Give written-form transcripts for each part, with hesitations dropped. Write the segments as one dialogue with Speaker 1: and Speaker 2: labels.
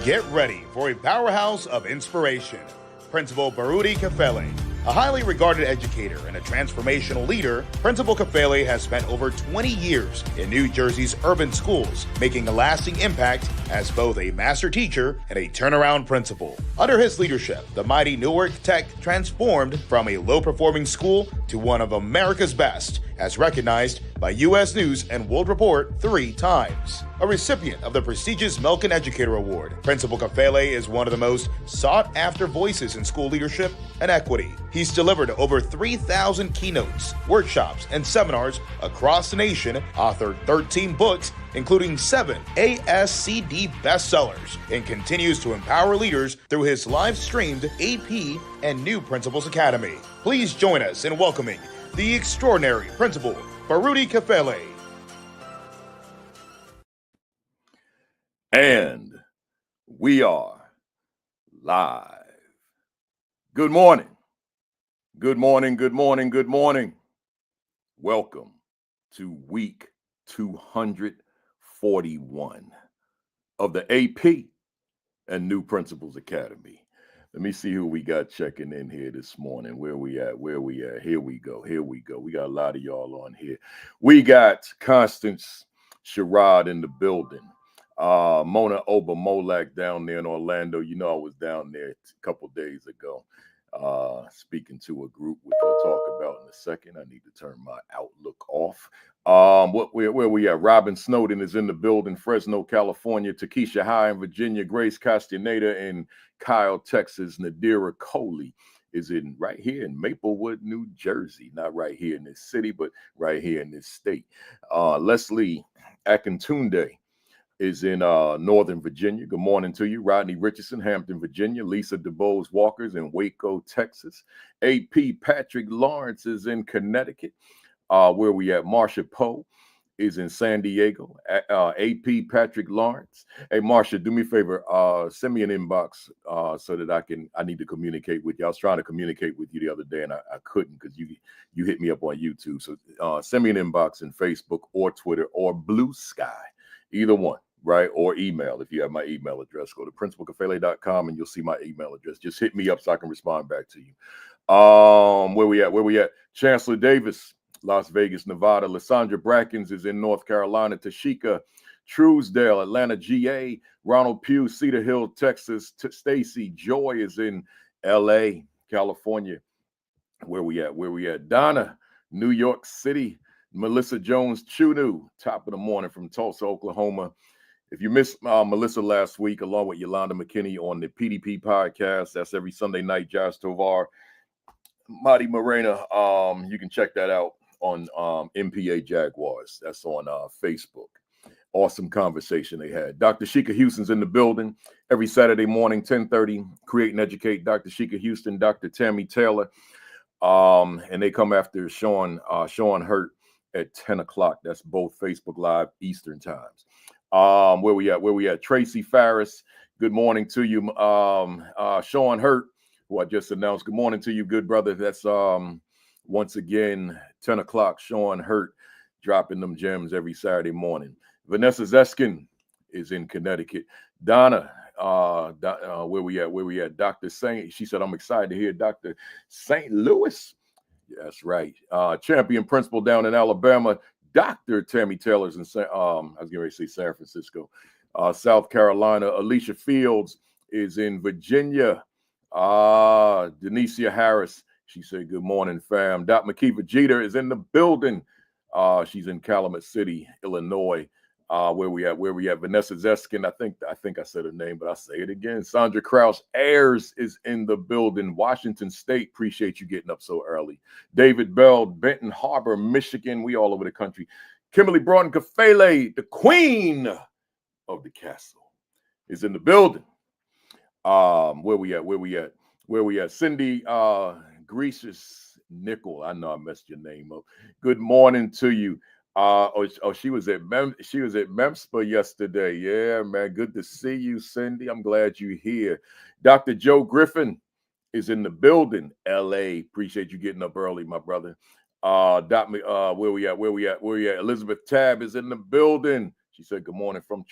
Speaker 1: Get ready for a powerhouse of inspiration. Principal Baruti Kafele. A highly regarded educator and a transformational leader, Principal Kafele has spent over 20 years in New Jersey's urban schools, making a lasting impact as both a master teacher and a turnaround principal. Under his leadership, the mighty Newark Tech transformed from a low-performing school to one of America's best, as recognized by U.S. News and World Report 3 times. A recipient of the prestigious Milken Educator Award, Principal Kafele is one of the most sought-after voices in school leadership and equity. He's delivered over 3,000 keynotes, workshops, and seminars across the nation, authored 13 books, including 7 ASCD bestsellers, and continues to empower leaders through his live-streamed AP and New Principals Academy. Please join us in welcoming the extraordinary Principal Baruti Kafele.
Speaker 2: And we are live. Good morning. Good morning, good morning, good morning. Welcome to week 241 of the AP and New Principals Academy. Let me see who we got checking in here this morning. Where we at? Here we go. We got a lot of y'all on here. We got Constance Sherrod in the building. Mona Monologue down there in Orlando. You know, I was down there a couple days ago speaking to a group, which we'll talk about in a second. I need to turn my Outlook off. Where we at? Robin Snowden is in the building. Fresno, California. Takesha High in Virginia. Grace Castaneda in Kyle, Texas. Nadira Coley is in right here in Maplewood, New Jersey. Not right here in this city, but right here in this state. Leslie Akintunde is in Northern Virginia. Good morning to you. Rodney Richardson, Hampton, Virginia. Lisa DeBose Walker's in Waco, Texas. AP Patrick Lawrence is in Connecticut. Where we at? Marsha Poe is in San Diego. AP Patrick Lawrence. Hey, Marsha, do me a favor. Send me an inbox so that I need to communicate with you. I was trying to communicate with you the other day and I couldn't because you hit me up on YouTube. So send me an inbox in Facebook or Twitter or Blue Sky. Either one. Right? Or email. If you have my email address, go to principalkafele.com and you'll see my email address. Just hit me up so I can respond back to you. Where we at? Chancellor Davis, Las Vegas, Nevada. Lysandra Brackens is in North Carolina. Tashika Truesdale, Atlanta, GA. Ronald Pugh, Cedar Hill, Texas. Stacy Joy is in LA, California. Where we at? Donna, New York City. Melissa Jones Chunu, top of the morning from Tulsa, Oklahoma. If you missed Melissa last week, along with Yolanda McKinney on the PDP podcast, that's every Sunday night. Josh Tovar, Marty Morena, you can check that out on MPA Jaguars. That's on Facebook. Awesome conversation they had. Dr. Sheikah Houston's in the building every Saturday morning, 10:30. Create and Educate. Dr. Sheikah Houston, Dr. Tammy Taylor, and they come after Sean Hurt at 10 o'clock. That's both Facebook Live Eastern times. Where we at? Tracy Farris, good morning to you. Sean Hurt, who I just announced, good morning to you, good brother. That's once again 10 o'clock. Sean Hurt dropping them gems every Saturday morning. Vanessa Zeskin is in Connecticut. Donna, where we at? Dr. Saint, she said, I'm excited to hear Dr. St. Louis. That's right. Champion principal down in Alabama. Dr. Tammy Taylor's in I was getting ready to say San Francisco. South Carolina. Alicia Fields is in Virginia. Denicia Harris, she said, good morning, fam. Dr. Makiva Jeter is in the building. She's in Calumet City, Illinois. Where we at? Vanessa Zeskin, I think I said her name, but I'll say it again. Sandra Krause Ayers is in the building. Washington State, appreciate you getting up so early. David Bell, Benton Harbor, Michigan. We all over the country. Kimberly Broughton Kafele, the queen of the castle, is in the building. Where we at? Cindy Gracious Nickel. I know I messed your name up. Good morning to you. She was at MEMSPA yesterday. Yeah, man. Good to see you, Cindy. I'm glad you're here. Dr. Joe Griffin is in the building. LA. Appreciate you getting up early, my brother. Where we at? Elizabeth Tabb is in the building. She said good morning from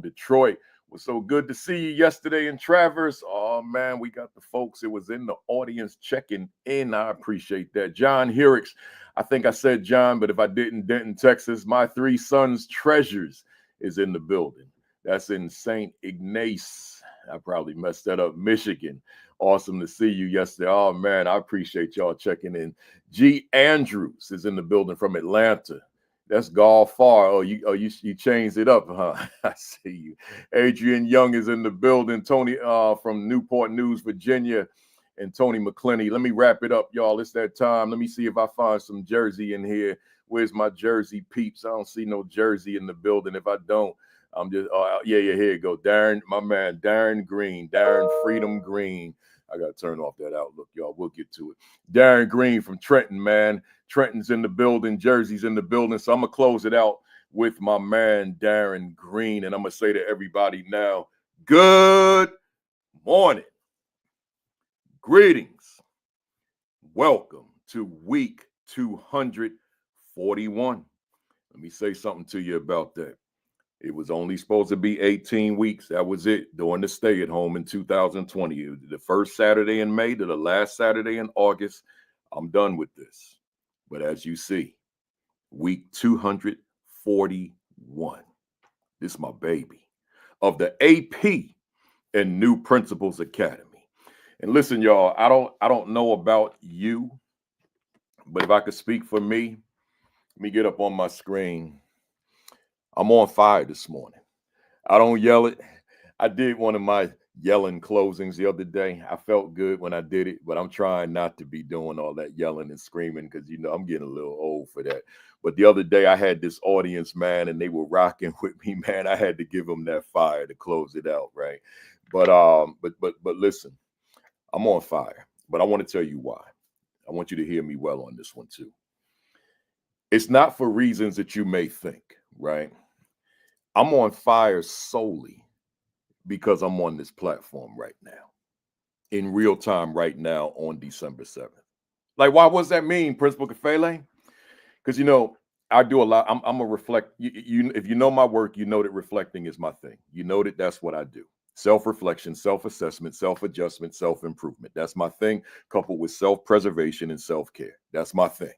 Speaker 2: Detroit. Was so good to see you yesterday in Traverse. Oh man, we got the folks. It was in the audience checking in. I appreciate that. John Herricks. I think I said John, but if I didn't, Denton, Texas. My three sons' treasures is in the building. That's in St. Ignace. I probably messed that up. Michigan. Awesome to see you yesterday. Oh man, I appreciate y'all checking in. G. Andrews is in the building from Atlanta. That's golf far. Oh, you changed it up, huh? I see you. Adrian Young is in the building. Tony from Newport News, Virginia, and Tony McClenny. Let me wrap it up, y'all. It's that time. Let me see if I find some Jersey in here. Where's my Jersey peeps? I don't see no Jersey in the building. If I don't, I'm just yeah, here you go. Darren, my man, Darren Green, Darren Freedom Green. I got to turn off that outlook, y'all. We'll get to it. Darren Green from Trenton, man. Trenton's in the building. Jersey's in the building. So I'm going to close it out with my man, Darren Green. And I'm going to say to everybody now, good morning. Greetings. Welcome to week 241. Let me say something to you about that. It was only supposed to be 18 weeks. That was it during the stay at home in 2020. The first Saturday in May to the last Saturday in August. I'm done with this. But as you see, week 241. This is my baby of the AP and New Principles Academy. And listen, y'all, I don't know about you, but if I could speak for me, let me get up on my screen. I'm on fire this morning. I don't yell it. I did one of my yelling closings the other day. I felt good when I did it, but I'm trying not to be doing all that yelling and screaming because, you know, I'm getting a little old for that. But the other day I had this audience, man, and they were rocking with me, man. I had to give them that fire to close it out, right? But listen, I'm on fire, but I want to tell you why. I want you to hear me well on this one too. It's not for reasons that you may think, right? I'm on fire solely because I'm on this platform right now, in real time right now on December 7th. Like, why? What's that mean, Principal Kafele? Because, you know, I do a lot. I'm a reflect. If you know my work, you know that reflecting is my thing. You know that that's what I do. Self-reflection, self-assessment, self-adjustment, self-improvement. That's my thing, coupled with self-preservation and self-care. That's my thing.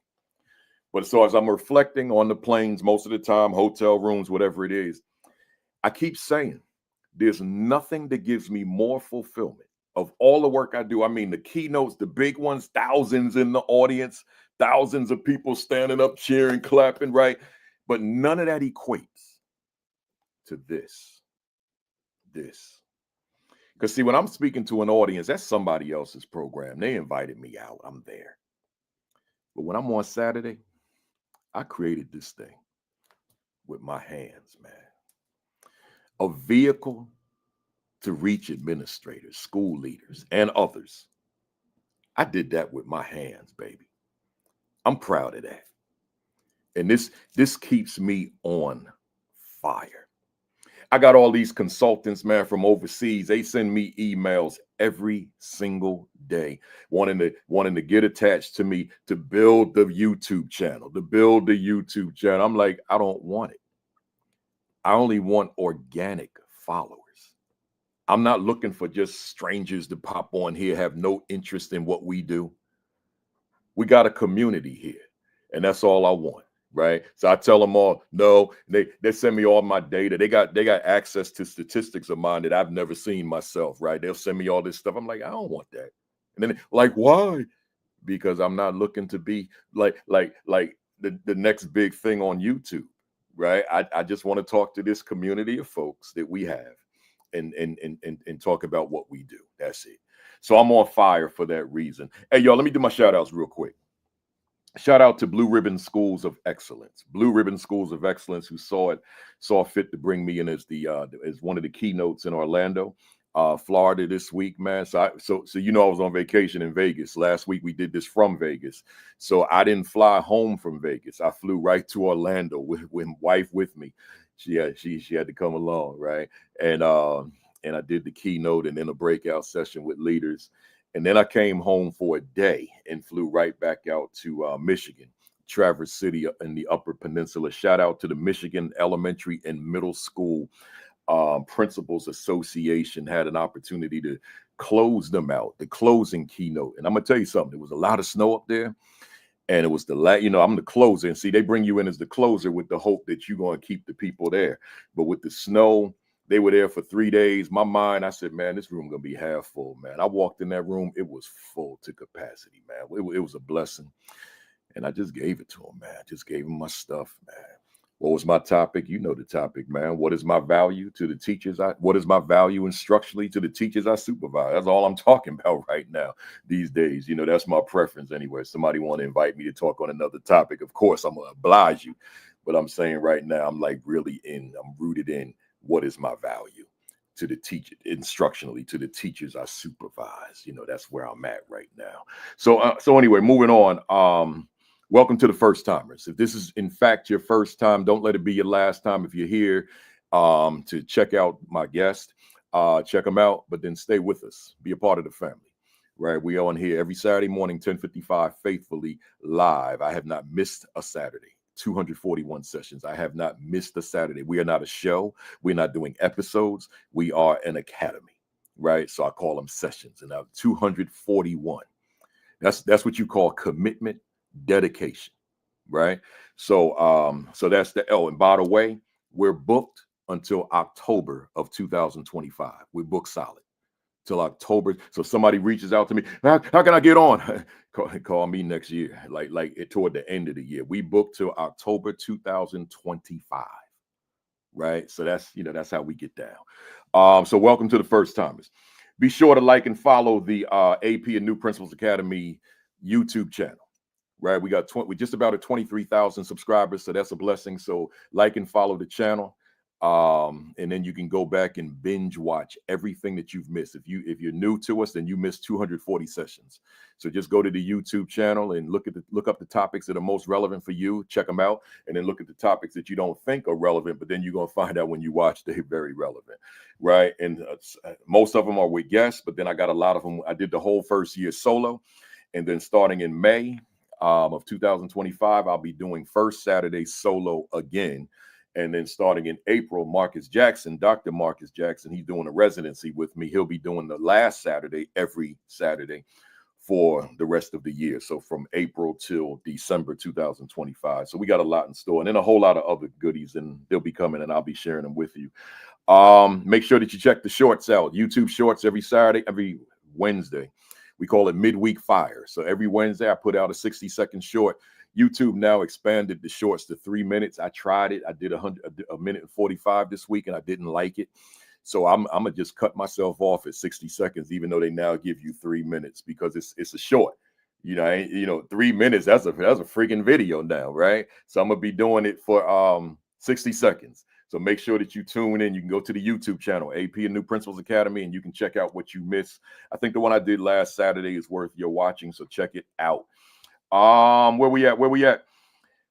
Speaker 2: But so as I'm reflecting on the planes most of the time, hotel rooms, whatever it is, I keep saying there's nothing that gives me more fulfillment of all the work I do. I mean, the keynotes, the big ones, thousands in the audience, thousands of people standing up, cheering, clapping, right? But none of that equates to this. Because see, when I'm speaking to an audience, that's somebody else's program. They invited me out. I'm there. But when I'm on Saturday, I created this thing with my hands, man. A vehicle to reach administrators, school leaders, and others. I did that with my hands, baby. I'm proud of that. And this keeps me on fire. I got all these consultants, man, from overseas. They send me emails every single day, wanting to get attached to me to build the YouTube channel, I'm like, I don't want it. I only want organic followers. I'm not looking for just strangers to pop on here, have no interest in what we do. We got a community here, and that's all I want. Right. So I tell them all, no, they send me all my data. They got access to statistics of mine that I've never seen myself. Right. They'll send me all this stuff. I'm like, I don't want that. And then like, why? Because I'm not looking to be like the next big thing on YouTube. Right. I just want to talk to this community of folks that we have and talk about what we do. That's it. So I'm on fire for that reason. Hey, y'all, let me do my shout outs real quick. Shout out to Blue Ribbon Schools of Excellence. Blue Ribbon Schools of Excellence, who saw fit to bring me in as one of the keynotes in Orlando, Florida this week, man. So you know I was on vacation in Vegas last week. We did this from Vegas, so I didn't fly home from Vegas. I flew right to Orlando with my wife with me. She had to come along, right? And I did the keynote and then a breakout session with leaders. And then I came home for a day and flew right back out to Michigan, Traverse City in the Upper Peninsula. Shout out to the Michigan Elementary and Middle School Principals Association had an opportunity to close them out, the closing keynote. And I'm gonna tell you something, there was a lot of snow up there. And it was I'm the closer. And see, they bring you in as the closer with the hope that you're going to keep the people there. But with the snow, they were there for 3 days. My mind, I said, man, this room going to be half full, man. I walked in that room. It was full to capacity, man. It was a blessing. And I just gave it to them, man. I just gave them my stuff, man. What was my topic? You know the topic, man. What is my value to the teachers? What is my value instructionally to the teachers I supervise? That's all I'm talking about right now these days. That's my preference anyway. Somebody want to invite me to talk on another topic, of course, I'm going to oblige you. But I'm saying right now, I'm rooted in what is my value to the teacher, instructionally to the teachers I supervise. That's where I'm at right now. So anyway, moving on. Welcome to the first timers. If this is in fact your first time, don't let it be your last time. If you're here to check out my guest, check them out, but then stay with us. Be a part of the family, right? We are on here every Saturday morning, 10:55, faithfully live. I have not missed a Saturday. 241 sessions. I have not missed a Saturday. We are not a show. We're not doing episodes. We are an academy, right? So I call them sessions. And I have 241. That's what you call commitment, dedication, right? So that's the L. And by the way, we're booked until October of 2025. We're booked solid till October. So somebody reaches out to me, how can I get on? Call me next year, like toward the end of the year. We booked till October 2025, right? So that's how we get down. So welcome to the first timers. Be sure to like and follow the AP and New Principals Academy YouTube channel. Right, we just about at 23,000 subscribers, so that's a blessing. So like and follow the channel, and then you can go back and binge watch everything that you've missed. If you're new to us, then you missed 240 sessions. So just go to the YouTube channel and look up the topics that are most relevant for you. Check them out, and then look at the topics that you don't think are relevant, but then you're gonna find out when you watch they're very relevant, right? And most of them are with guests, but then I got a lot of them. I did the whole first year solo, and then starting in May of 2025, I'll be doing first Saturday solo again. And then starting in April, Dr. Marcus Jackson, he's doing a residency with me. He'll be doing the last Saturday, every Saturday for the rest of the year. So from April till December 2025. So we got a lot in store, and then a whole lot of other goodies, and they'll be coming, and I'll be sharing them with you. Make sure that you check the shorts out. YouTube shorts every Saturday, every Wednesday. We call it midweek fire. So every Wednesday I put out a 60-second short. YouTube now expanded the shorts to 3 minutes. I tried it. I did a minute and 45 this week, and I didn't like it. So I'm gonna just cut myself off at 60 seconds, even though they now give you 3 minutes, because it's a short. 3 minutes. That's a freaking video now, right? So I'm gonna be doing it for 60 seconds. So make sure that you tune in. You can go to the YouTube channel, AP and New Principals Academy, and you can check out what you missed. I think the one I did last Saturday is worth your watching, so check it out. Where we at?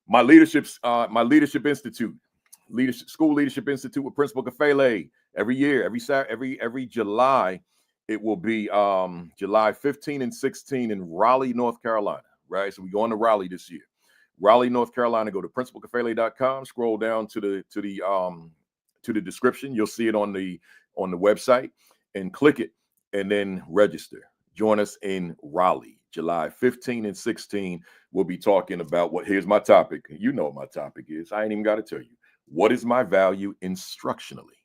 Speaker 2: My Leadership Institute, School Leadership Institute with Principal Kafele. Every year, every July, it will be July 15 and 16 in Raleigh, North Carolina, right? So we go into Raleigh this year. Raleigh, North Carolina, go to principalkafele.com, scroll down to the description. You'll see it on the website, and click it, and then register. Join us in Raleigh, July 15 and 16. We'll be talking about here's my topic. You know what my topic is. I ain't even got to tell you. What is my value instructionally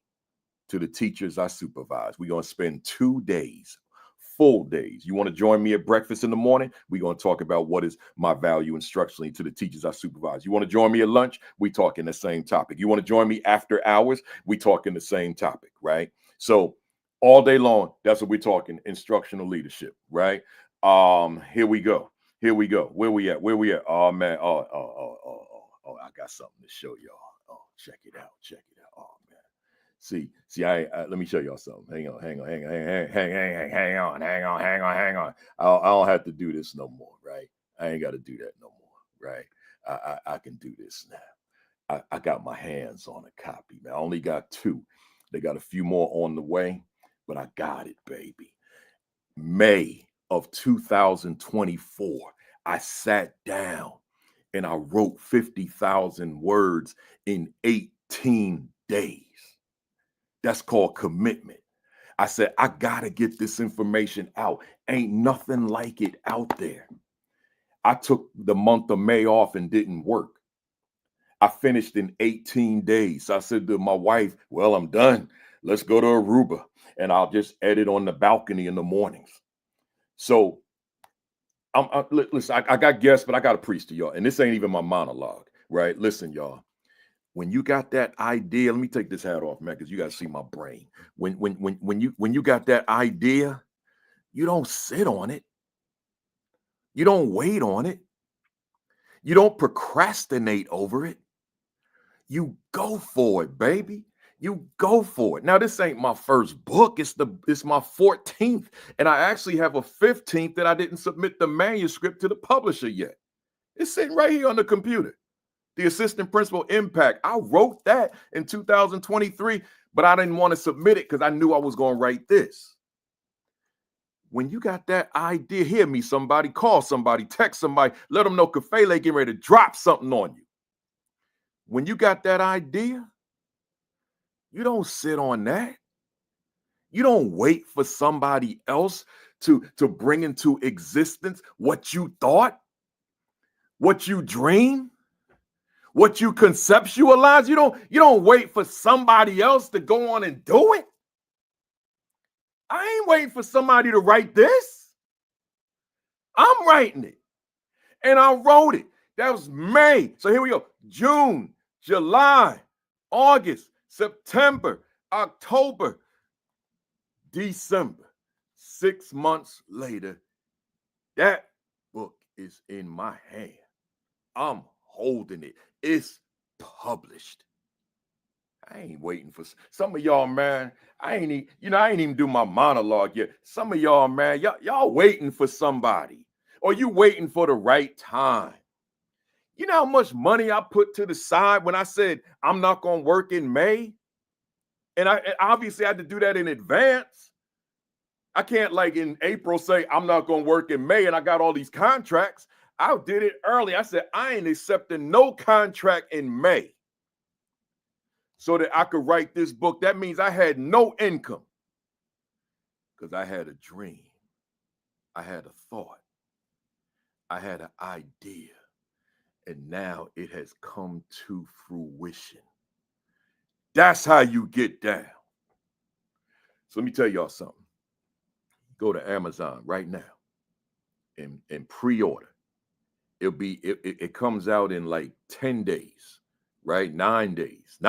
Speaker 2: to the teachers I supervise? We're going to spend 2 days, full days. You want to join me at breakfast in the morning? We're going to talk about what is my value instructionally to the teachers I supervise. You want to join me at lunch? We talking the same topic. You want to join me after hours? We talking the same topic, right? So all day long, that's what we're talking, instructional leadership, right? Here we go. Where we at? Oh man. Oh, I got something to show y'all. Oh, check it out. Oh man. See, let me show y'all something. Hang on. I don't have to do this no more, right? I ain't got to do that no more, right? I can do this now. I got my hands on a copy, man. I only got 2. They got a few more on the way, but I got it, baby. May of 2024, I sat down and I wrote 50,000 words in 18 days. That's called commitment. I said, I gotta get this information out. Ain't nothing like it out there. I took the month of May off and didn't work. I finished in 18 days. I said to my wife, well, I'm done. Let's go to Aruba and I'll just edit on the balcony in the mornings. So listen, I got guests, but I got to preach to y'all. And this ain't even my monologue, right? Listen, y'all. When you got that idea, let me take this hat off, man, because you got to see my brain. When you got that idea, you don't sit on it. You don't wait on it. You don't procrastinate over it. You go for it, baby. You go for it. Now, this ain't my first book. It's my 14th. And I actually have a 15th that I didn't submit the manuscript to the publisher yet. It's sitting right here on the computer. The Assistant Principal Impact. I wrote that in 2023, but I didn't want to submit it because I knew I was going to write this. When you got that idea, hear me, somebody, call somebody, text somebody, let them know Kafele getting ready to drop something on you. When you got that idea, you don't sit on that. You don't wait for somebody else to bring into existence what you thought, what you dreamed, what you conceptualize. You don't wait for somebody else to go on and do it. I ain't waiting for somebody to write this. I'm writing it. And I wrote it. That was May. So here we go. June, July, August, September, October, December. 6 months later, that book is in my hand. I'm holding it. It's published. I ain't waiting for some of y'all, man. I ain't even do my monologue yet. Some of y'all, man, y'all waiting for somebody, or you waiting for the right time. You know how much money I put to the side when I said I'm not going to work in May? And I obviously had to do that in advance. I can't, like, in April say I'm not going to work in May and I got all these contracts. I did it early. I said I ain't accepting no contract in May so that I could write this book. That means I had no income because I had a dream. I had a thought. I had an idea. And now it has come to fruition. That's how you get down. So let me tell y'all something. Go to Amazon right now and pre-order. It comes out in like 10 days, right? 9 days.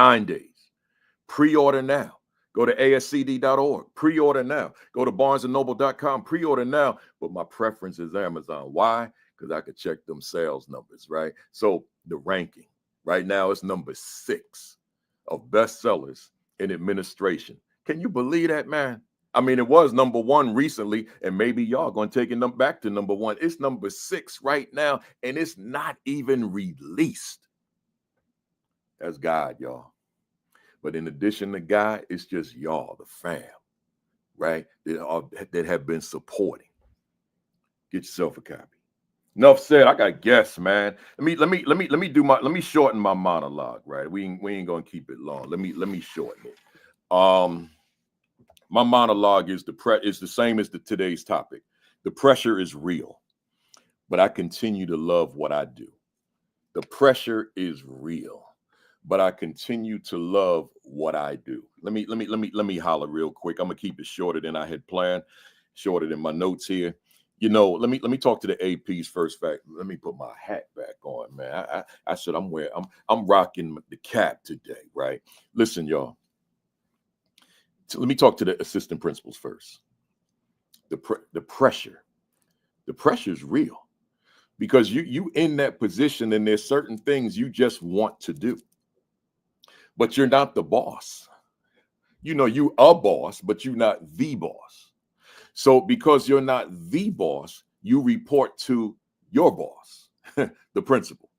Speaker 2: Pre-order now. Go to ascd.org. Pre-order now. Go to barnesandnoble.com. Pre-order now. But my preference is Amazon. Why? Because I could check them sales numbers, right? So the ranking right now is number 6 of bestsellers in administration. Can you believe that, man? I mean, it was number 1 recently, and maybe y'all going to take it back to number 1. It's number 6 right now, and it's not even released. That's God, y'all. But in addition to God, it's just y'all, the fam, right? That have been supporting. Get yourself a copy. Enough said. I got guests, man. Let me shorten my monologue, right? We ain't gonna keep it long. Let me shorten it. My monologue is the same as today's topic. The pressure is real, but I continue to love what I do. The pressure is real, but I continue to love what I do. Let me holler real quick. I'm gonna keep it shorter than I had planned, shorter than my notes here. You know, let me talk to the APs first. Fact, let me put my hat back on, man. I said I'm rocking the cap today, right? Listen, y'all. So let me talk to the assistant principals first. The pressure is real because you in that position and there's certain things you just want to do, but you're not the boss. You know, you a boss, but you're not the boss. So because you're not the boss, you report to your boss, the principal.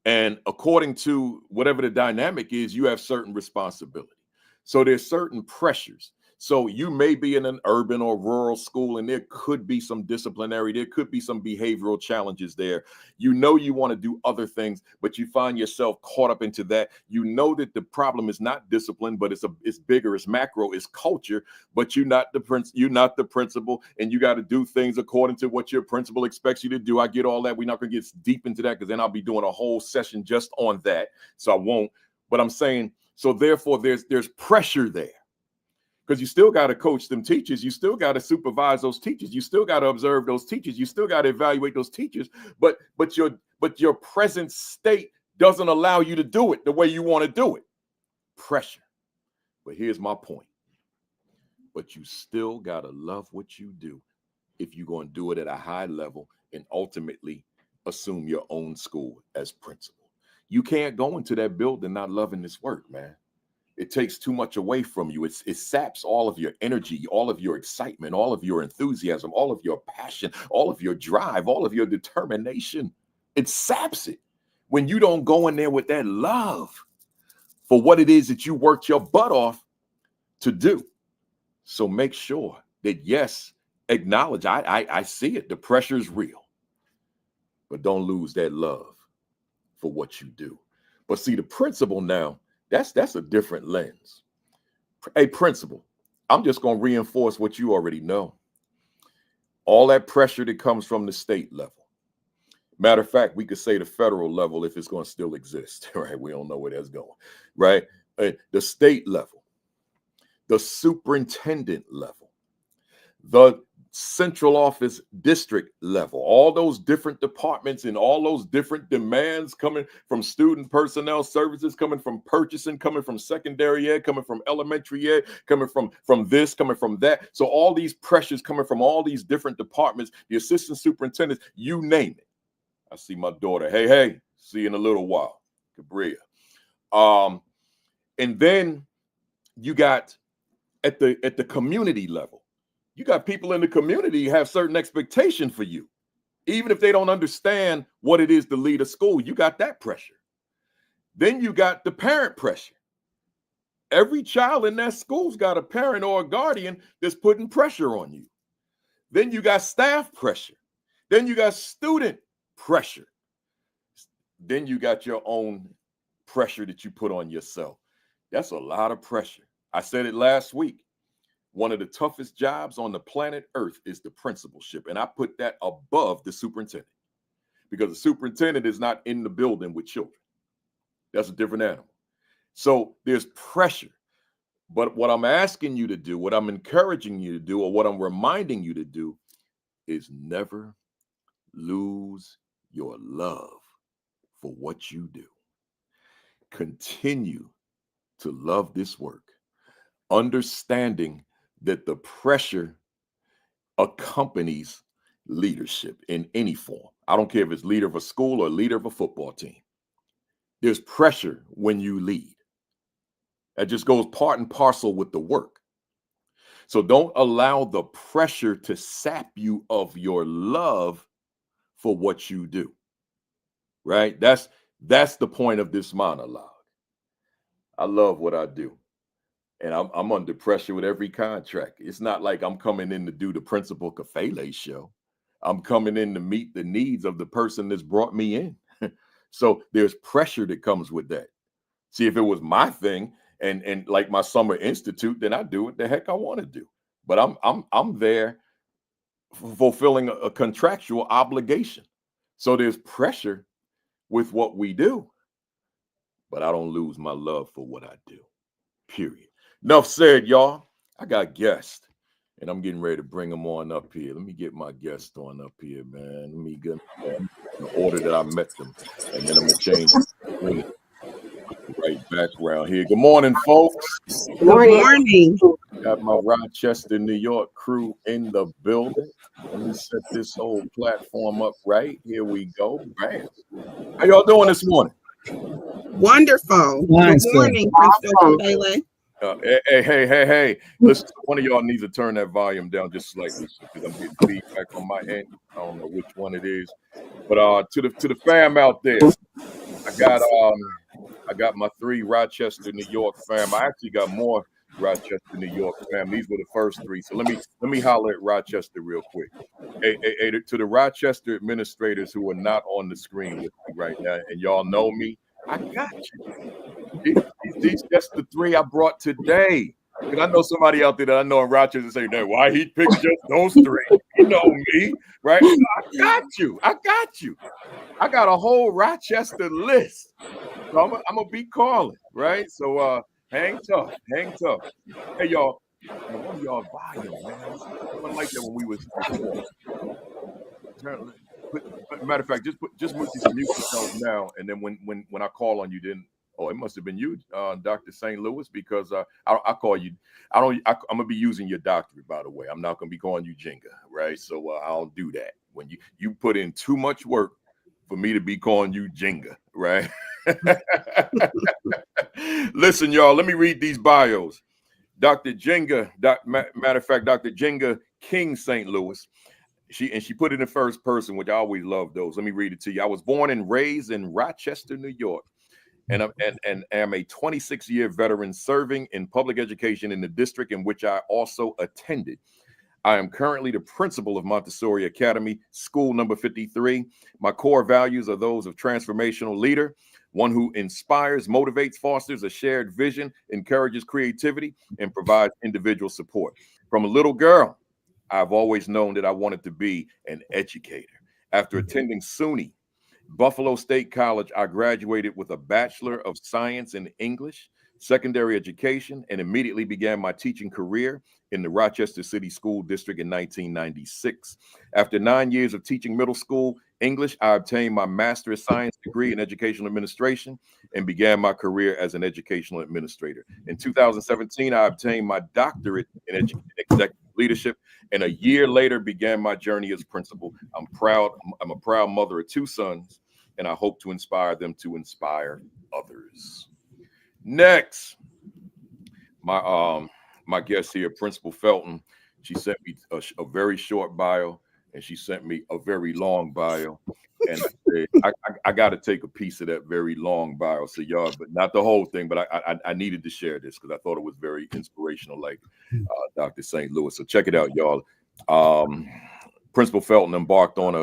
Speaker 2: And according to whatever the dynamic is, you have certain responsibility. So there's certain pressures. So you may be in an urban or rural school, and there could be some disciplinary, there could be some behavioral challenges there. You know you want to do other things, but you find yourself caught up into that. You know that the problem is not discipline, but it's bigger, it's macro, it's culture. But you're not the principal, and you got to do things according to what your principal expects you to do. I get all that. We're not going to get deep into that because then I'll be doing a whole session just on that. So I won't. But I'm saying, so therefore, there's pressure there. Because you still got to coach them teachers. You still got to supervise those teachers. You still got to observe those teachers. You still got to evaluate those teachers. But your present state doesn't allow you to do it the way you want to do it. Pressure. But here's my point. But you still got to love what you do if you're going to do it at a high level and ultimately assume your own school as principal. You can't go into that building not loving this work, man. It takes too much away from you. It saps all of your energy, all of your excitement, all of your enthusiasm, all of your passion, all of your drive, all of your determination. It saps it when you don't go in there with that love for what it is that you worked your butt off to do. So make sure that, yes, acknowledge, I see it. The pressure is real, but don't lose that love for what you do. But see, the principal now, that's a different lens. A principal, I'm just going to reinforce what you already know. All that pressure that comes from the state level. Matter of fact, we could say the federal level if it's going to still exist, right? We don't know where that's going, right? The state level, the superintendent level, the central office district level, all those different departments and all those different demands coming from student personnel services, coming from purchasing, coming from secondary ed, coming from elementary ed, coming from this, coming from that. So all these pressures coming from all these different departments, the assistant superintendents, you name it. I see my daughter. Hey, see you in a little while. Cabria. And then you got at the community level. You got people in the community who have certain expectation for you. Even if they don't understand what it is to lead a school, you got that pressure. Then you got the parent pressure. Every child in that school's got a parent or a guardian that's putting pressure on you. Then you got staff pressure. Then you got student pressure. Then you got your own pressure that you put on yourself. That's a lot of pressure. I said it last week. One of the toughest jobs on the planet Earth is the principalship. And I put that above the superintendent because the superintendent is not in the building with children. That's a different animal. So there's pressure. But what I'm asking you to do, what I'm encouraging you to do, or what I'm reminding you to do is never lose your love for what you do. Continue to love this work, understanding that the pressure accompanies leadership in any form. I don't care if it's leader of a school or leader of a football team. There's pressure when you lead. That just goes part and parcel with the work. So don't allow the pressure to sap you of your love for what you do. Right? That's the point of this monologue. I love what I do. And I'm under pressure with every contract. It's not like I'm coming in to do the Principal Kafele show. I'm coming in to meet the needs of the person that's brought me in. So there's pressure that comes with that. See, if it was my thing and like my summer institute, then I do what the heck I want to do. But I'm there fulfilling a contractual obligation. So there's pressure with what we do. But I don't lose my love for what I do. Period. Enough said, y'all. I got guests, and I'm getting ready to bring them on up here. Let me get my guests on up here, man. Let me get them in the order that I met them, and then I'm going to change the right background here. Good morning, folks.
Speaker 3: Good morning.
Speaker 2: Got my Rochester, New York crew in the building. Let me set this whole platform up right. Here we go. Bam. How y'all doing this morning?
Speaker 3: Wonderful.
Speaker 4: Nice,
Speaker 3: Good morning, Principal Kafele.
Speaker 2: Hey. Listen, one of y'all needs to turn that volume down just slightly because I'm getting feedback on my end. I don't know which one it is. But to the fam out there, I got my 3 Rochester, New York fam. I actually got more Rochester, New York, fam. These were the first three. So let me holler at Rochester real quick. Hey, to the Rochester administrators who are not on the screen with me right now, and y'all know me, I got you. These just the three I brought today. Because I know somebody out there that I know in Rochester say, "No, why he picked just those three?" You know me, right? I got you. I got a whole Rochester list. So I'm gonna be calling, right? So hang tough. Hey y'all, one of y'all volume, man. It wasn't like that when we was recording. Matter of fact, just mute yourself now, and then when I call on you, then it must have been you, Dr. St. Louis, because I call you. I'm gonna be using your doctorate, by the way. I'm not gonna be calling you Djinga, right? So I don't do that. When you put in too much work for me to be calling you Djinga, right? Listen, y'all, let me read these bios. Dr. Djinga, matter of fact, Dr. Djinga King St. Louis. She put it in first person, which I always love those. Let me read it to you. I was born and raised in Rochester, New York, and am a 26-year veteran serving in public education in the district in which I also attended. I am currently the principal of Montessori Academy, school number 53. My core values are those of transformational leader, one who inspires, motivates, fosters a shared vision, encourages creativity, and provides individual support. From a little girl, I've always known that I wanted to be an educator. After attending SUNY, Buffalo State College, I graduated with a Bachelor of Science in English, secondary education, and immediately began my teaching career in the Rochester City School District in 1996. After 9 years of teaching middle school English, I obtained my Master of Science degree in Educational Administration and began my career as an educational administrator. In 2017, I obtained my doctorate in executive leadership, and a year later began my journey as principal. I'm a proud mother of two sons, and I hope to inspire them to inspire others. Next, my guest here, Principal Felton. She sent me a very short bio, and she sent me a very long bio. And I got to take a piece of that very long bio, so y'all, but not the whole thing. But I needed to share this because I thought it was very inspirational, like Dr. St. Louis. So check it out, y'all. Principal Felton embarked on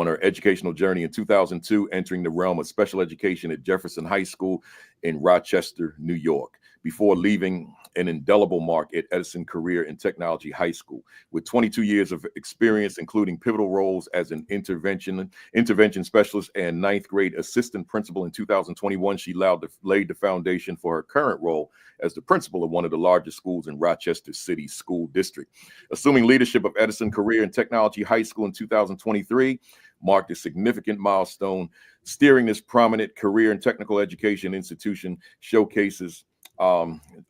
Speaker 2: her educational journey in 2002, entering the realm of special education at Jefferson High School in Rochester, New York, before leaving an indelible mark at Edison Career and Technology High School. With 22 years of experience, including pivotal roles as an intervention specialist and ninth grade assistant principal in 2021, she laid the foundation for her current role as the principal of one of the largest schools in Rochester City School District. Assuming leadership of Edison Career and Technology High School in 2023 marked a significant milestone. Steering this prominent career and technical education institution showcases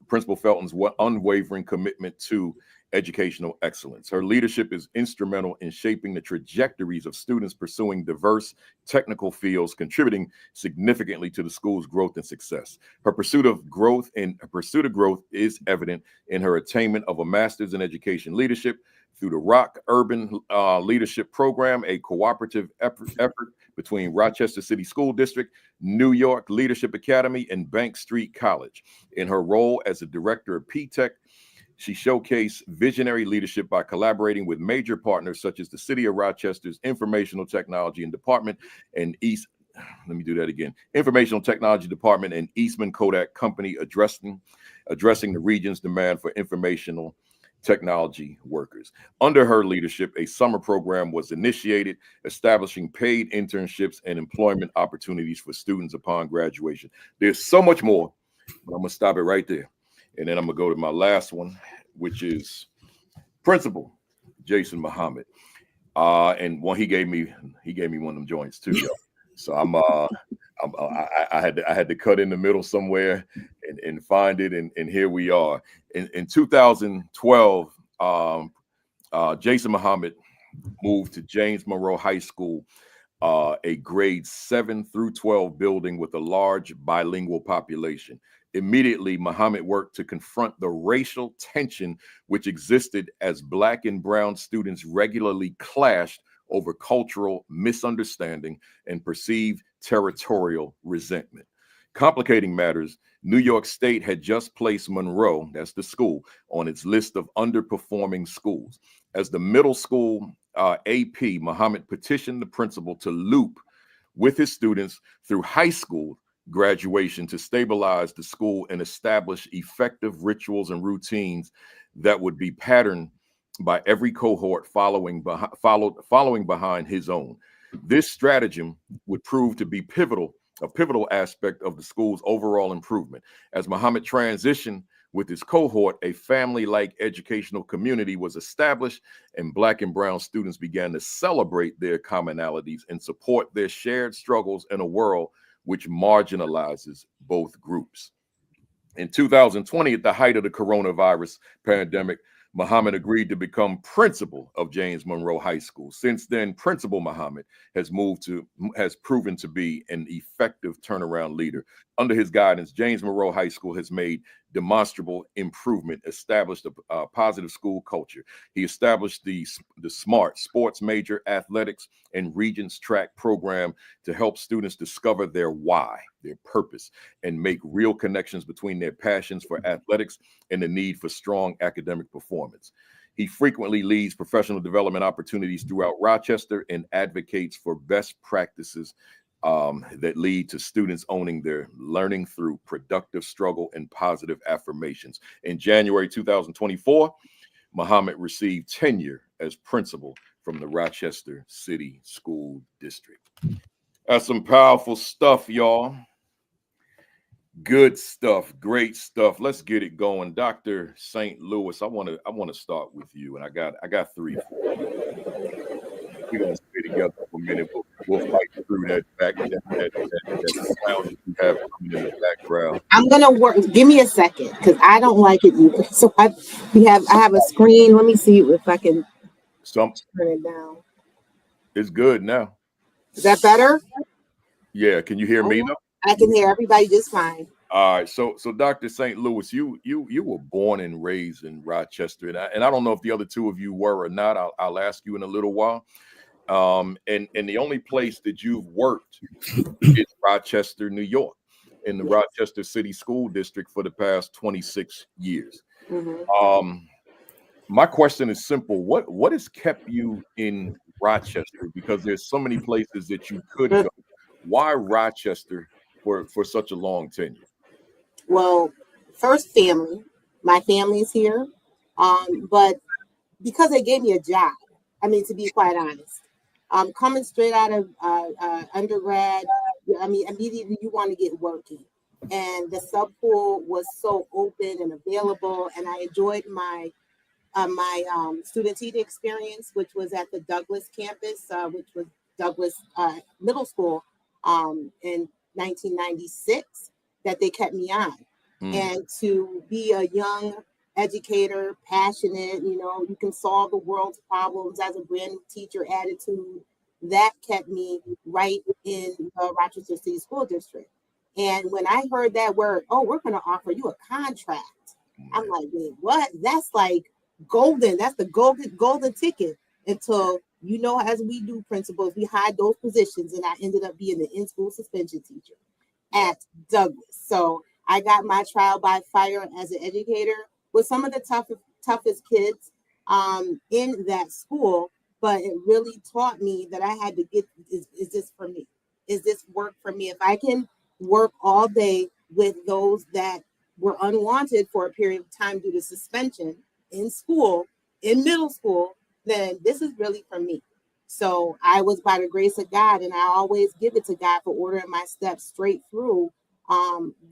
Speaker 2: Principal Felton's unwavering commitment to educational excellence. Her leadership is instrumental in shaping the trajectories of students pursuing diverse technical fields, contributing significantly to the school's growth and success. Her pursuit of growth is evident in her attainment of a master's in education leadership through the ROC Urban Leadership Program, a cooperative effort between Rochester City School District, New York Leadership Academy, and Bank Street College. In her role as the director of P-Tech, she showcased visionary leadership by collaborating with major partners such as the City of Rochester's Informational Technology and Department and Informational Technology Department and Eastman Kodak Company, addressing the region's demand for informational technology workers. Under her leadership, a summer program was initiated, establishing paid internships and employment opportunities for students upon graduation. There's so much more, but I'm gonna stop it right there. And then I'm gonna go to my last one, which is Principal Jason Muhammad. And he gave me one of them joints too, yo. So I had to cut in the middle somewhere and find it, and here we are. In 2012, Jason Muhammad moved to James Monroe High School, a grade 7 through 12 building with a large bilingual population. Immediately, Muhammad worked to confront the racial tension which existed as Black and brown students regularly clashed over cultural misunderstanding and perceived territorial resentment. Complicating matters, New York State had just placed Monroe, that's the school, on its list of underperforming schools. As the middle school AP, Muhammad petitioned the principal to loop with his students through high school graduation to stabilize the school and establish effective rituals and routines that would be patterned by every cohort following behind his own. This stratagem would prove to be a pivotal aspect of the school's overall improvement. As Muhammad transitioned with his cohort, a family-like educational community was established, and Black and brown students began to celebrate their commonalities and support their shared struggles in a world which marginalizes both groups. In 2020, at the height of the coronavirus pandemic, Muhammad agreed to become principal of James Monroe High School. Since then, Principal Muhammad has proven to be an effective turnaround leader. Under his guidance, James Monroe High School has made demonstrable improvement, established a positive school culture. He established the SMART, Sports Major Athletics and Regents Track program to help students discover their why, their purpose, and make real connections between their passions for athletics and the need for strong academic performance. He frequently leads professional development opportunities throughout Rochester and advocates for best practices that lead to students owning their learning through productive struggle and positive affirmations. In January 2024, Muhammad received tenure as principal from the Rochester City School District. That's some powerful stuff, y'all. Good stuff, great stuff. Let's get it going. Dr. St. Louis, I want to start with you, and I got three for you. We're gonna stay together for a minute. We'll fight through that sound that you have coming in the background.
Speaker 4: I'm gonna work. Give me a second, because I don't like it either. So I have a screen. Let me see if I can turn it down.
Speaker 2: It's good now.
Speaker 4: Is that better?
Speaker 2: Yeah. Can you hear me though?
Speaker 4: I can hear everybody just fine.
Speaker 2: All right. So Dr. St. Louis, you were born and raised in Rochester, and I don't know if the other two of you were or not. I'll ask you in a little while. And the only place that you've worked is Rochester, New York, in the Rochester City School District for the past 26 years.
Speaker 4: Mm-hmm.
Speaker 2: My question is simple. What has kept you in Rochester? Because there's so many places that you could go. Why Rochester for such a long tenure?
Speaker 4: Well, first family. My family's here. But because they gave me a job, I mean, to be quite honest. Coming straight out of undergrad, I mean, immediately you want to get working. And the sub pool was so open and available, and I enjoyed my student teaching experience, which was at the Douglas campus, which was Douglas Middle School in 1996, that they kept me on. And to be a young educator, passionate, you can solve the world's problems as a brand new teacher attitude, that kept me right in the Rochester City School District. And when I heard that word, we're going to offer you a contract, I'm like, wait, what? That's like golden. That's the golden ticket. Until, as we do principals, we hide those positions, and I ended up being the in-school suspension teacher at Douglas. So I got my trial by fire as an educator with some of the toughest kids in that school, but it really taught me that I had to get, is this for me? Is this work for me? If I can work all day with those that were unwanted for a period of time due to suspension in school, in middle school, then this is really for me. So I was, by the grace of God, and I always give it to God for ordering my steps straight through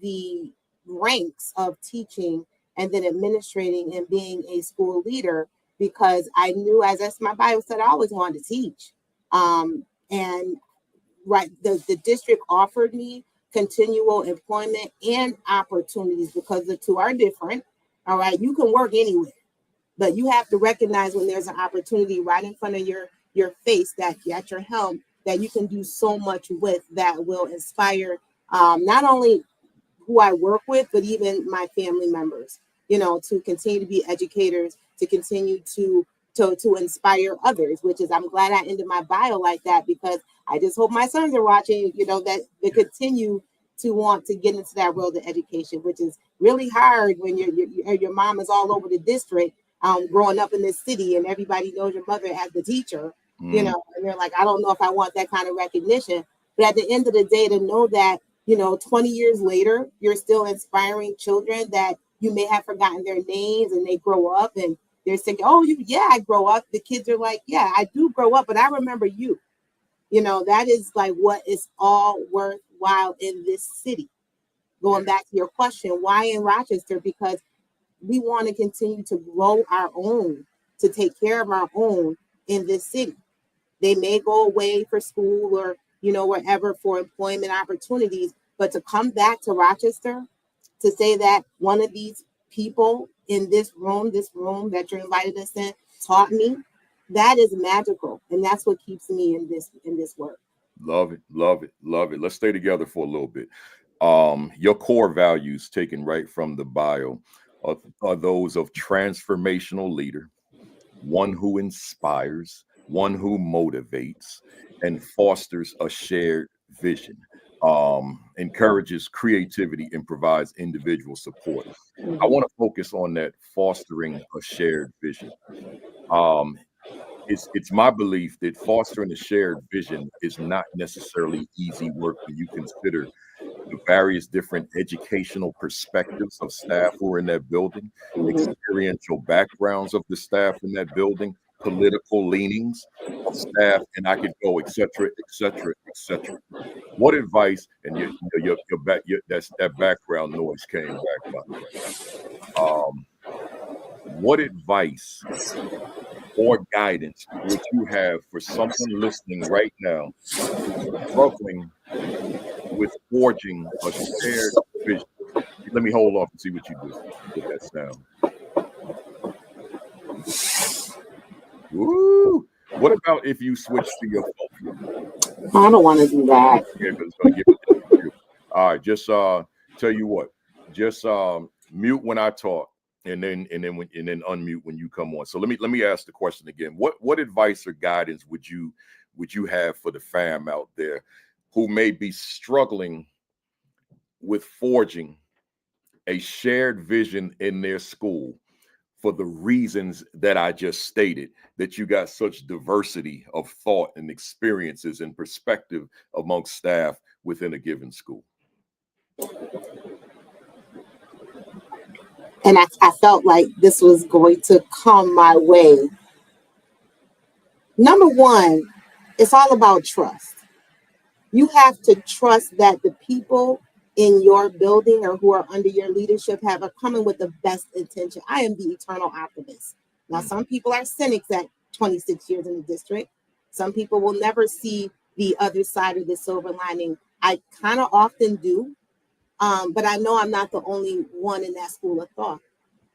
Speaker 4: the ranks of teaching and then administrating and being a school leader, because I knew, as my bio said, I always wanted to teach. And the district offered me continual employment and opportunities, because the two are different. All right, you can work anywhere, but you have to recognize when there's an opportunity right in front of your face, that at your helm, that you can do so much with, that will inspire not only who I work with, but even my family members, to continue to be educators, to continue to inspire others, which is, I'm glad I ended my bio like that, because I just hope my sons are watching, that they continue to want to get into that world of education, which is really hard when your mom is all over the district, growing up in this city, and everybody knows your mother as the teacher, you know, and you're like, I don't know if I want that kind of recognition. But at the end of the day, to know that, 20 years later, you're still inspiring children that you may have forgotten their names, and they grow up and they're saying, oh, I grow up. The kids are like, yeah, I do grow up, but I remember you. That is like what is all worthwhile in this city. Going back to your question, why in Rochester? Because we want to continue to grow our own, to take care of our own in this city. They may go away for school or, wherever for employment opportunities, but to come back to Rochester, to say that one of these people in this room that you're invited us in taught me, that is magical. And that's what keeps me in this work.
Speaker 2: Love it, love it, love it. Let's stay together for a little bit. Your core values, taken right from the bio, are those of transformational leader, one who inspires, one who motivates, and fosters a shared vision, encourages creativity, and provides individual support. I want to focus on that, fostering a shared vision. It's my belief that fostering a shared vision is not necessarily easy work when you consider the various different educational perspectives of staff who are in that building, experiential backgrounds of the staff in that building, political leanings of staff, and I could go, et cetera, et cetera, et cetera. What advice, and that background noise came back, by the way. What advice or guidance would you have for someone listening right now who's struggling with forging a shared vision? Let me hold off and see what you do with that sound. Woo! What about if you switch to your phone?
Speaker 4: I don't want to do that.
Speaker 2: Yeah, because it's going to give it to you. All right, just tell you what. Just mute when I talk, and then unmute when you come on. So let me ask the question again. What advice or guidance would you have for the fam out there who may be struggling with forging a shared vision in their school for the reasons that I just stated, that you got such diversity of thought and experiences and perspective amongst staff within a given school?
Speaker 4: And I felt like this was going to come my way. Number one, it's all about trust. You have to trust that the people in your building or who are under your leadership are coming with the best intention. I am the eternal optimist. Now, some people are cynics at 26 years in the district. Some people will never see the other side of the silver lining. I kind of often do, but I know I'm not the only one in that school of thought.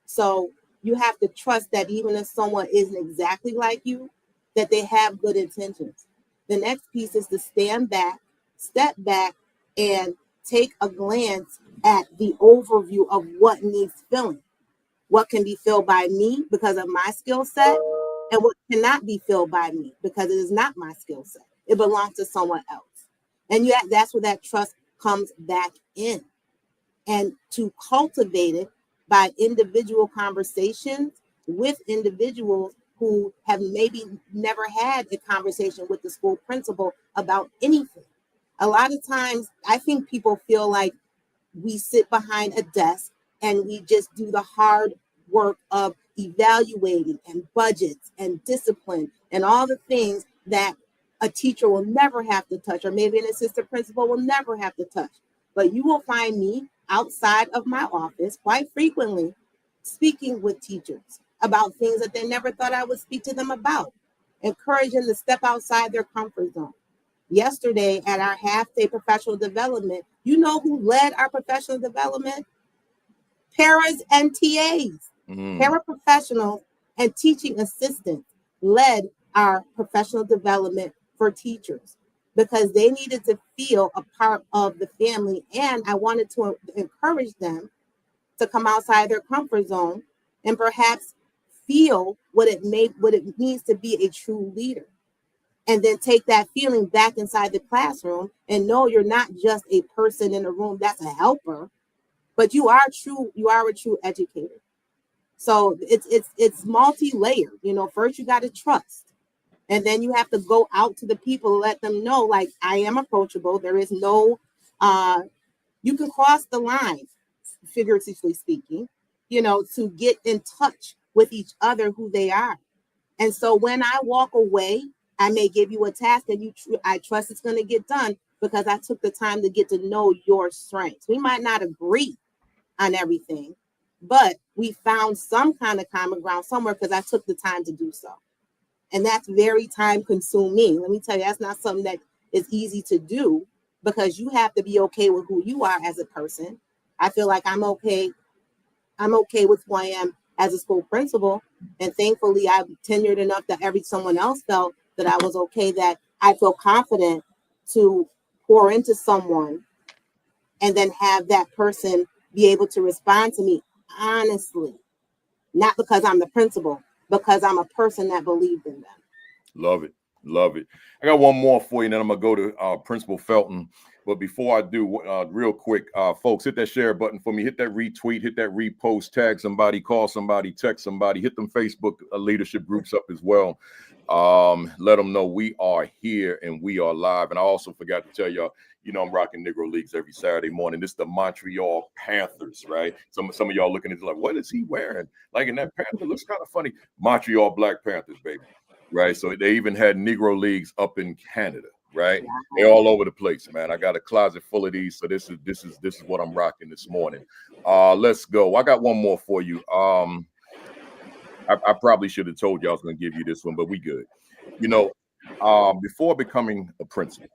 Speaker 4: So you have to trust that even if someone isn't exactly like you, that they have good intentions. The next piece is to stand back, step back, and take a glance at the overview of what needs filling. What can be filled by me because of my skill set, and what cannot be filled by me because it is not my skill set. It belongs to someone else. And that's where that trust comes back in. And to cultivate it by individual conversations with individuals who have maybe never had a conversation with the school principal about anything. A lot of times, I think people feel like we sit behind a desk and we just do the hard work of evaluating and budgets and discipline and all the things that a teacher will never have to touch, or maybe an assistant principal will never have to touch. But you will find me outside of my office quite frequently speaking with teachers about things that they never thought I would speak to them about, encourage them to step outside their comfort zone. Yesterday at our half-day professional development, you know who led our professional development? Paras and TAs. Paraprofessionals and teaching assistants led our professional development for teachers because they needed to feel a part of the family, and I wanted to encourage them to come outside their comfort zone and perhaps feel what it means to be a true leader. and then take that feeling back inside the classroom and know you're not just a person in a room that's a helper, but you are a true educator. So it's multi-layered. You know, first you got to trust, and then you have to go out to the people and let them know, like, I am approachable. There is no you can cross the line, figuratively speaking, you know, to get in touch with each other, who they are. And so when I walk away, I may give you a task and I trust it's going to get done because I took the time to get to know your strengths. We might not agree on everything, but we found some kind of common ground somewhere because I took the time to do so. And that's very time consuming. Let me tell you, that's not something that is easy to do because you have to be okay with who you are as a person. I feel like I'm okay with who I am as a school principal. And thankfully, I'm tenured enough that someone else felt that I was okay, that I feel confident to pour into someone and then have that person be able to respond to me honestly, not because I'm the principal, because I'm a person that believed in them.
Speaker 2: Love it. Love it. I got one more for you, and then I'm going to go to Principal Felton. But before I do, real quick, folks, hit that share button for me. Hit that retweet, hit that repost, tag somebody, call somebody, text somebody, hit them Facebook leadership groups up as well. Let them know we are here and we are live. And I also forgot to tell y'all, you know, I'm rocking Negro Leagues every Saturday morning. This is the Montreal Panthers, right? Some of y'all looking at it like, what is he wearing? Like, in that Panther looks kind of funny. Montreal Black Panthers, baby. Right. So they even had Negro Leagues up in Canada. Right. They're all over the place, man. I got a closet full of these. So this is what I'm rocking this morning. Let's go. I got one more for you. I probably should have told you I was going to give you this one, but we good. You know, before becoming a principal,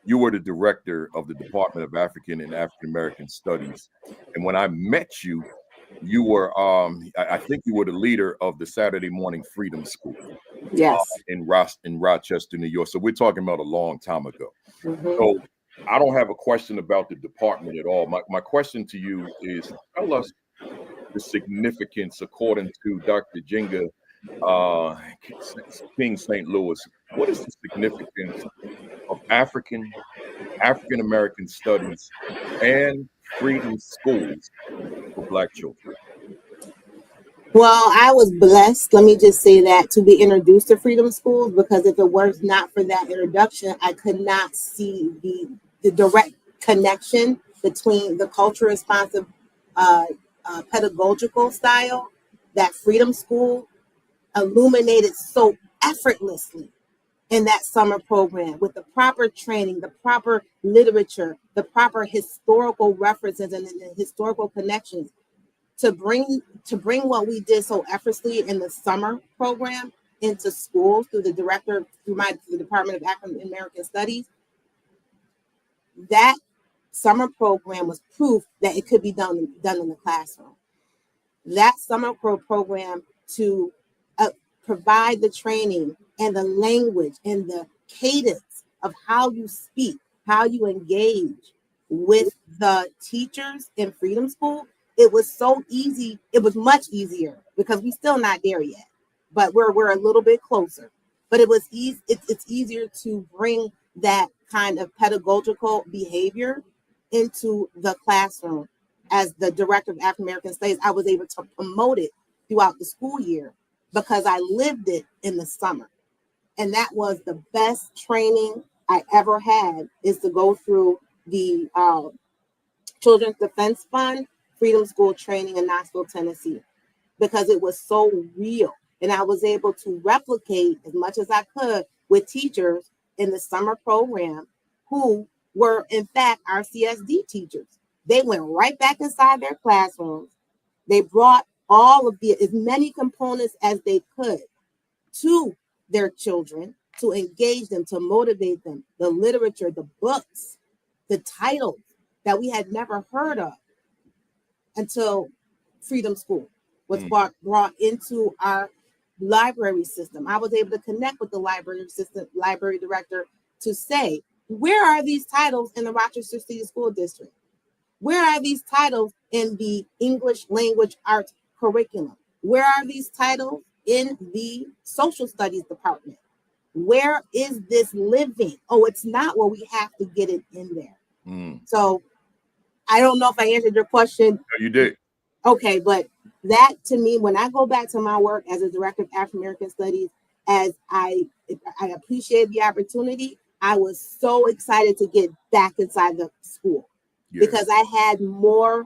Speaker 2: you were the director of the Department of African and African American Studies. And when I met you, you were, I think you were the leader of the Saturday Morning Freedom School.
Speaker 4: Yes.
Speaker 2: In Rochester, New York. So we're talking about a long time ago.
Speaker 4: Mm-hmm.
Speaker 2: So I don't have a question about the department at all. My question to you is, tell us the significance, according to Dr. Djinga, King St. Louis. What is the significance of African American studies and freedom schools for Black children?
Speaker 4: Well, I was blessed, let me just say that, to be introduced to Freedom Schools, because if it were not for that introduction, I could not see the direct connection between the culture responsive pedagogical style that Freedom School illuminated so effortlessly in that summer program, with the proper training, the proper literature, the proper historical references and the historical connections. To bring what we did so effortlessly in the summer program into schools through the Department of African American Studies, that summer program was proof that it could be done in the classroom. That summer program to provide the training and the language and the cadence of how you speak, how you engage with the teachers in Freedom School. It was so easy. It was much easier because we're still not there yet, but we're a little bit closer. But it was easy. It's easier to bring that kind of pedagogical behavior into the classroom. As the director of African American Studies, I was able to promote it throughout the school year because I lived it in the summer, and that was the best training I ever had. Is to go through the Children's Defense Fund Freedom School training in Knoxville, Tennessee, because it was so real. And I was able to replicate as much as I could with teachers in the summer program who were, in fact, our CSD teachers. They went right back inside their classrooms. They brought all of as many components as they could to their children to engage them, to motivate them, the literature, the books, the titles that we had never heard of until Freedom School was brought into our library system. I was able to connect with the library director to say, where are these titles in the Rochester City School District? Where are these titles in the English language arts curriculum? Where are these titles in the social studies department? where is this living? Oh, it's not. Well, we have to get it in there. So I don't know if I answered your question.
Speaker 2: No, you did.
Speaker 4: Okay, but that to me, when I go back to my work as a director of African American Studies, as I appreciate the opportunity, I was so excited to get back inside the school because I had more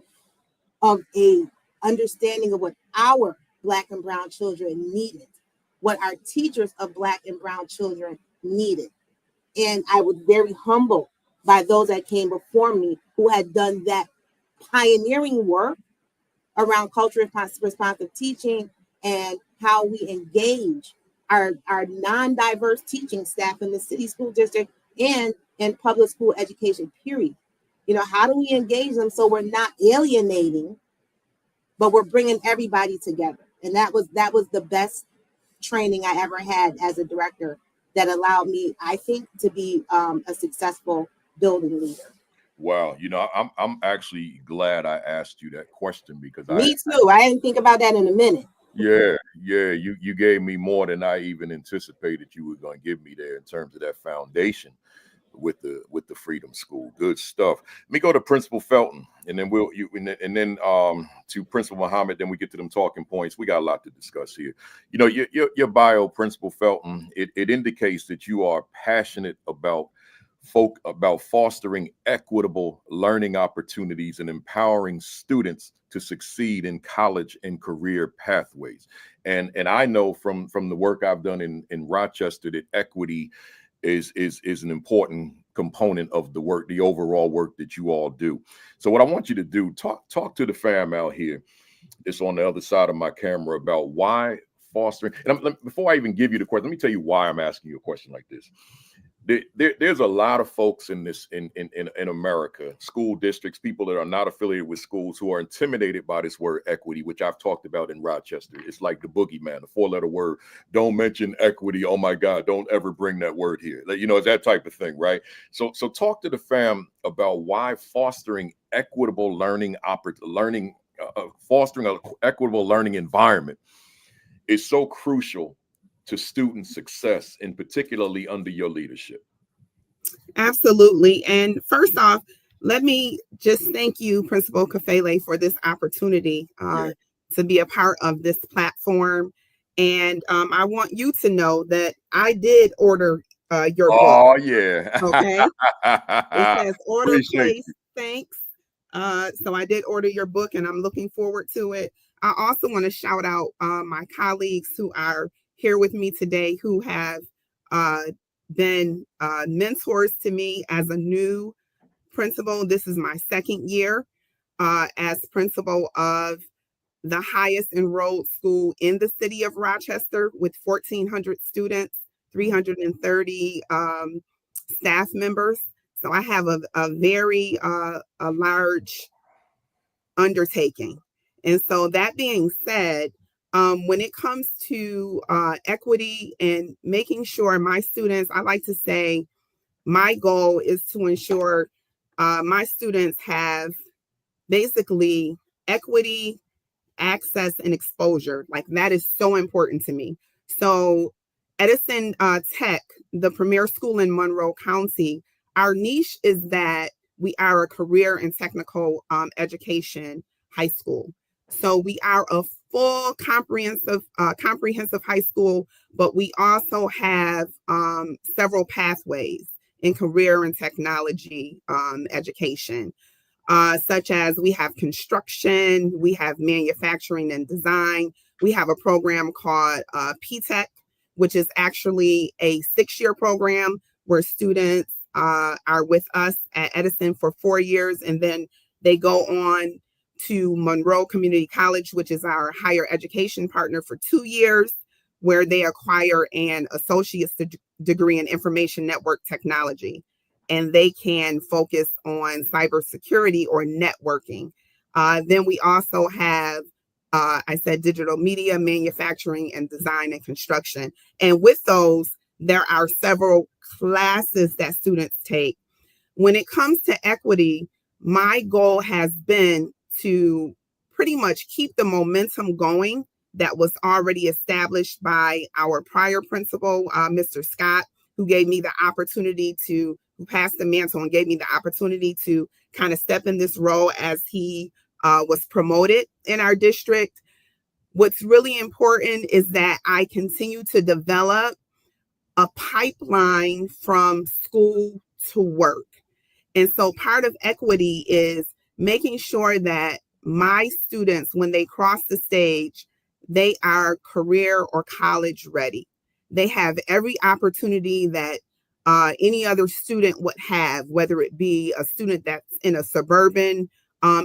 Speaker 4: of a understanding of what our Black and brown children needed, what our teachers of Black and brown children needed. And I was very humbled by those that came before me who had done that pioneering work around culturally responsive teaching and how we engage our non-diverse teaching staff in the city school district and in public school education, period. You know, how do we engage them so we're not alienating, but we're bringing everybody together? And that was the best training I ever had as a director that allowed me, I think, to be a successful building leader.
Speaker 2: Wow, you know, I'm actually glad I asked you that question because
Speaker 4: me too. I didn't think about that in a minute.
Speaker 2: Yeah, you gave me more than I even anticipated you were going to give me there in terms of that foundation with the Freedom School. Good stuff. Let me go to Principal Felton, and then to Principal Muhammad. Then we get to them talking points. We got a lot to discuss here. You know, your bio, Principal Felton, it indicates that you are passionate about fostering equitable learning opportunities and empowering students to succeed in college and career pathways. And I know from the work I've done in Rochester that equity is an important component of the work, the overall work that you all do. So what I want you to do, talk to the fam out here. It's on the other side of my camera about why fostering. And before I even give you the question, let me tell you why I'm asking you a question like this. There's a lot of folks in America, school districts, people that are not affiliated with schools who are intimidated by this word equity, which I've talked about in Rochester. It's like the boogeyman, the 4-letter word. Don't mention equity. Oh my God, don't ever bring that word here. You know, it's that type of thing, right? So talk to the fam about why fostering equitable fostering an equitable learning environment is so crucial to student success, and particularly under your leadership.
Speaker 3: Absolutely. And first off, let me just thank you, Principal Kafele, for this opportunity to be a part of this platform. And I want you to know that I did order your book.
Speaker 2: Oh, yeah.
Speaker 3: Okay. It says order, place, thanks. So I did order your book and I'm looking forward to it. I also want to shout out my colleagues who are here with me today who have been mentors to me as a new principal. This is my second year as principal of the highest enrolled school in the city of Rochester with 1,400 students, 330 staff members. So I have a very a large undertaking. And so that being said, when it comes to equity and making sure my students, I like to say my goal is to ensure my students have basically equity, access, and exposure. Like that is so important to me. So Edison Tech, the premier school in Monroe County, our niche is that we are a career and technical education high school. So we are a full comprehensive high school, but we also have several pathways in career and technology education, such as we have construction, we have manufacturing and design. We have a program called P-Tech, which is actually a 6-year program where students are with us at Edison for 4 years, and then they go on to Monroe Community College, which is our higher education partner, for 2 years, where they acquire an associate's degree in information network technology, and they can focus on cybersecurity or networking. Then we also have, I said, digital media, manufacturing, and design and construction. And with those, there are several classes that students take. When it comes to equity, my goal has been to pretty much keep the momentum going that was already established by our prior principal, Mr. Scott, who gave me the opportunity who passed the mantle and gave me the opportunity to kind of step in this role as he was promoted in our district. What's really important is that I continue to develop a pipeline from school to work. And so part of equity is making sure that my students, when they cross the stage, they are career or college ready. They have every opportunity that any other student would have, whether it be a student that's in a suburban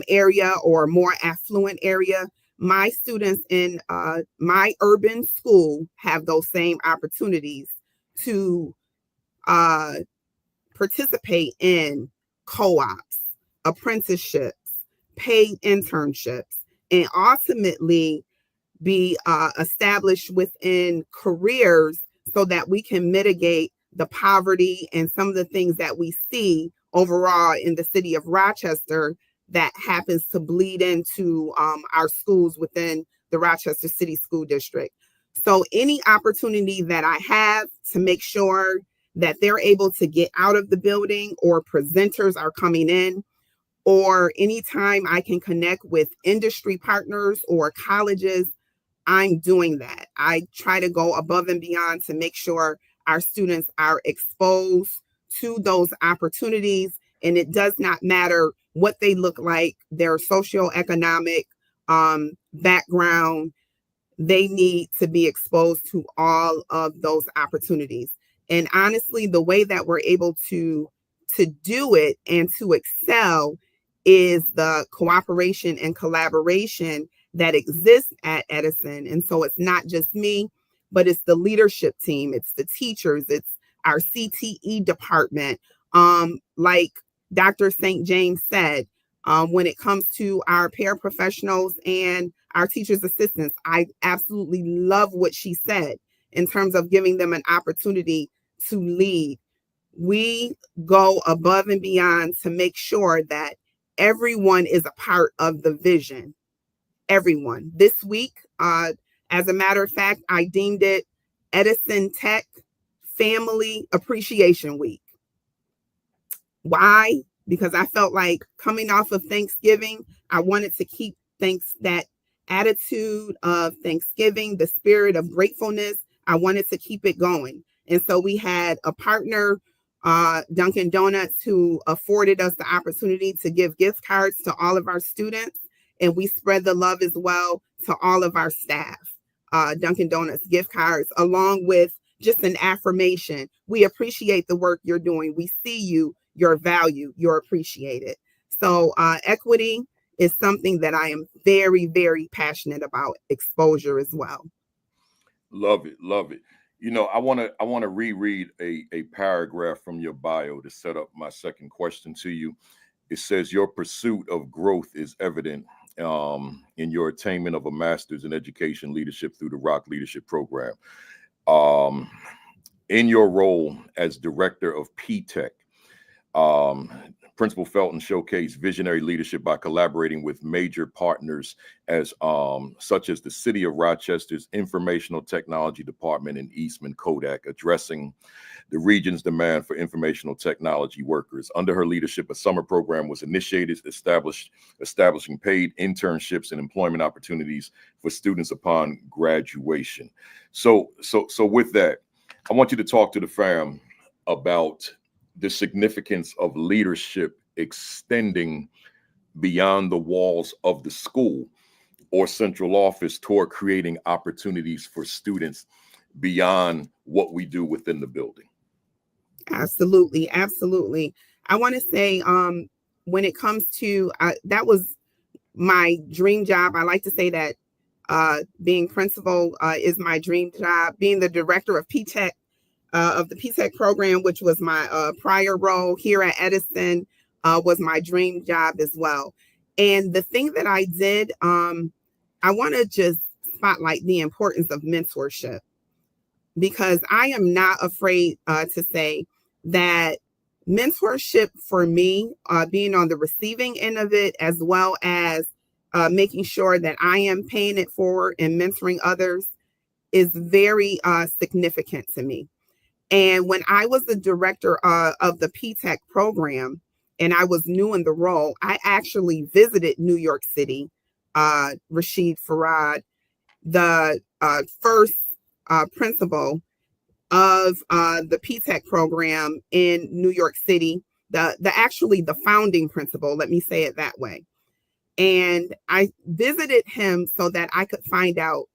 Speaker 3: area or a more affluent area. My students in my urban school have those same opportunities to participate in co-ops, apprenticeships, paid internships, and ultimately be established within careers so that we can mitigate the poverty and some of the things that we see overall in the city of Rochester that happens to bleed into our schools within the Rochester City School District. So any opportunity that I have to make sure that they're able to get out of the building or presenters are coming in, or anytime I can connect with industry partners or colleges, I'm doing that. I try to go above and beyond to make sure our students are exposed to those opportunities. And it does not matter what they look like, their socioeconomic background, they need to be exposed to all of those opportunities. And honestly, the way that we're able to do it and to excel is the cooperation and collaboration that exists at Edison. And so it's not just me, but it's the leadership team, it's the teachers, it's our CTE department. Like Dr. St. James said, when it comes to our paraprofessionals and our teachers' assistants, I absolutely love what she said in terms of giving them an opportunity to lead. We go above and beyond to make sure that everyone is a part of the vision. Everyone. This week, as a matter of fact, I deemed it Edison Tech Family Appreciation Week. Why? Because I felt like coming off of Thanksgiving, I wanted to keep that attitude of Thanksgiving, the spirit of gratefulness. I wanted to keep it going. And so we had a partner, Dunkin' Donuts, who afforded us the opportunity to give gift cards to all of our students. And we spread the love as well to all of our staff. Dunkin' Donuts gift cards, along with just an affirmation. We appreciate the work you're doing. We see you, your value, you're appreciated. So equity is something that I am very, very passionate about. Exposure as well.
Speaker 2: Love it. Love it. You know, I want to reread a paragraph from your bio to set up my second question to you. It says your pursuit of growth is evident in your attainment of a master's in education leadership through the Rock Leadership Program. In your role as director of P-Tech, Principal Felton showcased visionary leadership by collaborating with major partners such as the City of Rochester's Informational Technology Department and Eastman Kodak, addressing the region's demand for informational technology workers. Under her leadership, a summer program was initiated, establishing paid internships and employment opportunities for students upon graduation. So with that, I want you to talk to the fam about the significance of leadership extending beyond the walls of the school or central office toward creating opportunities for students beyond what we do within the building.
Speaker 3: Absolutely. Absolutely. I want to say when it comes to that was my dream job. I like to say that being principal is my dream job. Being the director of P-Tech, of the P-Tech program, which was my prior role here at Edison, was my dream job as well. And the thing that I did, I want to just spotlight the importance of mentorship, because I am not afraid to say that mentorship for me, being on the receiving end of it, as well as making sure that I am paying it forward and mentoring others is very significant to me. And when I was the director of the PTech program and I was new in the role, I actually visited New York City, Rashid Farad, the first principal of the PTech program in New York City, actually the founding principal, let me say it that way. And I visited him so that I could find out,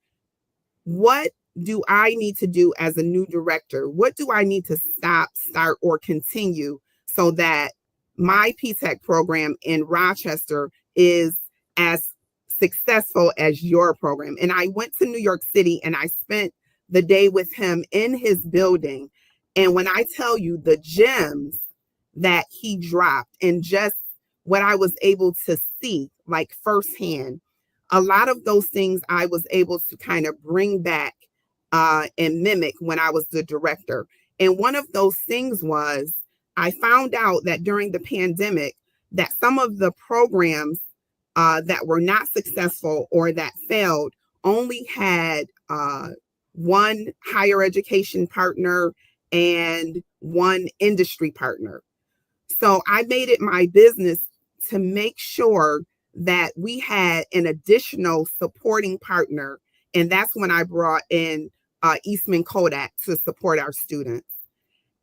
Speaker 3: what do I need to do as a new director? What do I need to start, or continue so that my PTech program in Rochester is as successful as your program? And I went to New York City and I spent the day with him in his building. And when I tell you the gems that he dropped and just what I was able to see, like firsthand, a lot of those things I was able to kind of bring back and mimic when I was the director. And one of those things was, I found out that during the pandemic, that some of the programs that were not successful or that failed only had one higher education partner and one industry partner. So I made it my business to make sure that we had an additional supporting partner. And that's when I brought in Eastman Kodak to support our students.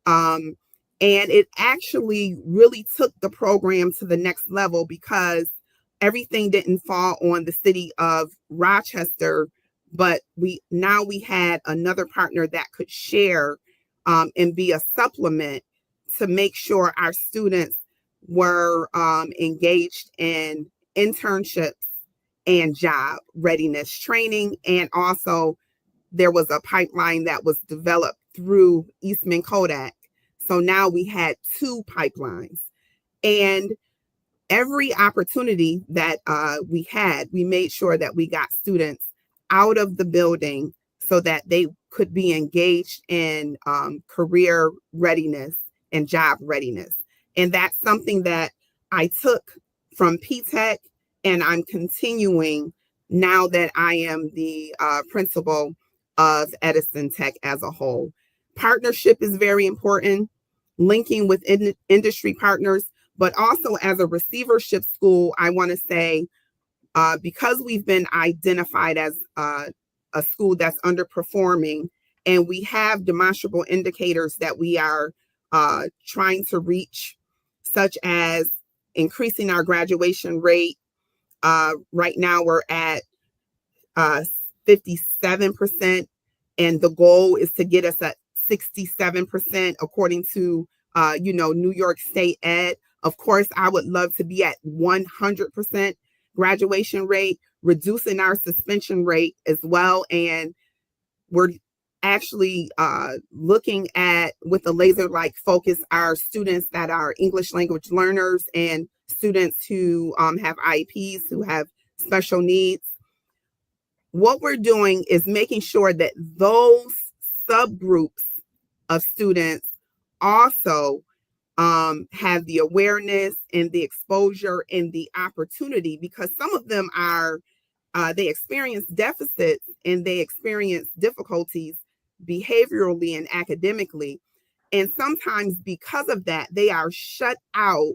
Speaker 3: And it actually really took the program to the next level, because everything didn't fall on the city of Rochester, but we had another partner that could share and be a supplement to make sure our students were engaged in internships and job readiness training. And also there was a pipeline that was developed through Eastman Kodak. So now we had two pipelines. And every opportunity that we had, we made sure that we got students out of the building so that they could be engaged in career readiness and job readiness. And that's something that I took from PTech, and I'm continuing now that I am the principal of Edison Tech as a whole. Partnership is very important, linking with industry partners, but also as a receivership school, I want to say, because we've been identified as a school that's underperforming, and we have demonstrable indicators that we are trying to reach, such as increasing our graduation rate. Right now we're at 57%, and the goal is to get us at 67% according to New York State Ed. Of course, I would love to be at 100% graduation rate, reducing our suspension rate as well. And we're actually looking at, with a laser-like focus, our students that are English language learners and students who have IEPs, who have special needs. What we're doing is making sure that those subgroups of students also have the awareness and the exposure and the opportunity, because some of them are, they experience deficits and they experience difficulties behaviorally and academically. And sometimes because of that, they are shut out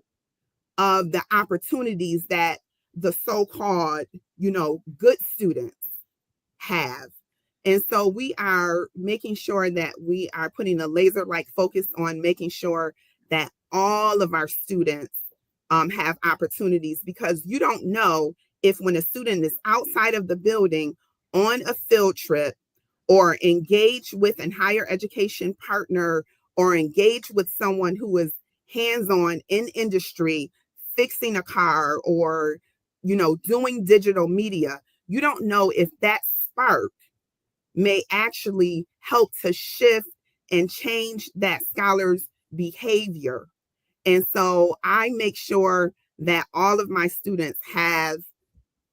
Speaker 3: of the opportunities that the so-called, good students have. And so we are making sure that we are putting a laser-like focus on making sure that all of our students have opportunities, because you don't know if, when a student is outside of the building on a field trip, or engaged with a higher education partner, or engaged with someone who is hands-on in industry, fixing a car, or, doing digital media, you don't know if that spark may actually help to shift and change that scholar's behavior. And so I make sure that all of my students have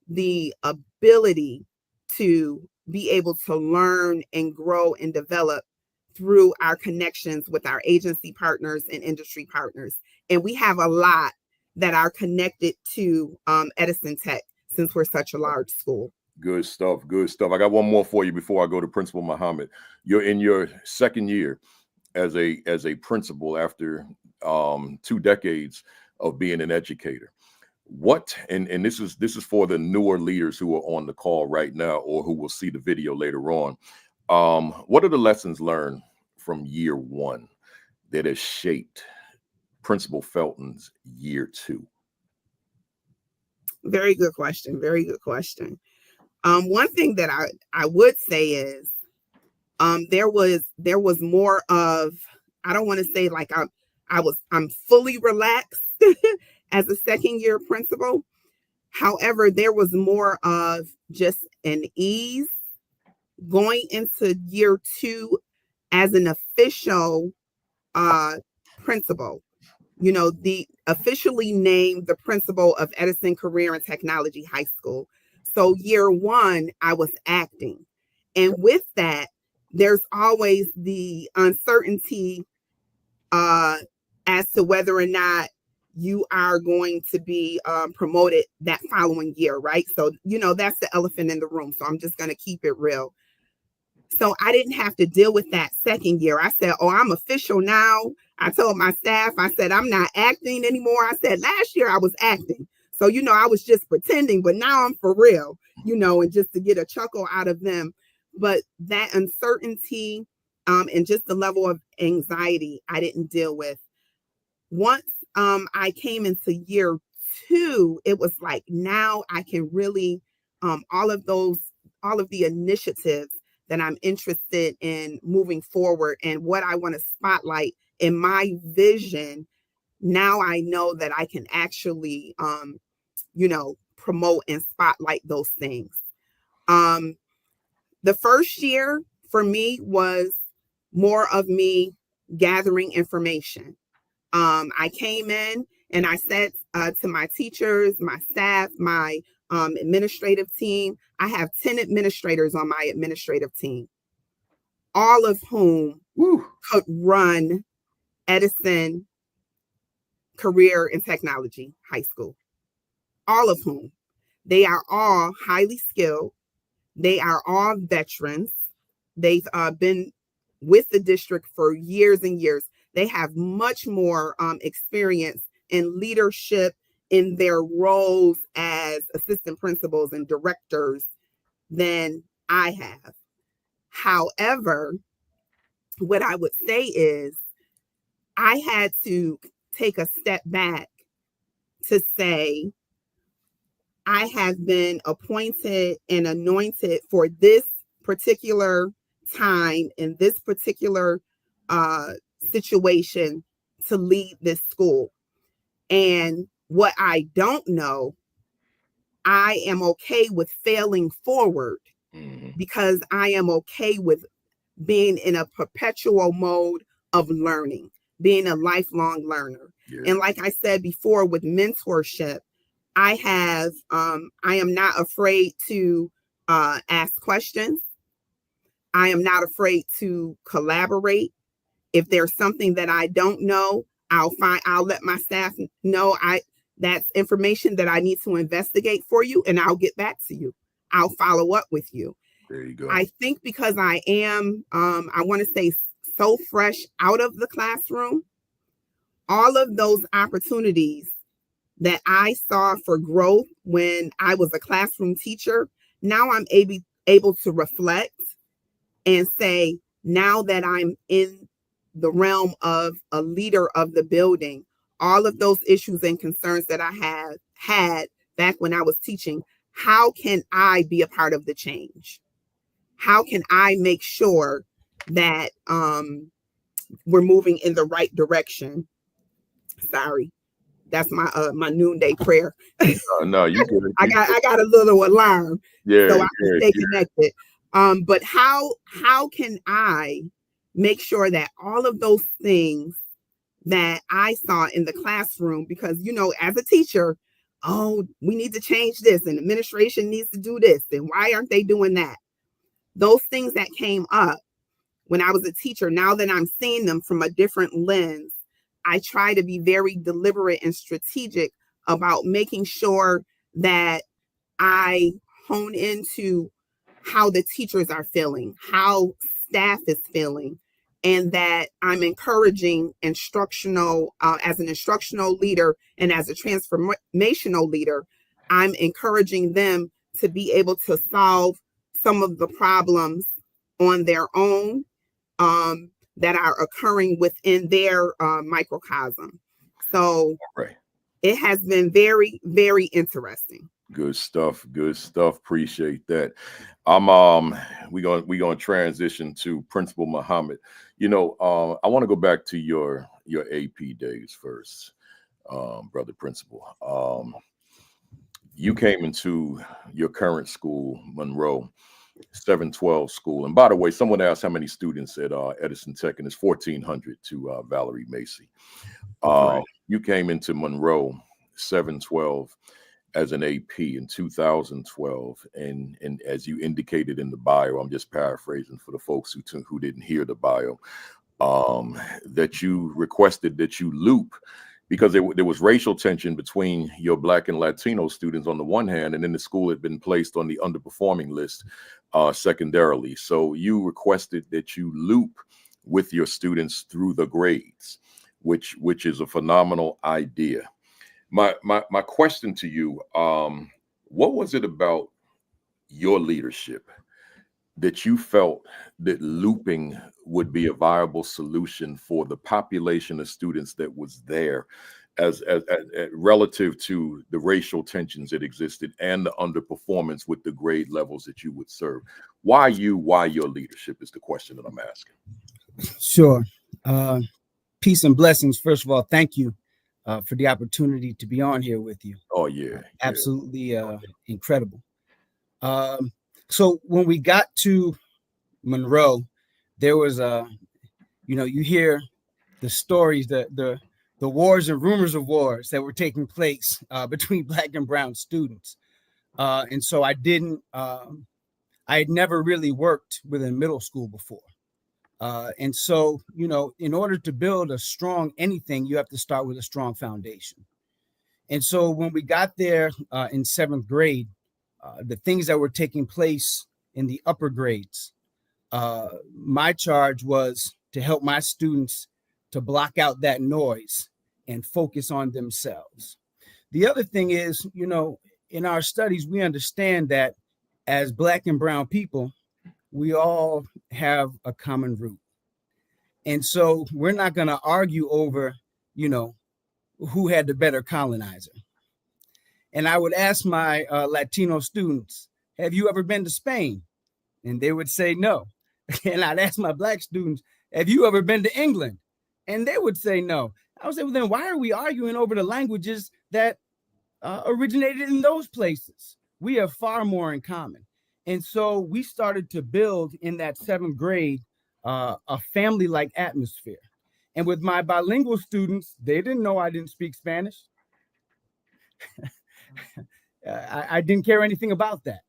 Speaker 3: the ability to be able to learn and grow and develop through our connections with our agency partners and industry partners. And we have a lot that are connected to Edison Tech. since we're such a large school.
Speaker 2: Good stuff. Good stuff. I got one more for you before I go to Principal Muhammad. You're in your second year as a principal after 2 decades of being an educator. What, and this is for the newer leaders who are on the call right now or who will see the video later on. What are the lessons learned from year 1 that has shaped Principal Felton's year 2?
Speaker 3: Very good question. Very good question. One thing that I would say is there was more of, I don't want to say like I'm fully relaxed as a second year principal. However, there was more of just an ease going into year 2 as an official principal. You know, the officially named the principal of Edison Career and Technology High School. So year 1, I was acting. And with that, there's always the uncertainty as to whether or not you are going to be promoted that following year, right? So, you know, that's the elephant in the room. So I'm just going to keep it real. So I didn't have to deal with that second year. I said, oh, I'm official now. I told my staff, I said, I'm not acting anymore. I said, last year I was acting. So, you know, I was just pretending, but now I'm for real, you know, and just to get a chuckle out of them. But that uncertainty and just the level of anxiety I didn't deal with. Once I came into year 2, it was like, now I can really, all of the initiatives that I'm interested in moving forward and what I want to spotlight in my vision, now I know that I can actually, you know, promote and spotlight those things. The first year for me was more of me gathering information. I came in and I said to my teachers, my staff, my administrative team, I have 10 administrators on my administrative team, all of whom could run Edison Career and Technology High School. All of whom. They are all highly skilled. They are all veterans. They've been with the district for years and years. They have much more experience in leadership in their roles as assistant principals and directors than I have. However, what I would say is I had to take a step back to say, I have been appointed and anointed for this particular time in this particular situation to lead this school. And what I don't know, I am okay with failing forward because I am okay with being in a perpetual mode of learning, being a lifelong learner. Yeah. And like I said before, with mentorship, I am not afraid to ask questions. I am not afraid to collaborate. If there's something that I don't know, I'll let my staff know that's information that I need to investigate for you, and I'll get back to you. I'll follow up with you.
Speaker 2: There you go.
Speaker 3: I think because I am, I want to say, so fresh out of the classroom, all of those opportunities that I saw for growth when I was a classroom teacher, now I'm able to reflect and say, now that I'm in the realm of a leader of the building, all of those issues and concerns that I had back when I was teaching, how can I be a part of the change? How can I make sure that we're moving in the right direction? Sorry, that's my noonday prayer.
Speaker 2: No, you get it.
Speaker 3: I got a little alarm, so I can stay connected. But how can I make sure that all of those things that I saw in the classroom, because, you know, as a teacher, oh, we need to change this and administration needs to do this, and why aren't they doing that? Those things that came up when I was a teacher, now that I'm seeing them from a different lens, I try to be very deliberate and strategic about making sure that I hone into how the teachers are feeling, how staff is feeling, and that I'm encouraging instructional, as an instructional leader and as a transformational leader, I'm encouraging them to be able to solve some of the problems on their own that are occurring within their microcosm. So it has been very, very interesting.
Speaker 2: Good stuff. Good stuff. Appreciate that. We're gonna transition to Principal Muhammad. You know, I want to go back to your AP days first, brother Principal. You came into your current school, Monroe, 712 school. And by the way, someone asked how many students at Edison Tech, and it's 1,400 to Valerie Macy. You came into Monroe 712 as an AP in 2012, and as you indicated in the bio, I'm just paraphrasing for the folks who didn't hear the bio, that you requested that you loop, because there was racial tension between your Black and Latino students on the one hand, and then the school had been placed on the underperforming list secondarily. So you requested that you loop with your students through the grades, which is a phenomenal idea. My question to you, what was it about your leadership that you felt that looping would be a viable solution for the population of students that was there, as relative to the racial tensions that existed and the underperformance with the grade levels that you would serve? Why your leadership is the question that I'm asking.
Speaker 5: Sure. Peace and blessings. First of all, thank you for the opportunity to be on here with you.
Speaker 2: Oh yeah,
Speaker 5: absolutely incredible. So when we got to Monroe, there was you hear the stories, the wars and rumors of wars that were taking place between Black and brown students, and so I had never really worked within middle school before. And so, in order to build a strong anything, you have to start with a strong foundation. And so when we got there in 7th grade, the things that were taking place in the upper grades, my charge was to help my students to block out that noise and focus on themselves. The other thing is, in our studies, we understand that as Black and brown people, we all have a common root. And so we're not going to argue over, who had the better colonizer. And I would ask my Latino students, have you ever been to Spain? And they would say no. And I'd ask my Black students, have you ever been to England? And they would say no. I would say, well, then why are we arguing over the languages that originated in those places? We have far more in common. And so we started to build in that 7th grade a family-like atmosphere. And with my bilingual students, they didn't know I didn't speak Spanish. I didn't care anything about that.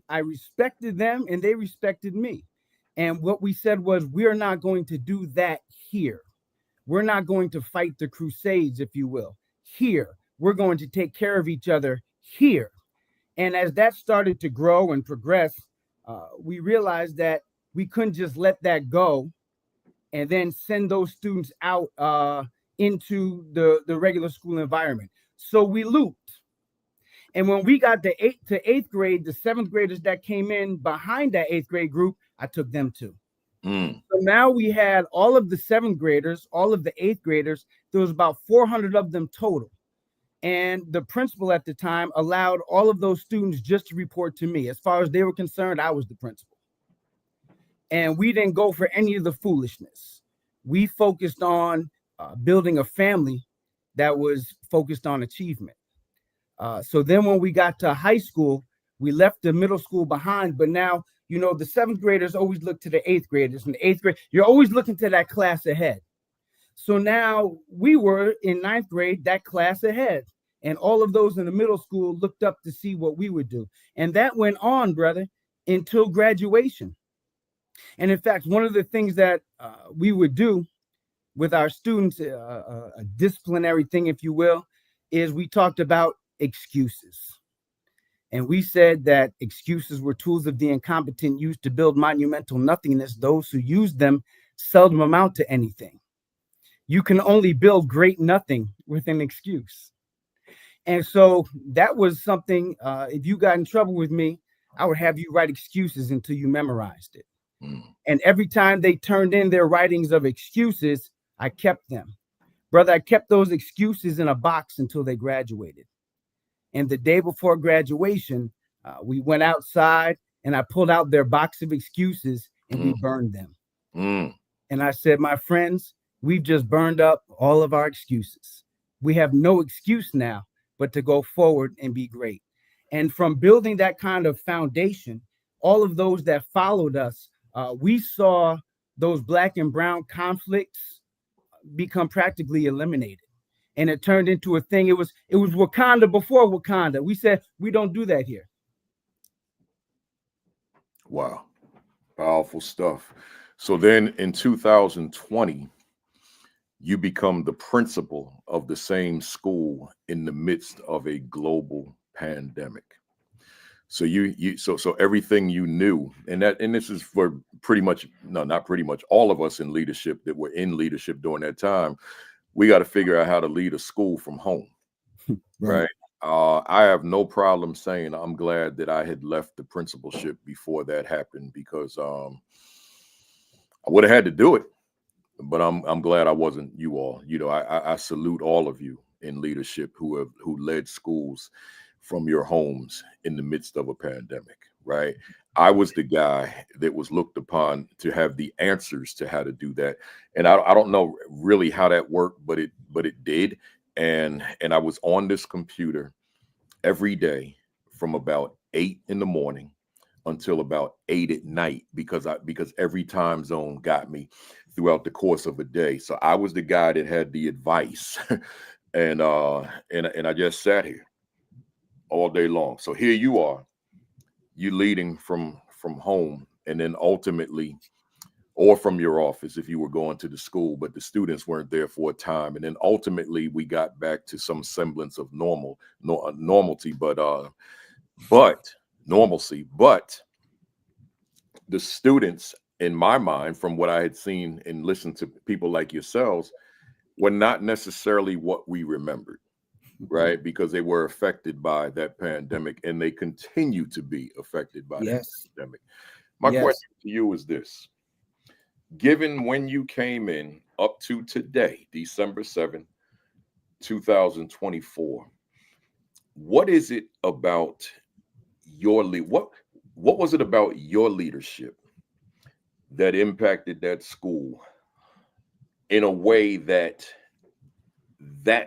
Speaker 5: I respected them and they respected me. And what we said was, we are not going to do that here. We're not going to fight the crusades, if you will, here. We're going to take care of each other here. And as that started to grow and progress, we realized that we couldn't just let that go and then send those students out into the regular school environment. So we looped. And when we got to 8th grade, the 7th graders that came in behind that 8th grade group, I took them too. So now we had all of the 7th graders, all of the 8th graders. There was about 400 of them total. And the principal at the time allowed all of those students just to report to me. As far as they were concerned, I was the principal. And we didn't go for any of the foolishness. We focused on building a family that was focused on achievement. So then when we got to high school, we left the middle school behind. But now, the 7th graders always look to the 8th graders. And the 8th grade, you're always looking to that class ahead. So now we were in 9th grade, that class ahead. And all of those in the middle school looked up to see what we would do. And that went on, brother, until graduation. And in fact, one of the things that we would do with our students, a disciplinary thing, if you will, is we talked about excuses. And we said that excuses were tools of the incompetent used to build monumental nothingness. Those who used them seldom amount to anything. You can only build great nothing with an excuse. And so that was something, if you got in trouble with me, I would have you write excuses until you memorized it. And every time they turned in their writings of excuses, I kept them. Brother, I kept those excuses in a box until they graduated. And the day before graduation, we went outside and I pulled out their box of excuses and we burned them. And I said, my friends, we've just burned up all of our excuses. We have no excuse now but to go forward and be great. And from building that kind of foundation, all of those that followed us, we saw those Black and brown conflicts become practically eliminated. And it turned into a thing. It was Wakanda before Wakanda. We said, we don't do that here.
Speaker 2: Wow. Powerful stuff. So then in 2020, you become the principal of the same school in the midst of a global pandemic. So so everything you knew, and this is for pretty much, no, not pretty much, all of us in leadership that were in leadership during that time, we got to figure out how to lead a school from home. Right. I have no problem saying I'm glad that I had left the principalship before that happened, because I would have had to do it. But I'm glad I wasn't you all. You know, I salute all of you in leadership who led schools from your homes in the midst of a pandemic, right? I was the guy that was looked upon to have the answers to how to do that. And I don't know really how that worked, but it did. And I was on this computer every day from about 8 in the morning until about 8 at night, because every time zone got me throughout the course of a day. So I was the guy that had the advice, and I just sat here all day long. So here you are, you leading from home, and then ultimately, or from your office if you were going to the school, but the students weren't there for a time. And then ultimately we got back to some semblance of normalcy, but normalcy. But the students, in my mind, from what I had seen and listened to people like yourselves, were not necessarily what we remembered, right? Because they were affected by that pandemic, and they continue to be affected by that pandemic. My question to you is this: given when you came in up to today, December 7th, 2024, what is it about what was it about your leadership that impacted that school in a way that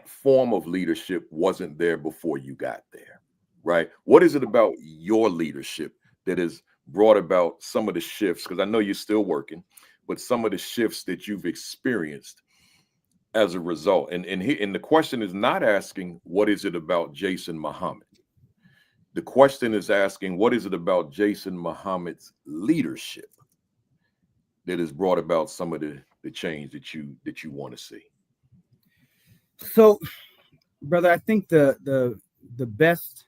Speaker 2: form of leadership wasn't there before you got there, right? What is it about your leadership that has brought about some of the shifts? Because I know you're still working, but some of the shifts that you've experienced as a result. And the question is not asking, what is it about Jason Muhammad? The question is asking, what is it about Jason Muhammad's leadership that has brought about some of the change that you want to see?
Speaker 5: So, brother, I think the best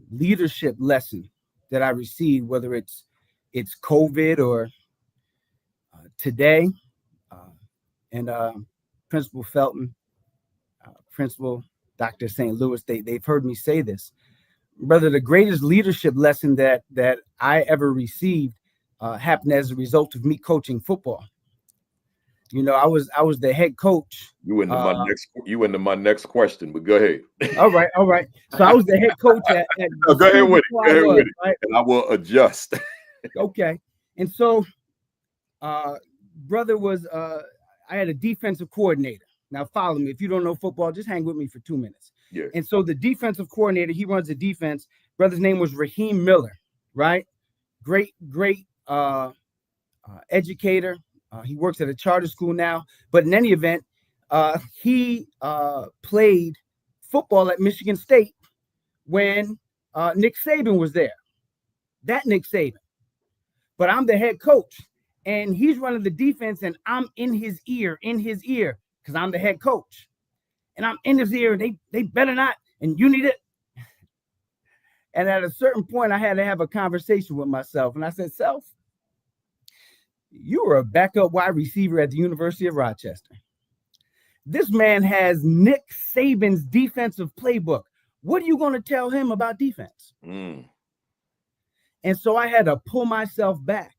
Speaker 5: leadership lesson that I received, whether it's COVID or today, and Principal Felton, Principal Dr. St. Louis, they've heard me say this, brother. The greatest leadership lesson that I ever received happened as a result of me coaching football. You know, I was the head coach.
Speaker 2: You into my next question, but go ahead.
Speaker 5: All right. So I was the head coach at
Speaker 2: go ahead with it. Right? And I will adjust.
Speaker 5: Okay. And so, brother was I had a defensive coordinator. Now follow me. If you don't know football, just hang with me for 2 minutes.
Speaker 2: Yeah.
Speaker 5: And so the defensive coordinator, he runs the defense. Brother's name was Raheem Miller, right? Great educator. He works at a charter school now. But in any event, he played football at Michigan State when Nick Saban was there. That Nick Saban. But I'm the head coach, and he's running the defense, and I'm in his ear, because I'm the head coach. And I'm in his ear, they better not, and you need it. And at a certain point, I had to have a conversation with myself. And I said, self, you were a backup wide receiver at the University of Rochester. This man has Nick Saban's defensive playbook. What are you going to tell him about defense? And so I had to pull myself back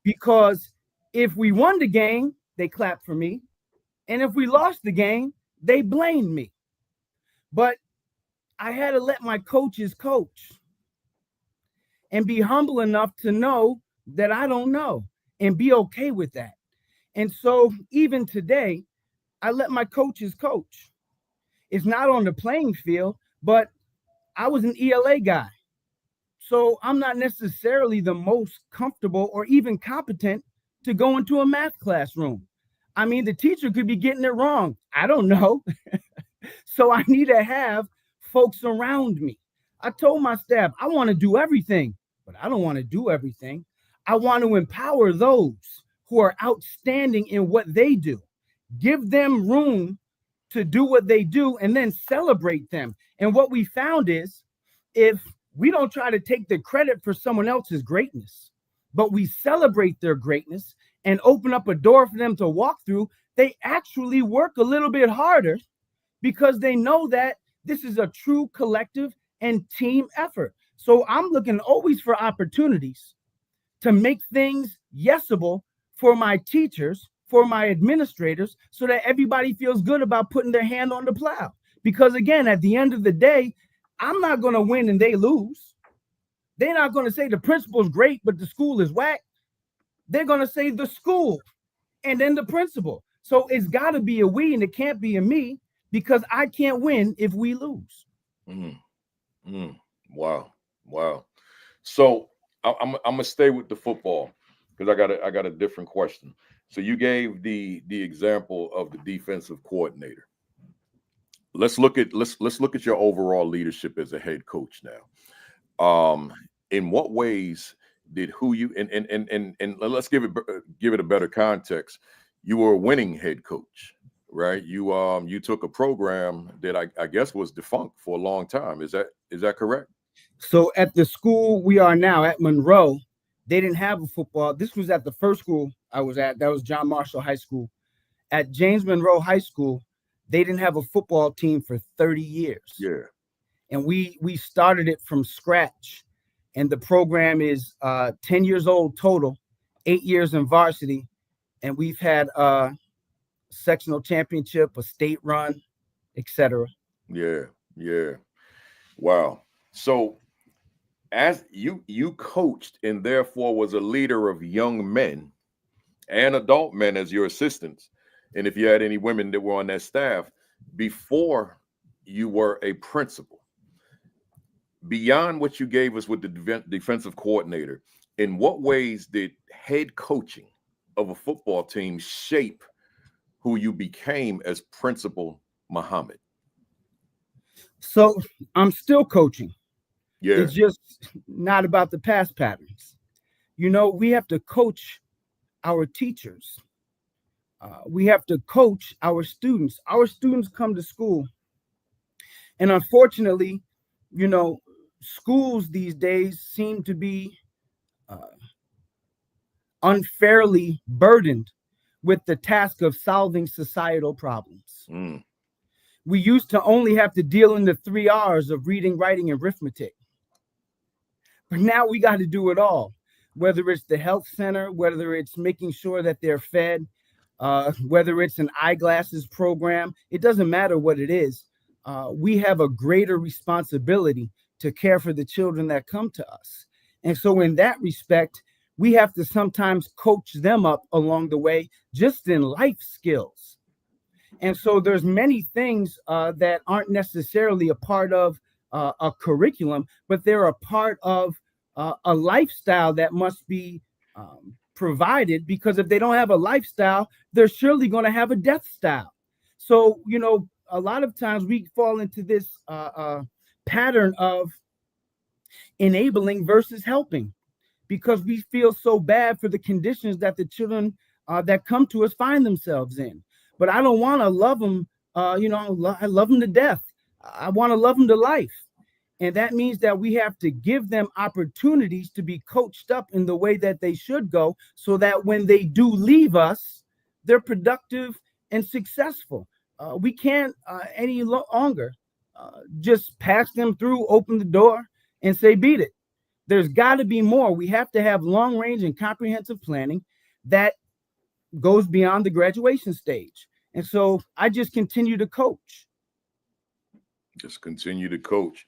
Speaker 5: because if we won the game, they clapped for me. And if we lost the game, they blamed me. But I had to let my coaches coach and be humble enough to know that I don't know and be okay with that. And so even today, I let my coaches coach. It's not on the playing field, but I was an ELA guy. So I'm not necessarily the most comfortable or even competent to go into a math classroom. I mean, the teacher could be getting it wrong. I don't know. So I need to have folks around me. I told my staff, I want to do everything, but I don't want to do everything. I want to empower those who are outstanding in what they do. Give them room to do what they do and then celebrate them. And what we found is if we don't try to take the credit for someone else's greatness, but we celebrate their greatness and open up a door for them to walk through, they actually work a little bit harder because they know that this is a true collective and team effort. So I'm looking always for opportunities to make things yesable for my teachers, for my administrators, so that everybody feels good about putting their hand on the plow. Because again, at the end of the day, I'm not going to win and they lose. They're not going to say the principal's great, but the school is whack. They're going to say the school and then the principal. So it's got to be a we and it can't be a me, because I can't win if we lose.
Speaker 2: Wow. So I'm gonna stay with the football because I got a different question. So you gave the example of the defensive coordinator. Let's look at your overall leadership as a head coach now. In what ways did and let's give it a better context. You were a winning head coach, right? You took a program that I guess was defunct for a long time. Is that correct?
Speaker 5: So at the school we are now at Monroe, they didn't have a football. This was at the first school I was at. That was John Marshall High School. At James Monroe High School, they didn't have a football team for 30 years.
Speaker 2: Yeah.
Speaker 5: And we started it from scratch. And the program is 10 years old total, 8 years in varsity. And we've had a sectional championship, a state run, etc.
Speaker 2: Yeah. Wow. So as you coached and therefore was a leader of young men and adult men as your assistants, and if you had any women that were on that staff before you were a principal, beyond what you gave us with the defensive coordinator, in what ways did head coaching of a football team shape who you became as Principal Muhammad?
Speaker 5: So I'm still coaching.
Speaker 2: Yeah.
Speaker 5: It's just not about the past patterns. We have to coach our teachers. We have to coach our students. Our students come to school. And unfortunately, schools these days seem to be unfairly burdened with the task of solving societal problems. We used to only have to deal in the 3 R's of reading, writing, and arithmetic. But now we got to do it all, whether it's the health center, whether it's making sure that they're fed, whether it's an eyeglasses program. It doesn't matter what it is. We have a greater responsibility to care for the children that come to us. And so in that respect, we have to sometimes coach them up along the way, just in life skills. And so there's many things that aren't necessarily a part of a curriculum, but they're a part of a lifestyle that must be provided, because if they don't have a lifestyle, they're surely going to have a death style. So, a lot of times we fall into this pattern of enabling versus helping, because we feel so bad for the conditions that the children that come to us find themselves in. But I don't want to love them. I love them to death. I want to love them to life. And that means that we have to give them opportunities to be coached up in the way that they should go, so that when they do leave us, they're productive and successful. We can't any longer just pass them through, open the door, and say, beat it. There's got to be more. We have to have long range and comprehensive planning that goes beyond the graduation stage. And so I just continue to coach.
Speaker 2: Just continue to coach.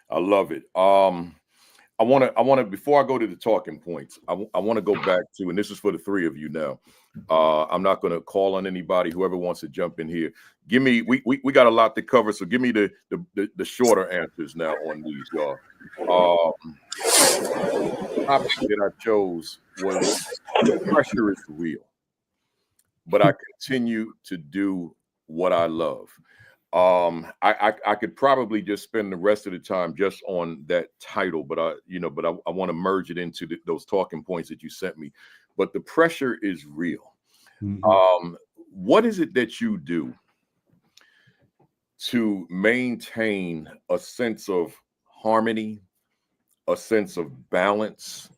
Speaker 2: I love it. I want to, before I go to the talking points, I want to go back to, and this is for the three of you now. I'm not going to call on anybody, whoever wants to jump in here. Give me, we got a lot to cover, so give me the shorter answers now on these, y'all. The topic that I chose was pressure is real, but I continue to do what I love. I could probably just spend the rest of the time just on that title, but I want to merge it into those talking points that you sent me. But the pressure is real. Mm-hmm. What is it that you do to maintain a sense of harmony, a sense of balance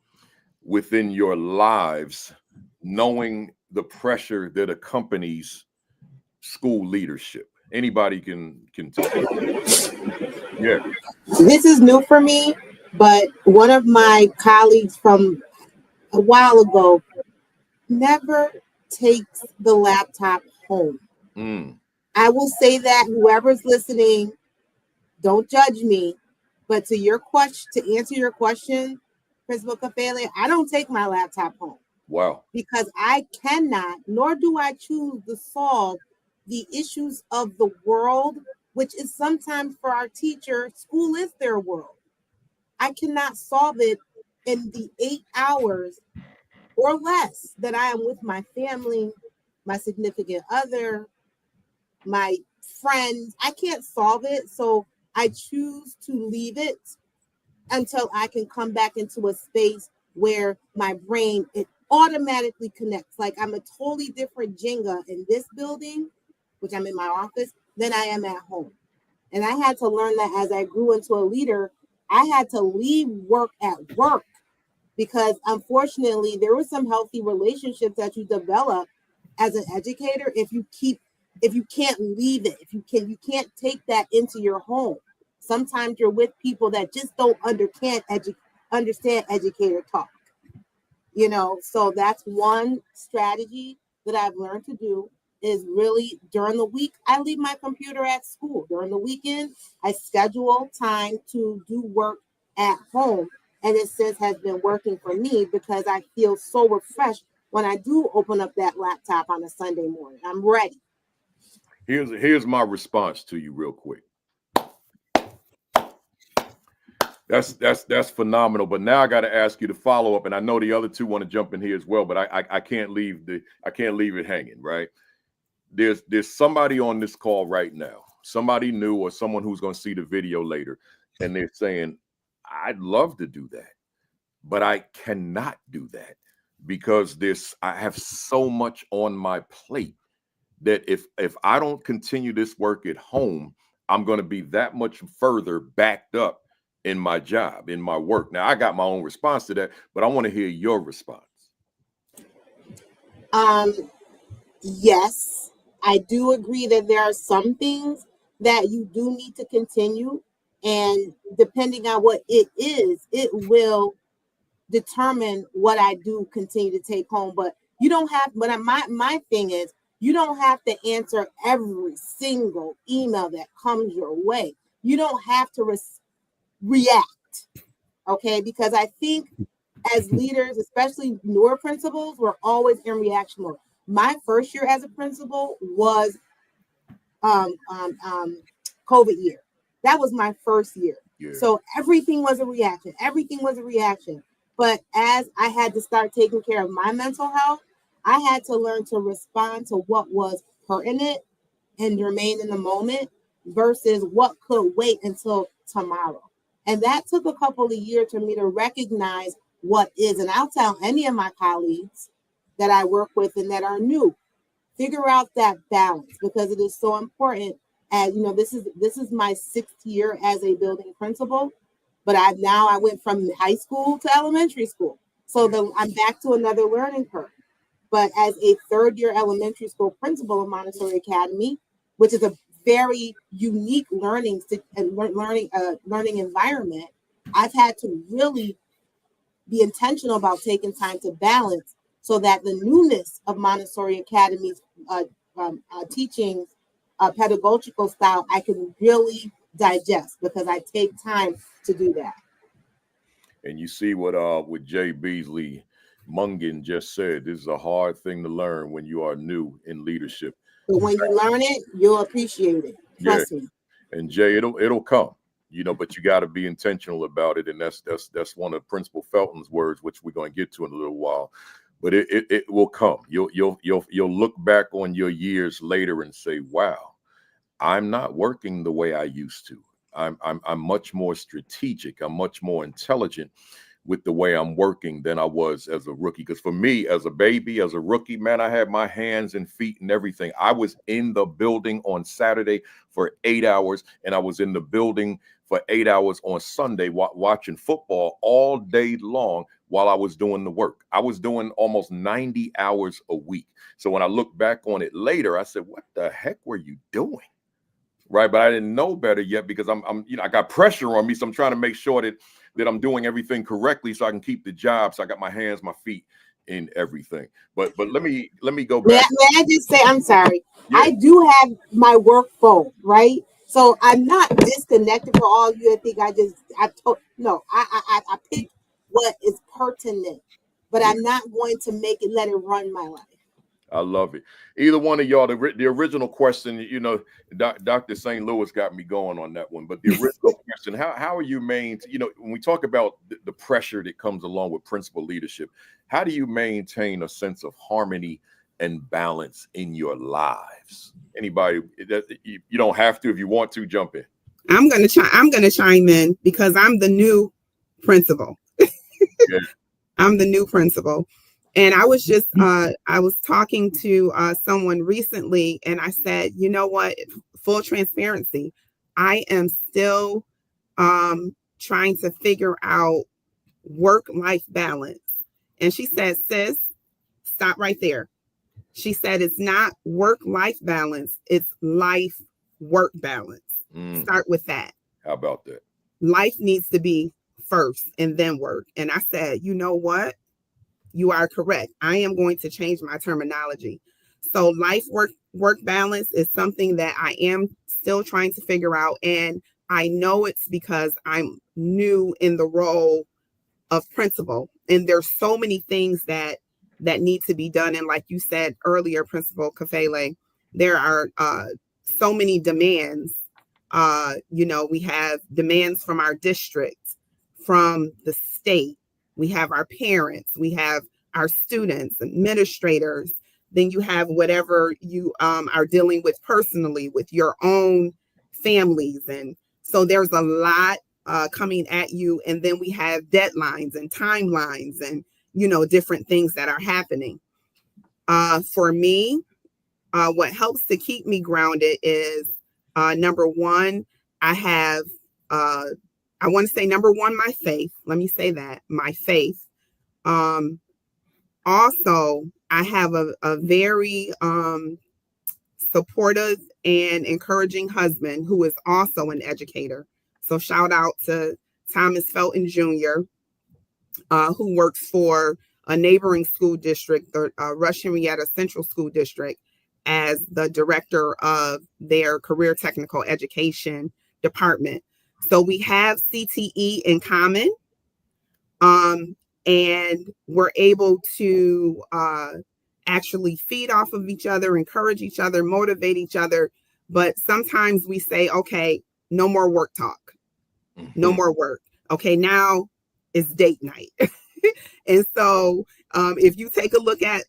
Speaker 2: within your lives, knowing the pressure that accompanies school leadership? Anybody can tell. Yeah.
Speaker 4: This is new for me, but one of my colleagues from a while ago never takes the laptop home. I will say that whoever's listening, don't judge me, but to your question, to answer your question, Principal Kafele, I don't take my laptop home.
Speaker 2: Wow.
Speaker 4: Because I cannot, nor do I choose to solve the issues of the world, which is sometimes for our teacher, school is their world. I cannot solve it in the 8 hours or less that I am with my family, my significant other, my friends. I can't solve it. So I choose to leave it until I can come back into a space where my brain, it automatically connects. Like I'm a totally different Djinga in this building, which I'm in my office, than I am at home. And I had to learn that as I grew into a leader. I had to leave work at work, because unfortunately there were some healthy relationships that you develop as an educator if you can't leave it, if you can't take that into your home. Sometimes you're with people that just don't understand educator talk. So that's one strategy that I've learned to do, is really during the week, I leave my computer at school. During the weekend, I schedule time to do work at home. And it since has been working for me, because I feel so refreshed when I do open up that laptop on a Sunday morning. I'm ready.
Speaker 2: Here's my response to you real quick. That's phenomenal. But now I got to ask you to follow up, and I know the other two want to jump in here as well, but I can't leave it hanging, right? There's somebody on this call right now, somebody new or someone who's going to see the video later, and they're saying, I'd love to do that, but I cannot do that because I have so much on my plate that if I don't continue this work at home, I'm going to be that much further backed up in my job, in my work. Now, I got my own response to that, but I want to hear your response.
Speaker 4: Yes, I do agree that there are some things that you do need to continue, and depending on what it is, it will determine what I do continue to take home. But you don't have, but my thing is, you don't have to answer every single email that comes your way. You don't have to react, okay? Because I think as leaders, especially newer principals, we're always in reaction mode. My first year as a principal was COVID year. That was my first year. Yeah. So everything was a reaction. Everything was a reaction. But as I had to start taking care of my mental health, I had to learn to respond to what was pertinent and remain in the moment versus what could wait until tomorrow. And that took a couple of years for me to recognize what is. And I'll tell any of my colleagues that I work with and that are new, figure out that balance, because it is so important. And this is my 6th year as a building principal. but I went from high school to elementary school. So I'm back to another learning curve. But as a third-year elementary school principal of Montessori Academy, which is a very unique learning environment, I've had to really be intentional about taking time to balance so that the newness of Montessori Academy's teaching pedagogical style, I can really digest because I take time to do that.
Speaker 2: And you see what Jay Beasley Mungen just said. This is a hard thing to learn when you are new in leadership.
Speaker 4: But when you learn it, you'll appreciate it. Trust me.
Speaker 2: And Jay, it'll come, but you got to be intentional about it. And that's one of Principal Felton's words, which we're going to get to in a little while. But it will come. You'll look back on your years later and say, wow, I'm not working the way I used to. I'm much more strategic. I'm much more intelligent with the way I'm working than I was as a rookie. Because for me, as a baby, as a rookie, man, I had my hands and feet and everything. I was in the building on Saturday for 8 hours, and I was in the building for 8 hours on Sunday watching football all day long while I was doing the work. I was doing almost 90 hours a week. So when I look back on it later, I said, what the heck were you doing? Right. But I didn't know better yet because I got pressure on me. So I'm trying to make sure that I'm doing everything correctly so I can keep the job. So I got my hands, my feet in everything. But let me go back.
Speaker 4: May I just say, I'm sorry. Yeah. I do have my work phone, right? So I'm not disconnected for all of you. I think I pick what is pertinent, but I'm not going to let it run my life.
Speaker 2: I love it. Either one of y'all, the original question, Dr. St. Louis got me going on that one. But the original question, how are you when we talk about the pressure that comes along with principal leadership, how do you maintain a sense of harmony and balance in your lives? Anybody, you don't have to. If you want to, jump in.
Speaker 3: I'm gonna chime in because I'm the new principal. Yeah. I'm the new principal. And I was just, I was talking to someone recently and I said, you know what, full transparency, I am still trying to figure out work-life balance. And she said, sis, stop right there. She said, it's not work-life balance, it's life-work balance. Start with that.
Speaker 2: How about that?
Speaker 3: Life needs to be first and then work. And I said, you know what? You are correct. I am going to change my terminology. So life work balance is something that I am still trying to figure out. And I know it's because I'm new in the role of principal. And there's so many things that need to be done. And like you said earlier, Principal Kafele, there are so many demands. We have demands from our district, from the state. We have our parents, we have our students, administrators, then you have whatever you are dealing with personally with your own families. And so there's a lot coming at you. And then we have deadlines and timelines and, different things that are happening. For me, what helps to keep me grounded is number one, I want to say number one, my faith. Let me say that, my faith. Also, I have a very supportive and encouraging husband who is also an educator. So shout out to Thomas Felton Jr., who works for a neighboring school district, the Rush Henrietta Central School District, as the director of their career technical education department. So we have CTE in common, and we're able to actually feed off of each other, encourage each other, motivate each other. But sometimes we say, okay, no more work talk, no more work. Okay, now it's date night. And so if you take a look at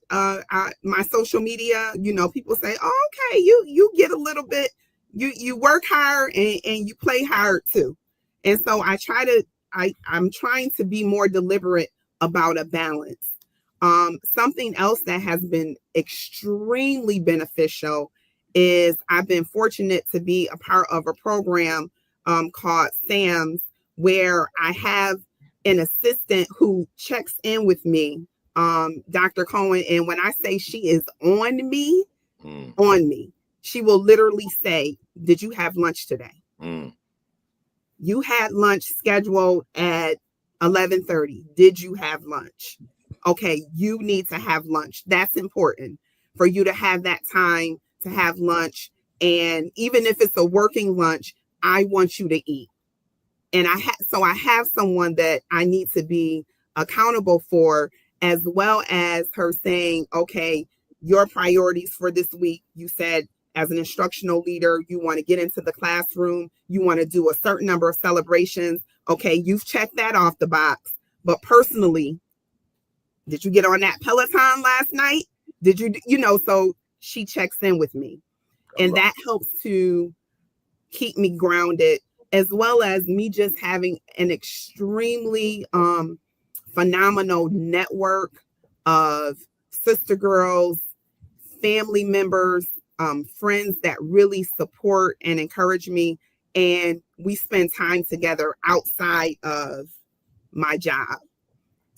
Speaker 3: my social media, people say, oh, okay, you get a little bit, you work hard and you play hard too. And so I'm trying to be more deliberate about a balance. Something else that has been extremely beneficial is I've been fortunate to be a part of a program called SAMS, where I have an assistant who checks in with me, Dr. Cohen. And when I say she is on me, she will literally say, did you have lunch today? You had lunch scheduled at 11:30. Did you have lunch? Okay, you need to have lunch. That's important for you to have that time to have lunch. And even if it's a working lunch, I want you to eat. And I have someone that I need to be accountable for, as well as her saying, okay, your priorities for this week, you said as an instructional leader, you want to get into the classroom, you want to do a certain number of celebrations. Okay, you've checked that off the box. But personally, did you get on that Peloton last night? Did you, so she checks in with me. And that helps to keep me grounded, as well as me just having an extremely phenomenal network of sister girls, family members, friends that really support and encourage me. And we spend time together outside of my job.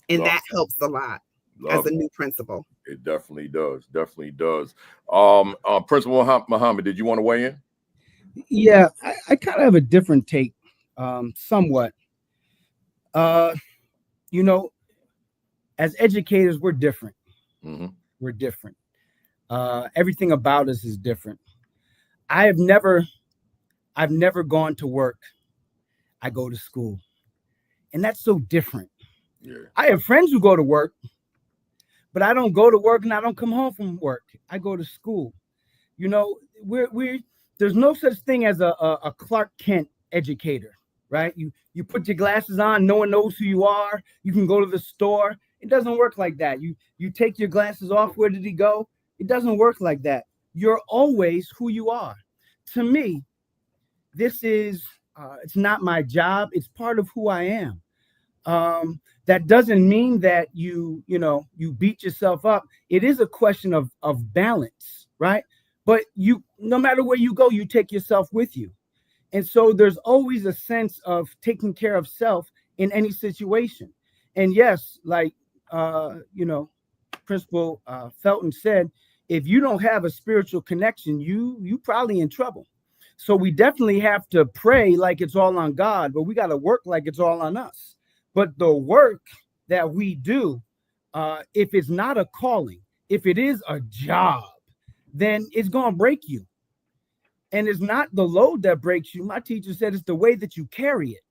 Speaker 3: And that helps a lot as a new principal.
Speaker 2: It definitely does. Definitely does. Principal Muhammad, did you want to weigh in?
Speaker 5: Yeah, I kind of have a different take, somewhat. As educators, we're different. We're different. Everything about us is different. I've never gone to work. I go to school. And that's so different. Yeah. I have friends who go to work, but I don't go to work and I don't come home from work. I go to school. There's no such thing as a Clark Kent educator, right? You put your glasses on, no one knows who you are. You can go to the store. It doesn't work like that. You take your glasses off. Where did he go? It doesn't work like that. You're always who you are. To me, this is it's not my job. It's part of who I am. That doesn't mean that you beat yourself up. It is a question of balance, right? But no matter where you go, you take yourself with you. And so there's always a sense of taking care of self in any situation. And yes, like, Principal Felton said, if you don't have a spiritual connection, you probably in trouble. So we definitely have to pray like it's all on God, but we got to work like it's all on us. But the work that we do, if it's not a calling, if it is a job, then it's going to break you. And it's not the load that breaks you. My teacher said it's the way that you carry it.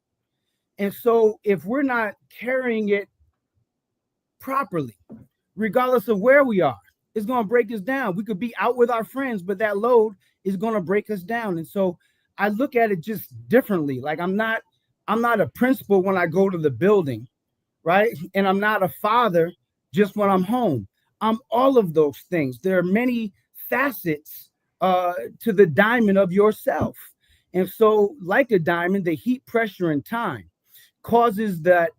Speaker 5: And so if we're not carrying it properly, regardless of where we are, it's going to break us down. We could be out with our friends, but that load is going to break us down. And so I look at it just differently. Like I'm not a principal when I go to the building, right? And I'm not a father just when I'm home. I'm all of those things. There are many facets to the diamond of yourself. And so like a diamond, the heat, pressure, and time causes that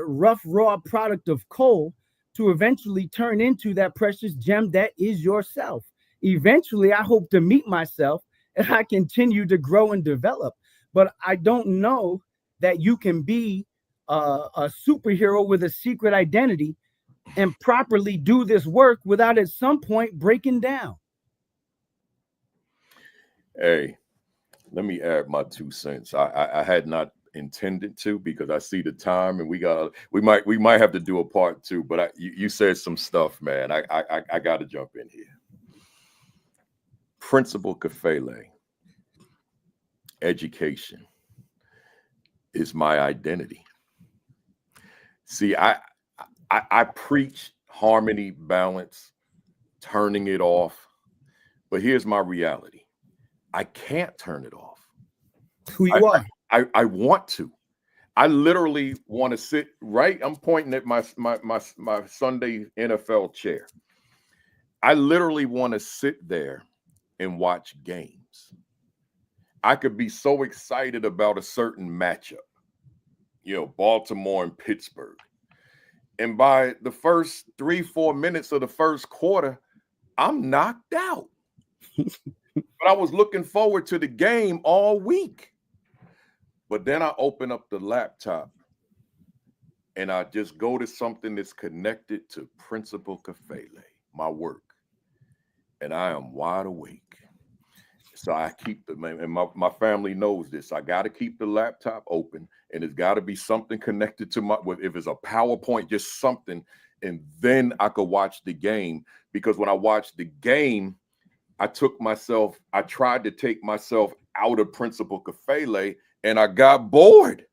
Speaker 5: rough, raw product of coal to eventually turn into that precious gem that is yourself. Eventually, I hope to meet myself and I continue to grow and develop. But I don't know that you can be a superhero with a secret identity and properly do this work without at some point breaking down.
Speaker 2: Hey, let me add my 2 cents. I had not intended to, because I see the time and we might have to do a part 2, but you said some stuff, man. I got to jump in here. Principal Kafele, education is my identity. See, I preach harmony, balance, turning it off, but here's my reality. I can't turn it off.
Speaker 5: Who you are.
Speaker 2: I want to. I literally want to sit right. I'm pointing at my Sunday NFL chair. I literally want to sit there and watch games. I could be so excited about a certain matchup, Baltimore and Pittsburgh. And by the first 3-4 minutes of the first quarter, I'm knocked out. But I was looking forward to the game all week. But then I open up the laptop and I just go to something that's connected to Principal Kafele, my work, and I am wide awake. So I keep and my family knows this. I got to keep the laptop open, and it's got to be something connected to if it's a PowerPoint, just something, and then I could watch the game. Because when I watched the game, I tried to take myself out of Principal Kafele, and I got bored.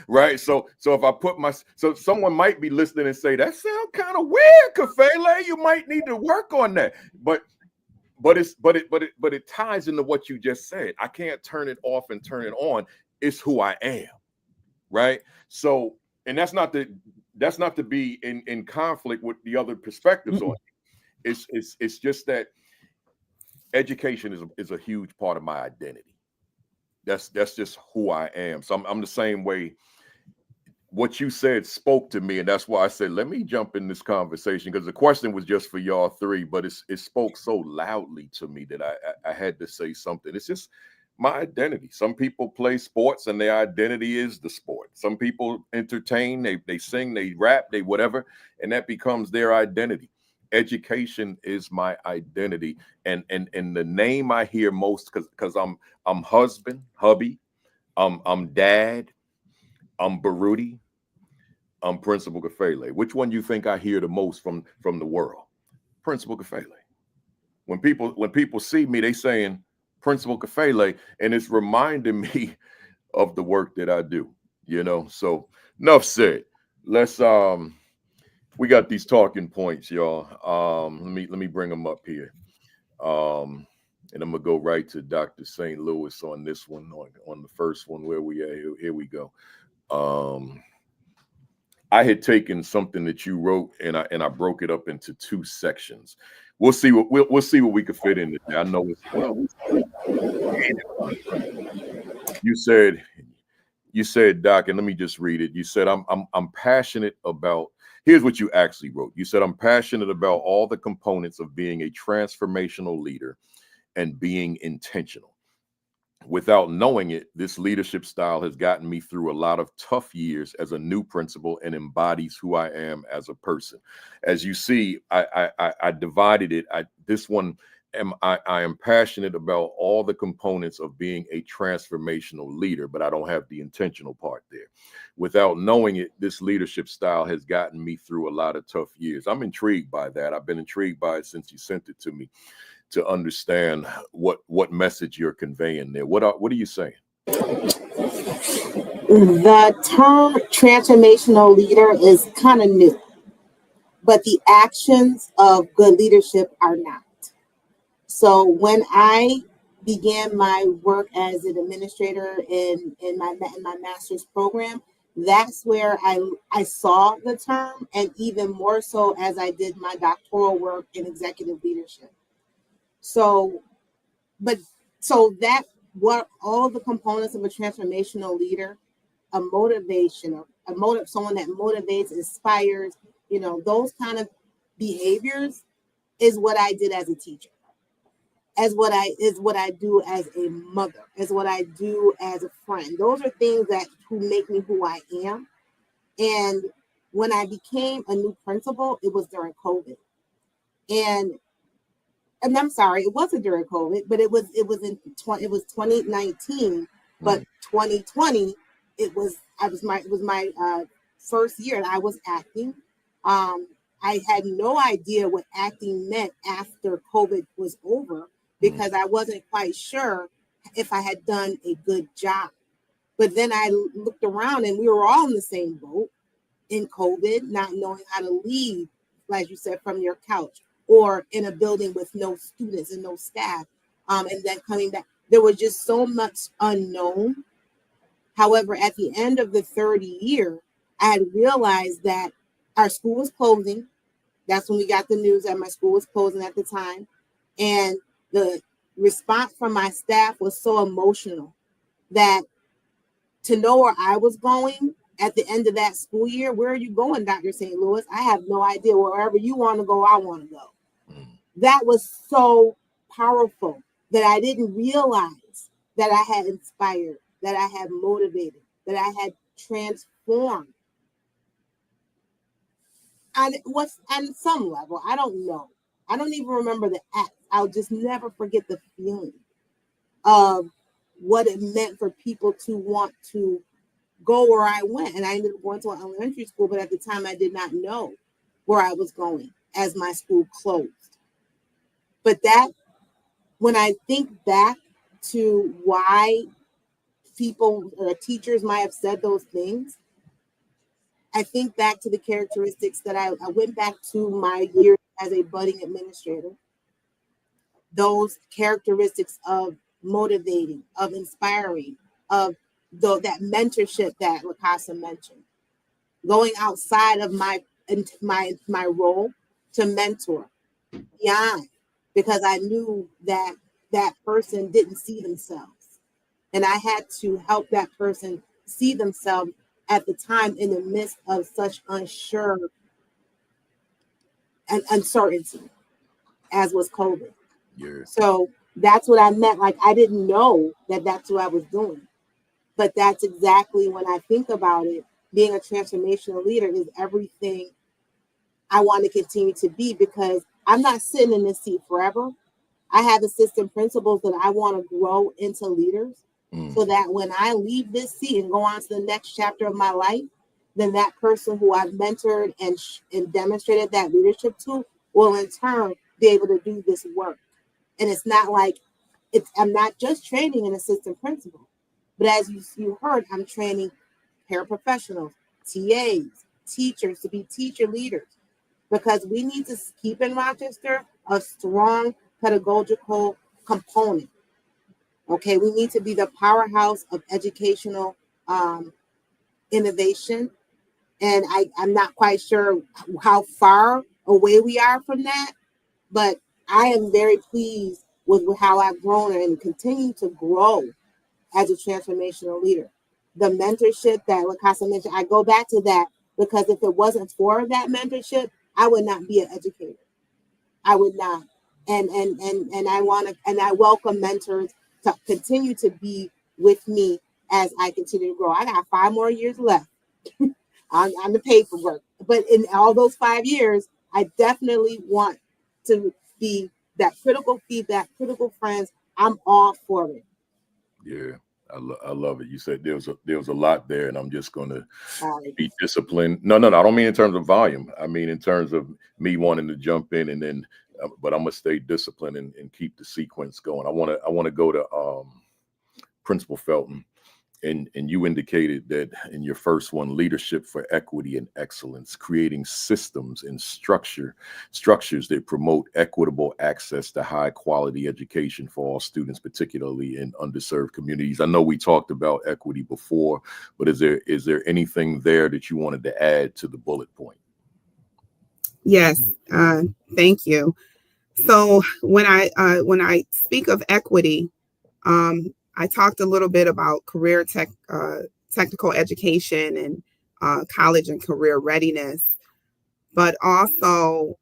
Speaker 2: Right. So if I put someone might be listening and say, that sounds kind of weird, Kafele. You might need to work on that. But it ties into what you just said. I can't turn it off and turn it on. It's who I am. Right. So, and that's not to be in conflict with the other perspectives on it. It's just that education is a huge part of my identity. That's just who I am. So I'm the same way. What you said spoke to me, and that's why I said, let me jump in this conversation, because the question was just for y'all three, but it spoke so loudly to me that I had to say something. It's just my identity. Some people play sports and their identity is the sport. Some people entertain, they sing, they rap, they whatever, and that becomes their identity. Education is my identity, and the name I hear most, because I'm husband, hubby, I'm dad, I'm Baruti, I'm Principal Kafele. Which one do you think I hear the most from the world? Principal Kafele. When people see me, they saying Principal Kafele, and it's reminding me of the work that I do. So enough said. Let's we got these talking points, y'all. Let me bring them up here. And I'm gonna go right to Dr. St. Louis on this one, on the first one. Where we at? Here we go. I had taken something that you wrote and I broke it up into two sections. We'll see what we could fit in there. I know you said, Doc, and let me just read it. You said, I'm passionate about. Here's what you actually wrote. You said, I'm passionate about all the components of being a transformational leader and being intentional. Without knowing it, this leadership style has gotten me through a lot of tough years as a new principal and embodies who I am as a person. As you see, I divided it. I am passionate about all the components of being a transformational leader, but I don't have the intentional part there. Without knowing it, this leadership style has gotten me through a lot of tough years. I'm intrigued by that. I've been intrigued by it since you sent it to me, to understand what message you're conveying there. What are you saying?
Speaker 4: The term transformational leader is kind of new, but the actions of good leadership are not. So when I began my work as an administrator in my master's program, that's where I saw the term, and even more so as I did my doctoral work in executive leadership. So that what all the components of a transformational leader, a motivation, someone that motivates, inspires, those kind of behaviors is what I did as a teacher, is what I do as a mother, is what I do as a friend. Those are things who make me who I am. And when I became a new principal, it was during COVID. And I'm sorry, it wasn't during COVID, but it was 2019, but 2020, it was my first year, and I was acting. I had no idea what acting meant after COVID was over, because I wasn't quite sure if I had done a good job. But then I looked around, and we were all in the same boat in COVID, not knowing how to leave, like you said, from your couch, or in a building with no students and no staff, and then coming back. There was just so much unknown. However, at the end of the third year, I had realized that our school was closing. That's when we got the news that my school was closing at the time. And the response from my staff was so emotional that to know where I was going at the end of that school year, where are you going, Dr. St. Louis? I have no idea. Wherever you want to go, I want to go. That was so powerful that I didn't realize that I had inspired that I had motivated, that I had transformed. And what's on some level, I don't know. I don't even remember the act. I'll just never forget the feeling of what it meant for people to want to go where I went. And I ended up going to an elementary school, but at the time I did not know where I was going as my school closed. But that, when I think back to why people or teachers might have said those things, I think back to the characteristics that I went back to my years as a budding administrator. Those characteristics of motivating, of inspiring, of that mentorship that LaCassa mentioned. Going outside of my role to mentor beyond, because I knew that that person didn't see themselves. And I had to help that person see themselves at the time in the midst of such unsure and uncertainty as was COVID.
Speaker 2: Yeah.
Speaker 4: So that's what I meant. Like, I didn't know that that's what I was doing. But that's exactly, when I think about it, being a transformational leader is everything I want to continue to be, because I'm not sitting in this seat forever. I have assistant principals that I want to grow into leaders, so that when I leave this seat and go on to the next chapter of my life, then that person who I've mentored and demonstrated that leadership to will in turn be able to do this work. And it's not like I'm not just training an assistant principal, but as you heard, I'm training paraprofessionals, TAs, teachers to be teacher leaders, because we need to keep in Rochester a strong pedagogical component. Okay, we need to be the powerhouse of educational innovation. And I'm not quite sure how far away we are from that, but I am very pleased with how I've grown and continue to grow as a transformational leader. The mentorship that LaCassa mentioned, I go back to that because if it wasn't for that mentorship, I would not be an educator. I would not. And I welcome mentors to continue to be with me as I continue to grow. I got 5 more years left on the paperwork, but in all those 5 years, I definitely want to be that critical feedback, critical friends. I'm all for it.
Speaker 2: Yeah, I love it. You said there was a lot there, and I'm just going to be disciplined. No, I don't mean in terms of volume. I mean in terms of me wanting to jump in, and then, but I'm gonna stay disciplined and keep the sequence going. I want to go to Principal Felton, and you indicated that in your first one, leadership for equity and excellence, creating systems and structures that promote equitable access to high quality education for all students, particularly in underserved communities. I know we talked about equity before, but is there anything there that you wanted to add to the bullet point?
Speaker 3: Yes, thank you. So when I speak of equity, I talked a little bit about technical education and college and career readiness, but also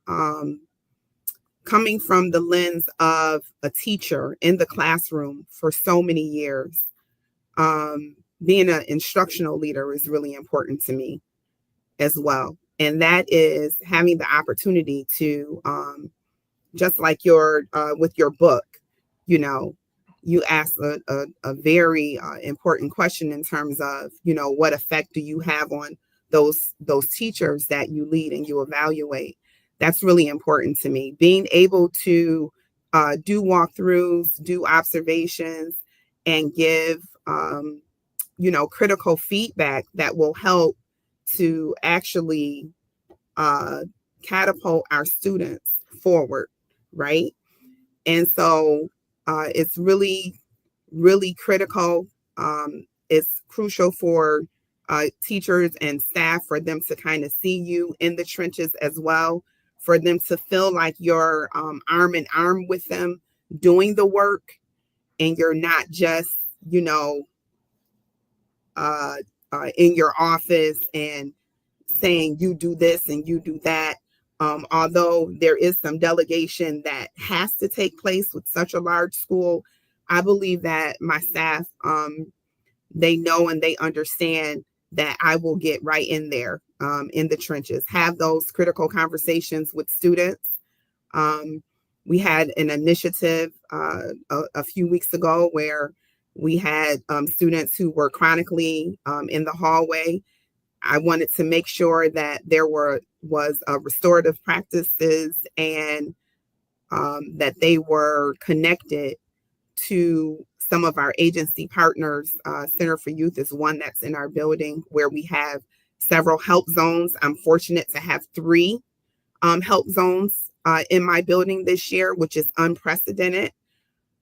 Speaker 3: coming from the lens of a teacher in the classroom for so many years, being an instructional leader is really important to me as well. And that is having the opportunity to, just like with your book, you ask a very important question in terms of, what effect do you have on those teachers that you lead and you evaluate? That's really important to me. Being able to do walkthroughs, do observations, and give, critical feedback that will help to actually catapult our students forward, right? And so it's really, really critical. It's crucial for teachers and staff for them to kind of see you in the trenches as well, for them to feel like you're arm in arm with them doing the work, and you're not just, in your office and saying you do this and you do that. Although there is some delegation that has to take place with such a large school, I believe that my staff they know and they understand that I will get right in there in the trenches, have those critical conversations with students. We had an initiative a few weeks ago where we had students who were chronically in the hallway. I wanted to make sure that there was restorative practices and that they were connected to some of our agency partners. Center for Youth is one that's in our building where we have several help zones. I'm fortunate to have 3 help zones in my building this year, which is unprecedented.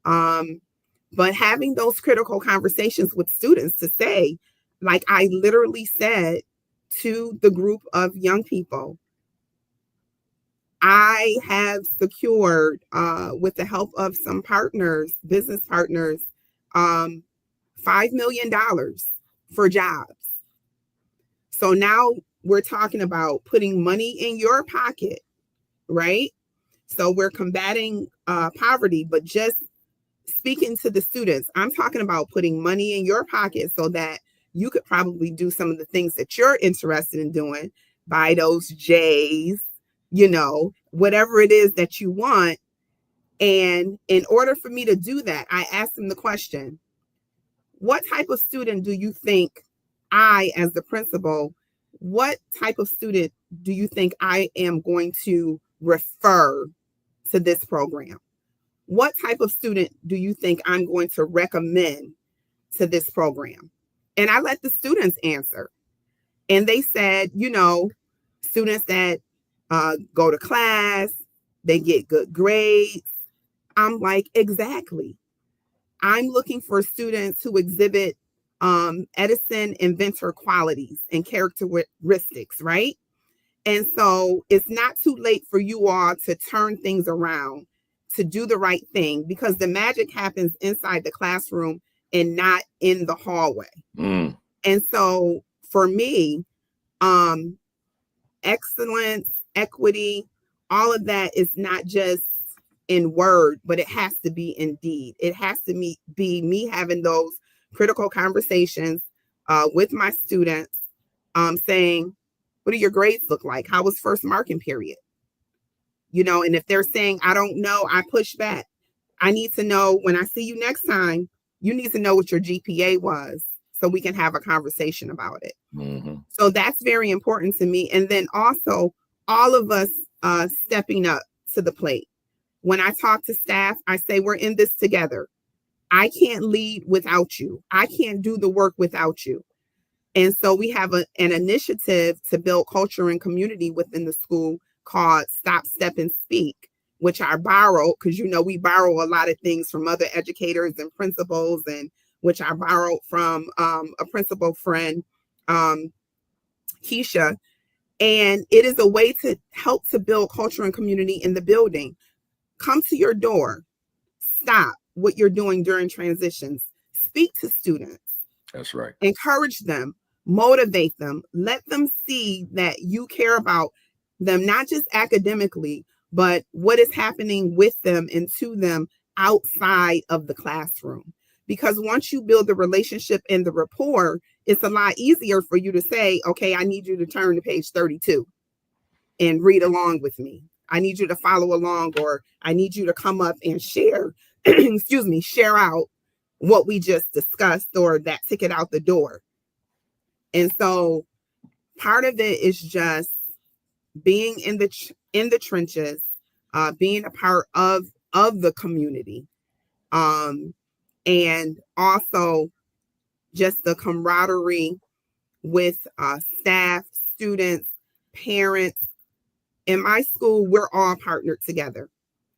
Speaker 3: But having those critical conversations with students to say, like I literally said to the group of young people, I have secured, with the help of some partners, business partners, $5 million for jobs. So now we're talking about putting money in your pocket, right? So we're combating poverty, but just speaking to the students, I'm talking about putting money in your pocket so that you could probably do some of the things that you're interested in doing, buy those J's, whatever it is that you want. And in order for me to do that, I asked them the question, what type of student do you think I, as the principal, what type of student do you think I am going to refer to this program? What type of student do you think I'm going to recommend to this program? And I let the students answer. And they said, students that go to class, they get good grades. I'm like, exactly. I'm looking for students who exhibit Edison inventor qualities and characteristics, right? And so it's not too late for you all to turn things around, to do the right thing, because the magic happens inside the classroom and not in the hallway. And so for me, excellence, equity, all of that is not just in word, but it has to be in deed. It has to be me having those critical conversations with my students, saying, what do your grades look like? How was first marking period? And if they're saying, I don't know, I push back. I need to know when I see you next time, you need to know what your GPA was so we can have a conversation about it. Mm-hmm. So that's very important to me. And then also all of us stepping up to the plate. When I talk to staff, I say, we're in this together. I can't lead without you. I can't do the work without you. And so we have an initiative to build culture and community within the school called Stop, Step, and Speak, which I borrowed because, we borrow a lot of things from other educators and principals, and which I borrowed from a principal friend, Keisha. And it is a way to help to build culture and community in the building. Come to your door. Stop what you're doing during transitions. Speak to students.
Speaker 2: That's right.
Speaker 3: Encourage them. Motivate them. Let them see that you care about them, not just academically, but what is happening with them and to them outside of the classroom. Because once you build the relationship and the rapport, it's a lot easier for you to say, okay, I need you to turn to page 32 and read along with me. I need you to follow along, or I need you to come up and share, share out what we just discussed, or that ticket out the door. And so part of it is just being in the trenches, being a part of the community, and also just the camaraderie with staff, students, parents. In my school, we're all partnered together.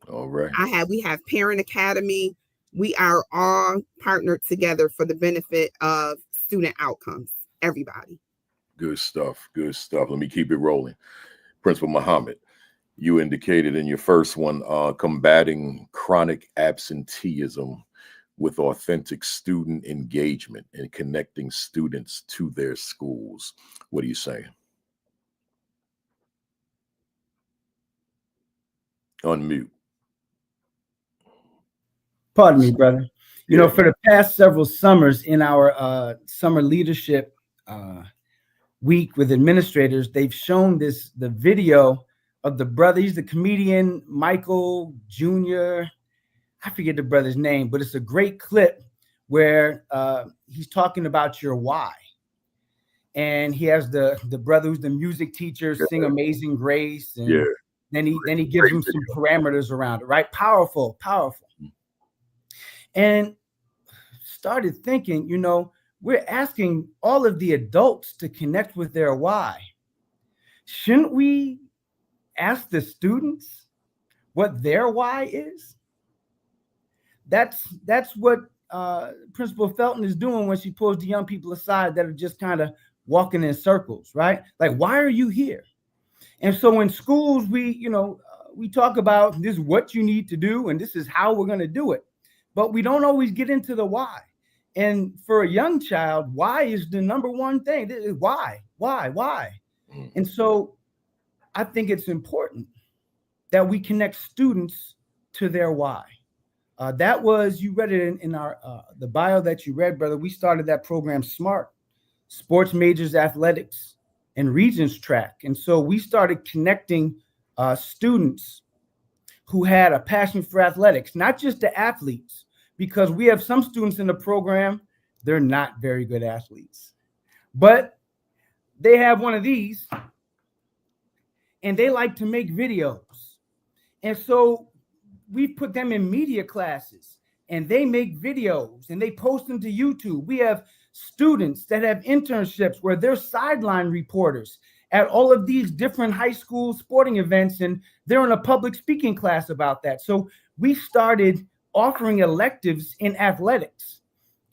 Speaker 2: All right.
Speaker 3: We have Parent Academy. We are all partnered together for the benefit of student outcomes. Everybody.
Speaker 2: Good stuff. Good stuff. Let me keep it rolling. Principal Muhammad, you indicated in your first one, combating chronic absenteeism with authentic student engagement and connecting students to their schools. What are you saying? Unmute.
Speaker 5: Pardon me, brother. You know, for the past several summers in our summer leadership week with administrators, they've shown the video of the brother. He's the comedian Michael Jr. I forget the brother's name, but it's a great clip where he's talking about your why. And he has the brother who's the music teacher sing Amazing Grace. And then he gives him some parameters around it, right? Powerful. And started thinking, you know, we're asking all of the adults to connect with their why. Shouldn't we ask the students what their why is? That's what Principal Felton is doing when she pulls the young people aside that are just kind of walking in circles, right? Like, why are you here? And so in schools, we talk about this is what you need to do, and this is how we're going to do it. But we don't always get into the why. And for a young child, why is the number one thing. Why? And so I think it's important that we connect students to their why. That was, you read it in our the bio that you read, brother. We started that program SMART, Sports Majors Athletics and Regents Track. And so we started connecting students who had a passion for athletics, not just the athletes, because we have some students in the program, they're not very good athletes, but they have one of these and they like to make videos. And so we put them in media classes and they make videos and they post them to YouTube. We have students that have internships where they're sideline reporters at all of these different high school sporting events, and they're in a public speaking class about that. So we started offering electives in athletics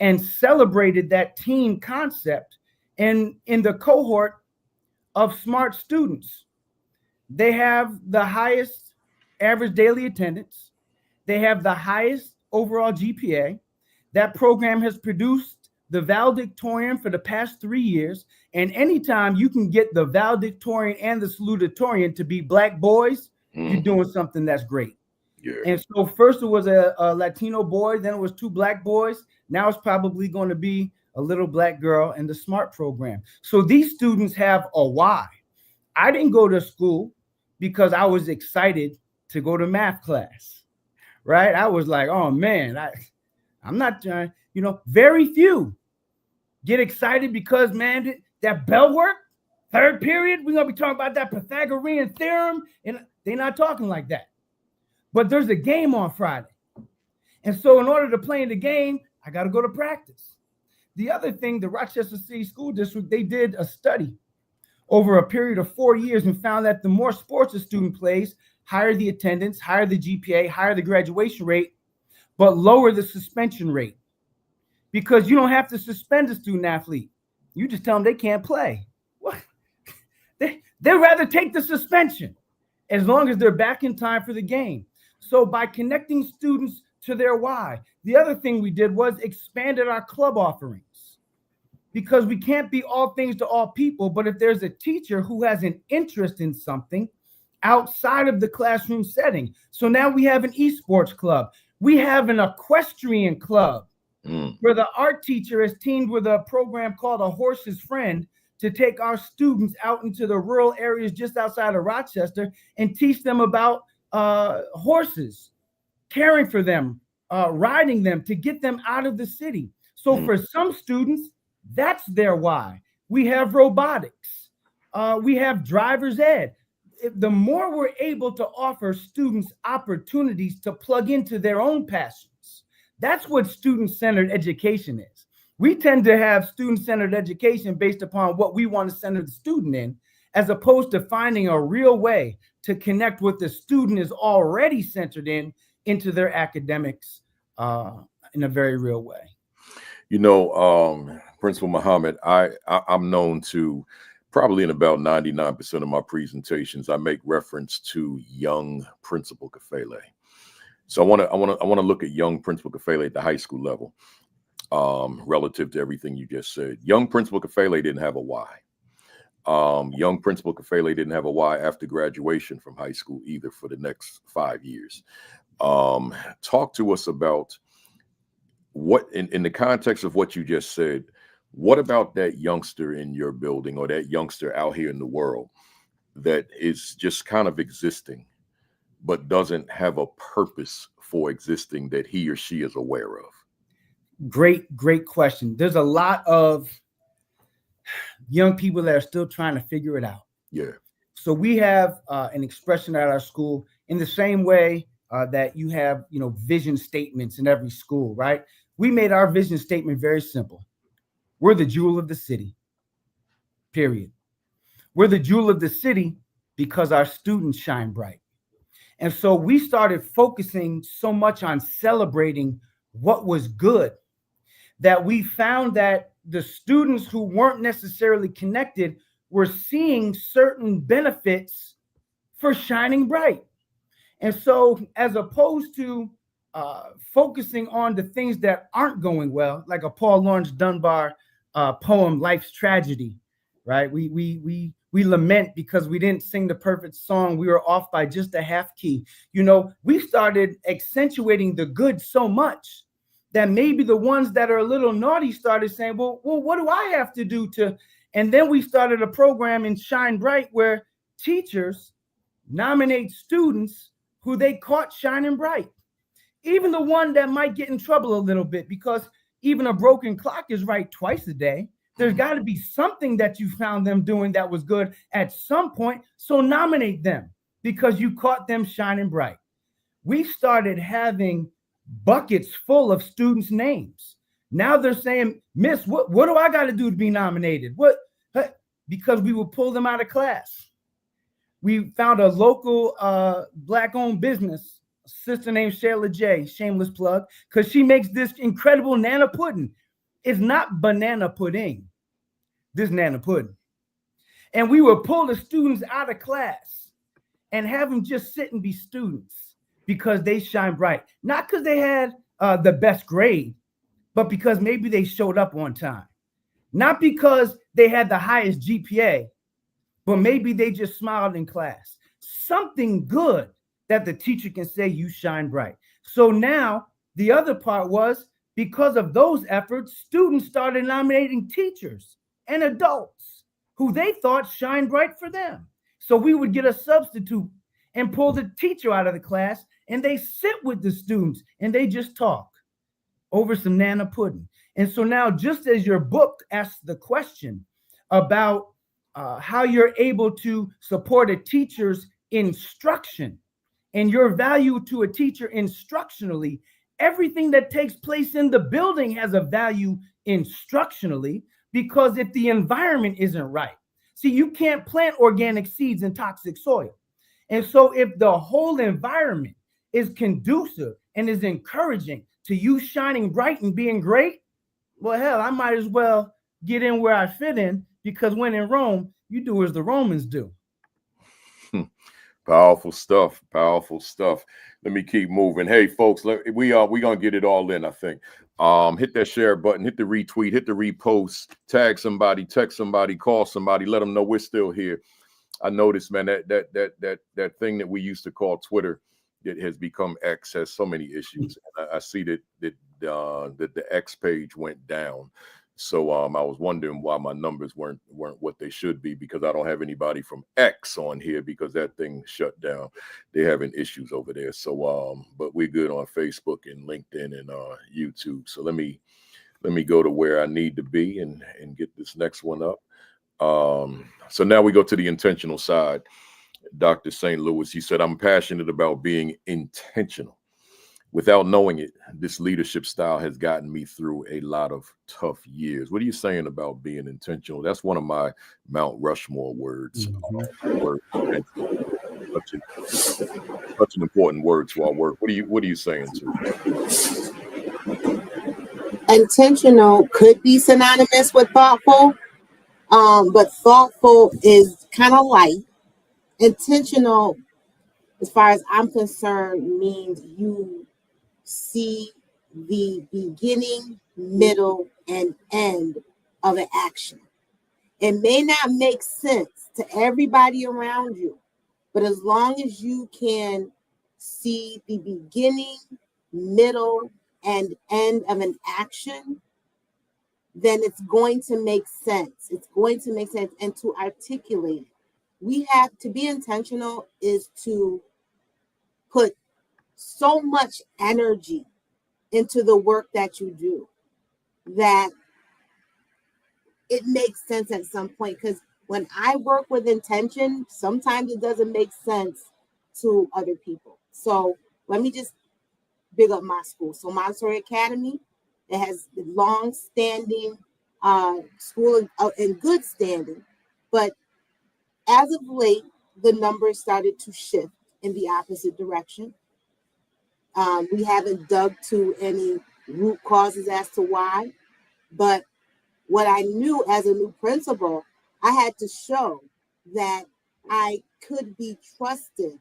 Speaker 5: and celebrated that team concept. And in the cohort of SMART students, they have the highest average daily attendance. They have the highest overall GPA. That program has produced the valedictorian for the past 3 years. And anytime you can get the valedictorian and the salutatorian to be Black boys, you're doing something that's great. Yeah. And so first it was a Latino boy, then it was 2 Black boys. Now it's probably going to be a little Black girl in the SMART program. So these students have a why. I didn't go to school because I was excited to go to math class, right? I was like, oh man, I'm not trying, very few get excited because, man, that bell work, third period, we're going to be talking about that Pythagorean theorem, and they're not talking like that. But there's a game on Friday. And so in order to play in the game, I got to go to practice. The other thing, the Rochester City School District, they did a study over a period of 4 years and found that the more sports a student plays, higher the attendance, higher the GPA, higher the graduation rate, but lower the suspension rate. Because you don't have to suspend a student athlete. You just tell them they can't play. What? They'd rather take the suspension as long as they're back in time for the game. So by connecting students to their why, the other thing we did was expanded our club offerings, because we can't be all things to all people. But if there's a teacher who has an interest in something outside of the classroom setting, so now we have an esports club, we have an equestrian club where the art teacher has teamed with a program called A Horse's Friend to take our students out into the rural areas just outside of Rochester and teach them about horses, caring for them, riding them to get them out of the city. So for some students, that's their why. We have robotics. We have driver's ed. The more we're able to offer students opportunities to plug into their own passions, that's what student-centered education is. We tend to have student-centered education based upon what we want to center the student in, as opposed to finding a real way to connect what the student is already centered in into their academics in a very real way.
Speaker 2: Principal Muhammad, I'm known to, probably in about 99% of my presentations, I make reference to young Principal Kafele. So I want to look at young Principal Kafele at the high school level, relative to everything you just said. Young Principal Kafele didn't have a why. Young Principal Kafele didn't have a why after graduation from high school either for the next 5 years. Talk to us about what in the context of what you just said, what about that youngster in your building or that youngster out here in the world that is just kind of existing, but doesn't have a purpose for existing that he or she is aware of?
Speaker 5: Great question. There's a lot of young people that are still trying to figure it out.
Speaker 2: Yeah.
Speaker 5: So we have an expression at our school in the same way that you have, vision statements in every school, right? We made our vision statement very simple. We're the jewel of the city, period. We're the jewel of the city because our students shine bright. And so we started focusing so much on celebrating what was good that we found that the students who weren't necessarily connected were seeing certain benefits for shining bright. And so as opposed to focusing on the things that aren't going well, like a Paul Laurence Dunbar poem, Life's Tragedy, right? We lament because we didn't sing the perfect song. We were off by just a half key. We started accentuating the good so much that maybe the ones that are a little naughty started saying, well, what do I have to do to? And then we started a program in Shine Bright where teachers nominate students who they caught shining bright. Even the one that might get in trouble a little bit, because even a broken clock is right twice a day. There's got to be something that you found them doing that was good at some point. So nominate them because you caught them shining bright. We started having buckets full of students' names. Now they're saying, Miss, what do I got to do to be nominated? What? Because we will pull them out of class. We found a local Black-owned business, a sister named Shayla J, shameless plug, because she makes this incredible Nana pudding. It's not banana pudding, this Nana pudding. And we would pull the students out of class and have them just sit and be students because they shine bright. Not because they had the best grade, but because maybe they showed up on time. Not because they had the highest GPA, but maybe they just smiled in class. Something good that the teacher can say, you shine bright. So now the other part was, because of those efforts, students started nominating teachers and adults who they thought shine bright for them. So we would get a substitute and pull the teacher out of the class, and they sit with the students and they just talk over some Nana pudding. And so now, just as your book asks the question about how you're able to support a teacher's instruction and your value to a teacher instructionally, everything that takes place in the building has a value instructionally, because if the environment isn't right, see, you can't plant organic seeds in toxic soil. And so if the whole environment is conducive and is encouraging to you shining bright and being great, well, hell, I might as well get in where I fit in, because when in Rome, you do as the Romans do.
Speaker 2: Powerful stuff. Powerful stuff. Let me keep moving. Hey, folks, we gonna get it all in, I think. Hit that share button, hit the retweet, hit the repost, tag somebody, text somebody, call somebody, let them know we're still here. I noticed, man, that thing that we used to call Twitter, it has become X, has so many issues. And I see that the X page went down. So I was wondering why my numbers weren't what they should be, because I don't have anybody from X on here because that thing shut down. They're having issues over there. So but we're good on Facebook and LinkedIn and YouTube. So let me go to where I need to be and get this next one up. So now we go to the intentional side. Dr. St. Louis, he said, I'm passionate about being intentional. Without knowing it, this leadership style has gotten me through a lot of tough years. What are you saying about being intentional? That's one of my Mount Rushmore words. Such an important word to our work. What are you saying to?
Speaker 4: Intentional could be synonymous with thoughtful, but thoughtful is kind of light. Intentional, as far as I'm concerned, means you see the beginning, middle, and end of an action. It may not make sense to everybody around you, but as long as you can see the beginning, middle, and end of an action, then it's going to make sense. It's going to make sense. And to articulate it, we have to be intentional is to put so much energy into the work that you do that it makes sense at some point. Because when I work with intention, sometimes it doesn't make sense to other people. So let me just big up my school. So Montessori Academy, it has long-standing school in good standing, but as of late, the numbers started to shift in the opposite direction. We haven't dug to any root causes as to why, but what I knew as a new principal, I had to show that I could be trusted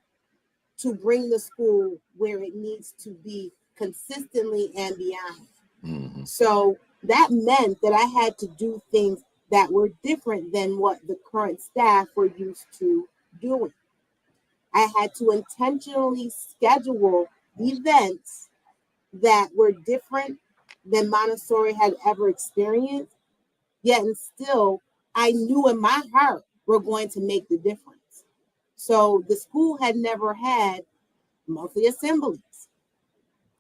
Speaker 4: to bring the school where it needs to be consistently and beyond.
Speaker 2: Mm-hmm.
Speaker 4: So that meant that I had to do things that were different than what the current staff were used to doing. I had to intentionally schedule events that were different than Montessori had ever experienced, yet and still I knew in my heart we're going to make the difference. So the school had never had monthly assemblies.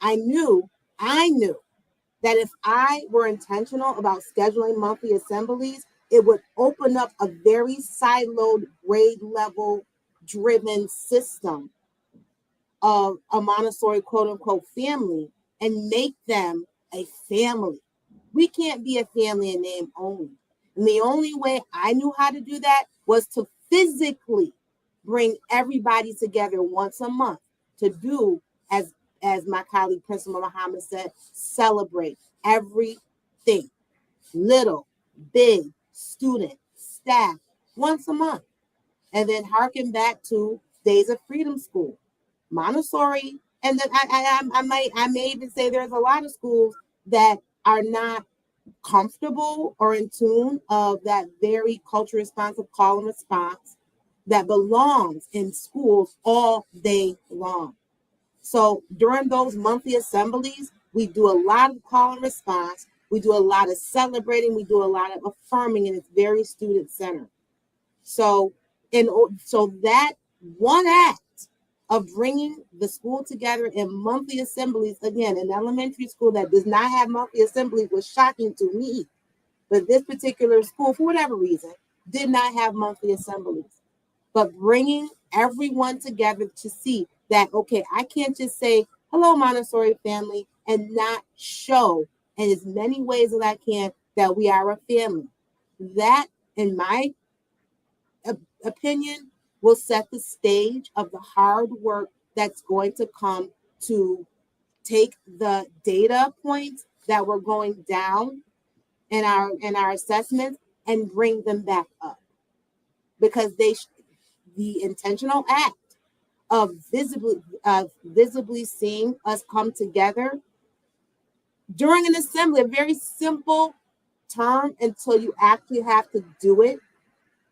Speaker 4: I knew that if I were intentional about scheduling monthly assemblies, it would open up a very siloed, grade level driven system of a Montessori quote unquote family and make them a family. We can't be a family in name only. And the only way I knew how to do that was to physically bring everybody together once a month to do, as my colleague Principal Muhammad said, celebrate everything, little, big, student, staff, once a month. And then harken back to Days of Freedom School, Montessori. And then I may even say there's a lot of schools that are not comfortable or in tune of that very culture responsive call and response that belongs in schools all day long. So during those monthly assemblies, we do a lot of call and response. We do a lot of celebrating. We do a lot of affirming, and it's very student centered. So that one act of bringing the school together in monthly assemblies, again, an elementary school that does not have monthly assemblies was shocking to me. But this particular school, for whatever reason, did not have monthly assemblies. But bringing everyone together to see that, okay, I can't just say, hello, Montessori family, and not show in as many ways as I can that we are a family. That, in my opinion, will set the stage of the hard work that's going to come to take the data points that were going down in our assessments and bring them back up, because the intentional act of visibly seeing us come together during an assembly, a very simple term until you actually have to do it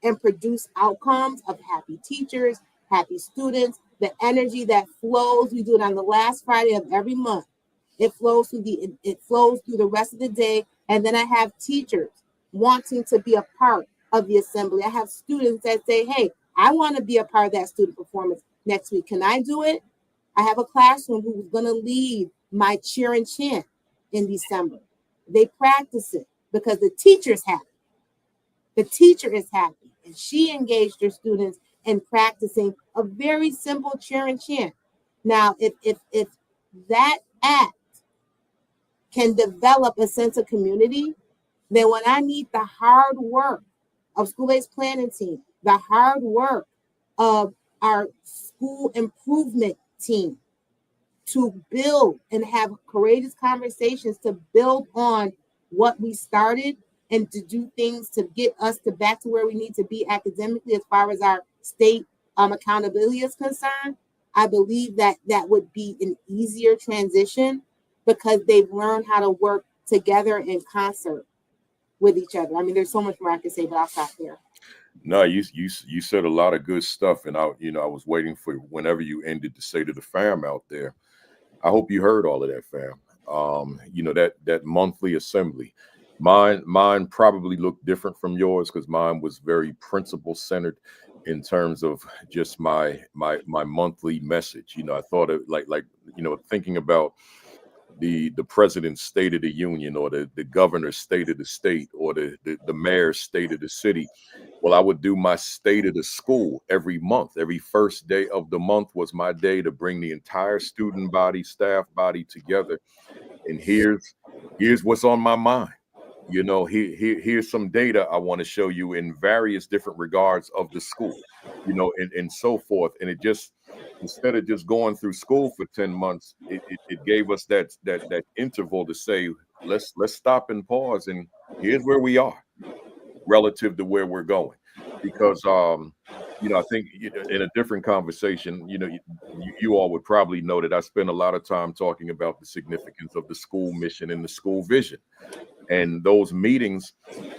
Speaker 4: and produce outcomes of happy teachers, happy students, the energy that flows. We do it on the last Friday of every month. It flows through the rest of the day. And then I have teachers wanting to be a part of the assembly. I have students that say, hey, I want to be a part of that student performance next week. Can I do it? I have a classroom who's going to lead my cheer and chant in December. They practice it because the teacher's happy. The teacher is happy. And she engaged her students in practicing a very simple cheer and chant. Now, if that act can develop a sense of community, then when I need the hard work of school-based planning team, the hard work of our school improvement team to build and have courageous conversations to build on what we started and to do things to get us back to where we need to be academically as far as our state accountability is concerned, I believe that would be an easier transition because they've learned how to work together in concert with each other. I mean, there's so much more I can say, but I'll stop there.
Speaker 2: No, you said a lot of good stuff, and I was waiting for whenever you ended to say to the fam out there. I hope you heard all of that, fam. That monthly assembly. Mine probably looked different from yours because mine was very principle centered in terms of just my monthly message. I thought of like thinking about the president's state of the union, or the governor's state of the state, or the mayor's state of the city. Well, I would do my state of the school every month. Every first day of the month was my day to bring the entire student body, staff body together. And here's what's on my mind. Here's some data I want to show you in various different regards of the school, and so forth. And it just, instead of just going through school for 10 months, it gave us that interval to say, let's stop and pause, and here's where we are relative to where we're going. Because I think in a different conversation, you all would probably know that I spend a lot of time talking about the significance of the school mission and the school vision. And those meetings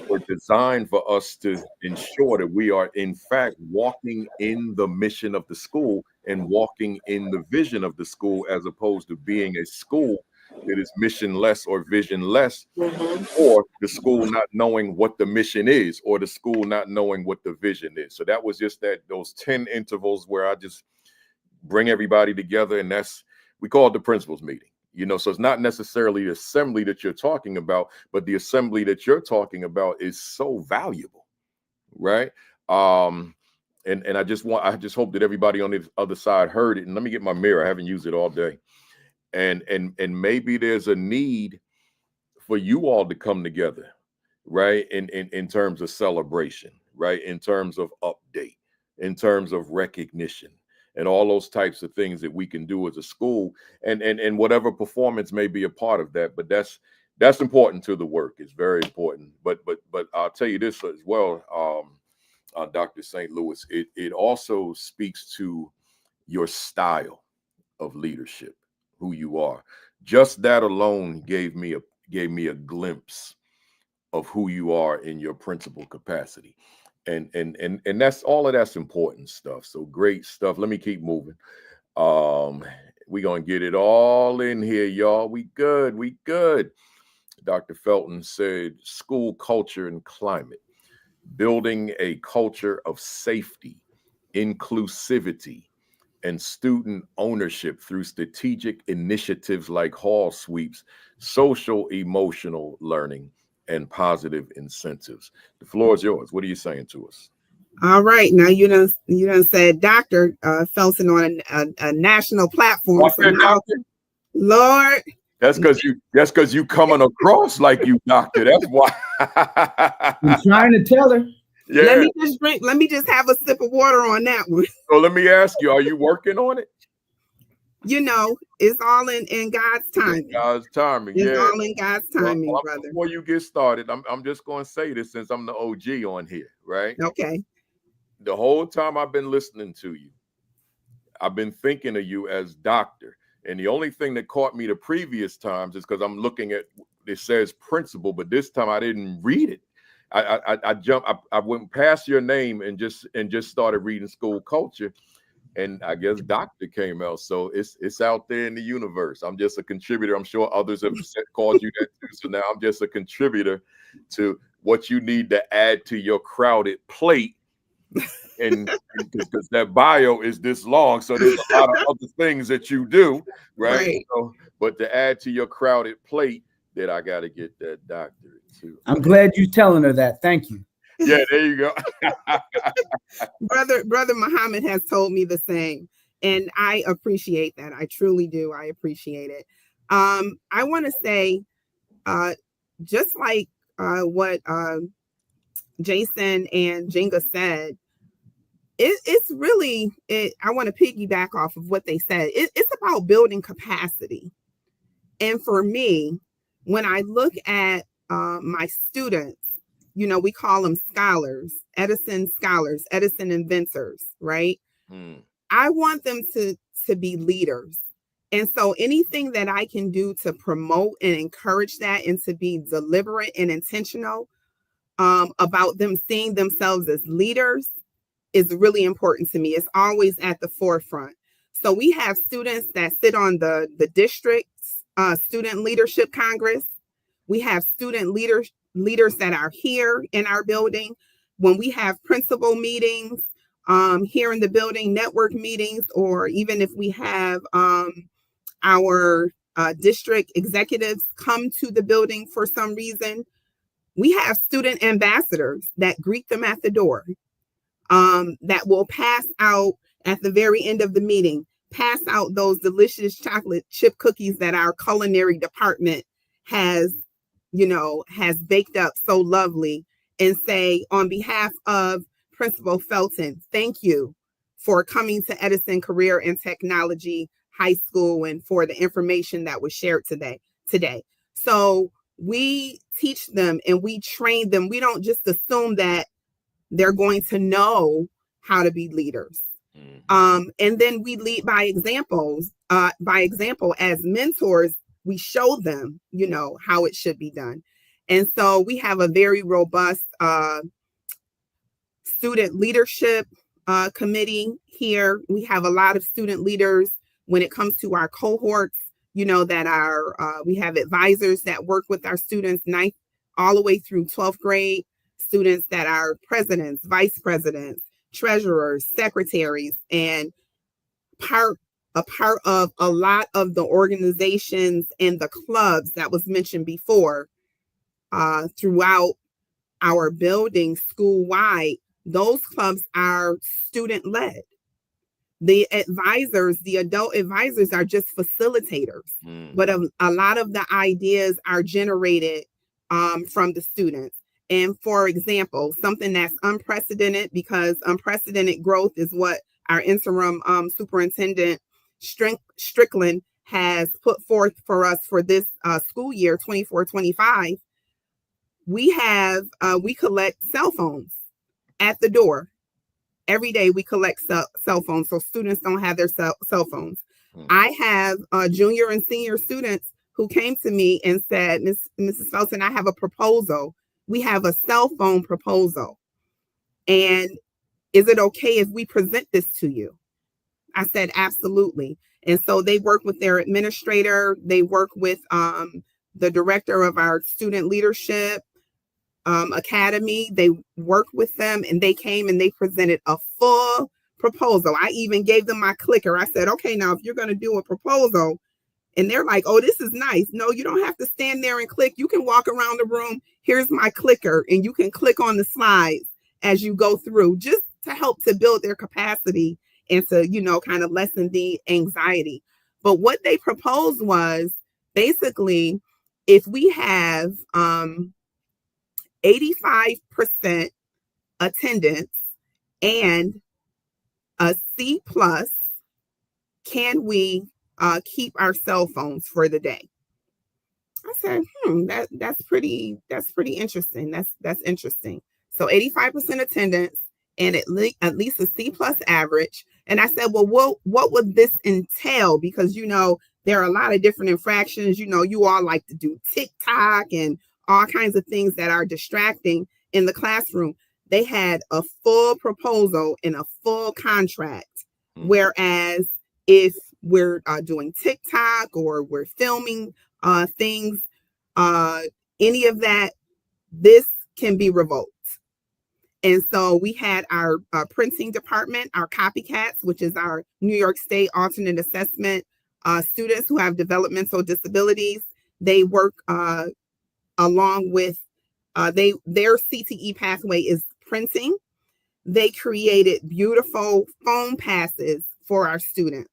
Speaker 2: were designed for us to ensure that we are, in fact, walking in the mission of the school and walking in the vision of the school, as opposed to being a school that is missionless or visionless, or the school not knowing what the mission is, or the school not knowing what the vision is. So that was just those 10 intervals where I just bring everybody together, and we call it the principals meeting. So it's not necessarily the assembly that you're talking about, but the assembly that you're talking about is so valuable, right? And I just hope that everybody on the other side heard it. And let me get my mirror. I haven't used it all day. And maybe there's a need for you all to come together, right? In terms of celebration, right? In terms of update, in terms of recognition, and all those types of things that we can do as a school, and whatever performance may be a part of that. But that's important to the work. It's very important. But I'll tell you this as well, Dr. St. Louis, it also speaks to your style of leadership, who you are. Just that alone gave me a glimpse of who you are in your principal capacity. And that's all of that's important stuff. So great stuff. Let me keep moving. We're gonna get it all in here, y'all. We good. Dr. Felton said, school culture and climate, building a culture of safety, inclusivity, and student ownership through strategic initiatives like hall sweeps, social emotional learning, and positive incentives. The floor is yours. What are you saying to us?
Speaker 3: All right. Now you done said Dr. Felton on a national platform. So now, Lord.
Speaker 2: That's because you coming across like you doctor. That's why.
Speaker 5: I'm trying to tell her.
Speaker 2: Yeah.
Speaker 3: Let me just have a sip of water on that one.
Speaker 2: So let me ask you, are you working on it?
Speaker 3: It's all in God's timing.
Speaker 2: God's timing.
Speaker 3: It's all in God's timing, brother.
Speaker 2: Before you get started, I'm just going to say this since I'm the OG on here, right?
Speaker 3: Okay.
Speaker 2: The whole time I've been listening to you, I've been thinking of you as doctor. And the only thing that caught me the previous times is because I'm looking at, it says principal, but this time I didn't read it. I went past your name and just started reading school culture. And I guess doctor came out. So it's out there in the universe. I'm just a contributor. I'm sure others have called you that too. So now I'm just a contributor to what you need to add to your crowded plate. And because that bio is this long, so there's a lot of other things that you do, right? So, but to add to your crowded plate, that I got to get that doctorate too.
Speaker 5: I'm glad you're telling her that. Thank you.
Speaker 2: Yeah, there you go.
Speaker 3: Brother Muhammad has told me the same, and I appreciate that. I truly do. I appreciate it. I want to say, just like what Jason and Djinga said, it's really, I want to piggyback off of what they said. It's about building capacity. And for me, when I look at my students, we call them scholars, Edison inventors, right? I want them to be leaders. And so anything that I can do to promote and encourage that, and to be deliberate and intentional about them seeing themselves as leaders, is really important to me. It's always at the forefront. So we have students that sit on the district's Student Leadership Congress. We have student leaders that are here in our building. When we have principal meetings here in the building, network meetings, or even if we have our district executives come to the building for some reason, we have student ambassadors that greet them at the door, that will pass out at the very end of the meeting, pass out those delicious chocolate chip cookies that our culinary department has baked up so lovely, and say, on behalf of Principal Felton, thank you for coming to Edison Career and Technology High School and for the information that was shared today. So we teach them and we train them. We don't just assume that they're going to know how to be leaders. And then we lead by example. As mentors, we show them, how it should be done. And so we have a very robust student leadership committee here. We have a lot of student leaders when it comes to our cohorts, that we have advisors that work with our students 9th all the way through 12th grade, students that are presidents, vice presidents, treasurers, secretaries, and a part of a lot of the organizations and the clubs that was mentioned before throughout our building school-wide. Those clubs are student-led. The adult advisors are just facilitators, but a lot of the ideas are generated from the students. And for example, something that's unprecedented, because unprecedented growth is what our interim superintendent Strickland has put forth for us for this school year 24-25. We collect cell phones at the door. Every day we collect cell phones so students don't have their cell phones. I have junior and senior students who came to me and said, Mrs. Felton, I have a proposal. We have a cell phone proposal. And is it okay if we present this to you? I said, absolutely. And so they work with their administrator. They work with the director of our student leadership academy. They work with them, and they came and they presented a full proposal. I even gave them my clicker. I said, okay, now if you're going to do a proposal, and they're like, oh, this is nice. No, you don't have to stand there and click. You can walk around the room. Here's my clicker, and you can click on the slides as you go through, just to help to build their capacity and to, kind of lessen the anxiety. But what they proposed was basically, if we have 85% attendance and a C+, can we keep our cell phones for the day? I said, that's pretty interesting. That's interesting. So 85% attendance and at least a C+ average. And I said, well, what would this entail? Because, there are a lot of different infractions. You all like to do TikTok and all kinds of things that are distracting in the classroom. They had a full proposal and a full contract. Whereas if we're doing TikTok or we're filming things, any of that, this can be revoked. And so we had our printing department, our copycats, which is our New York State alternate assessment students who have developmental disabilities. They work along with their CTE pathway is printing. They created beautiful phone passes for our students.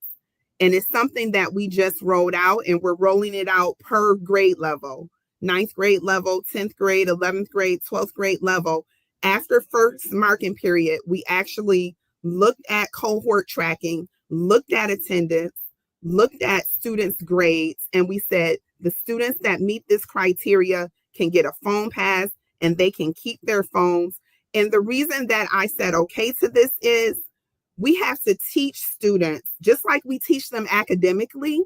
Speaker 3: And it's something that we just rolled out, and we're rolling it out per grade level, 9th grade level, 10th grade, 11th grade, 12th grade level. After first marking period, we actually looked at cohort tracking, looked at attendance, looked at students' grades, and we said the students that meet this criteria can get a phone pass and they can keep their phones. And the reason that I said okay to this is we have to teach students, just like we teach them academically,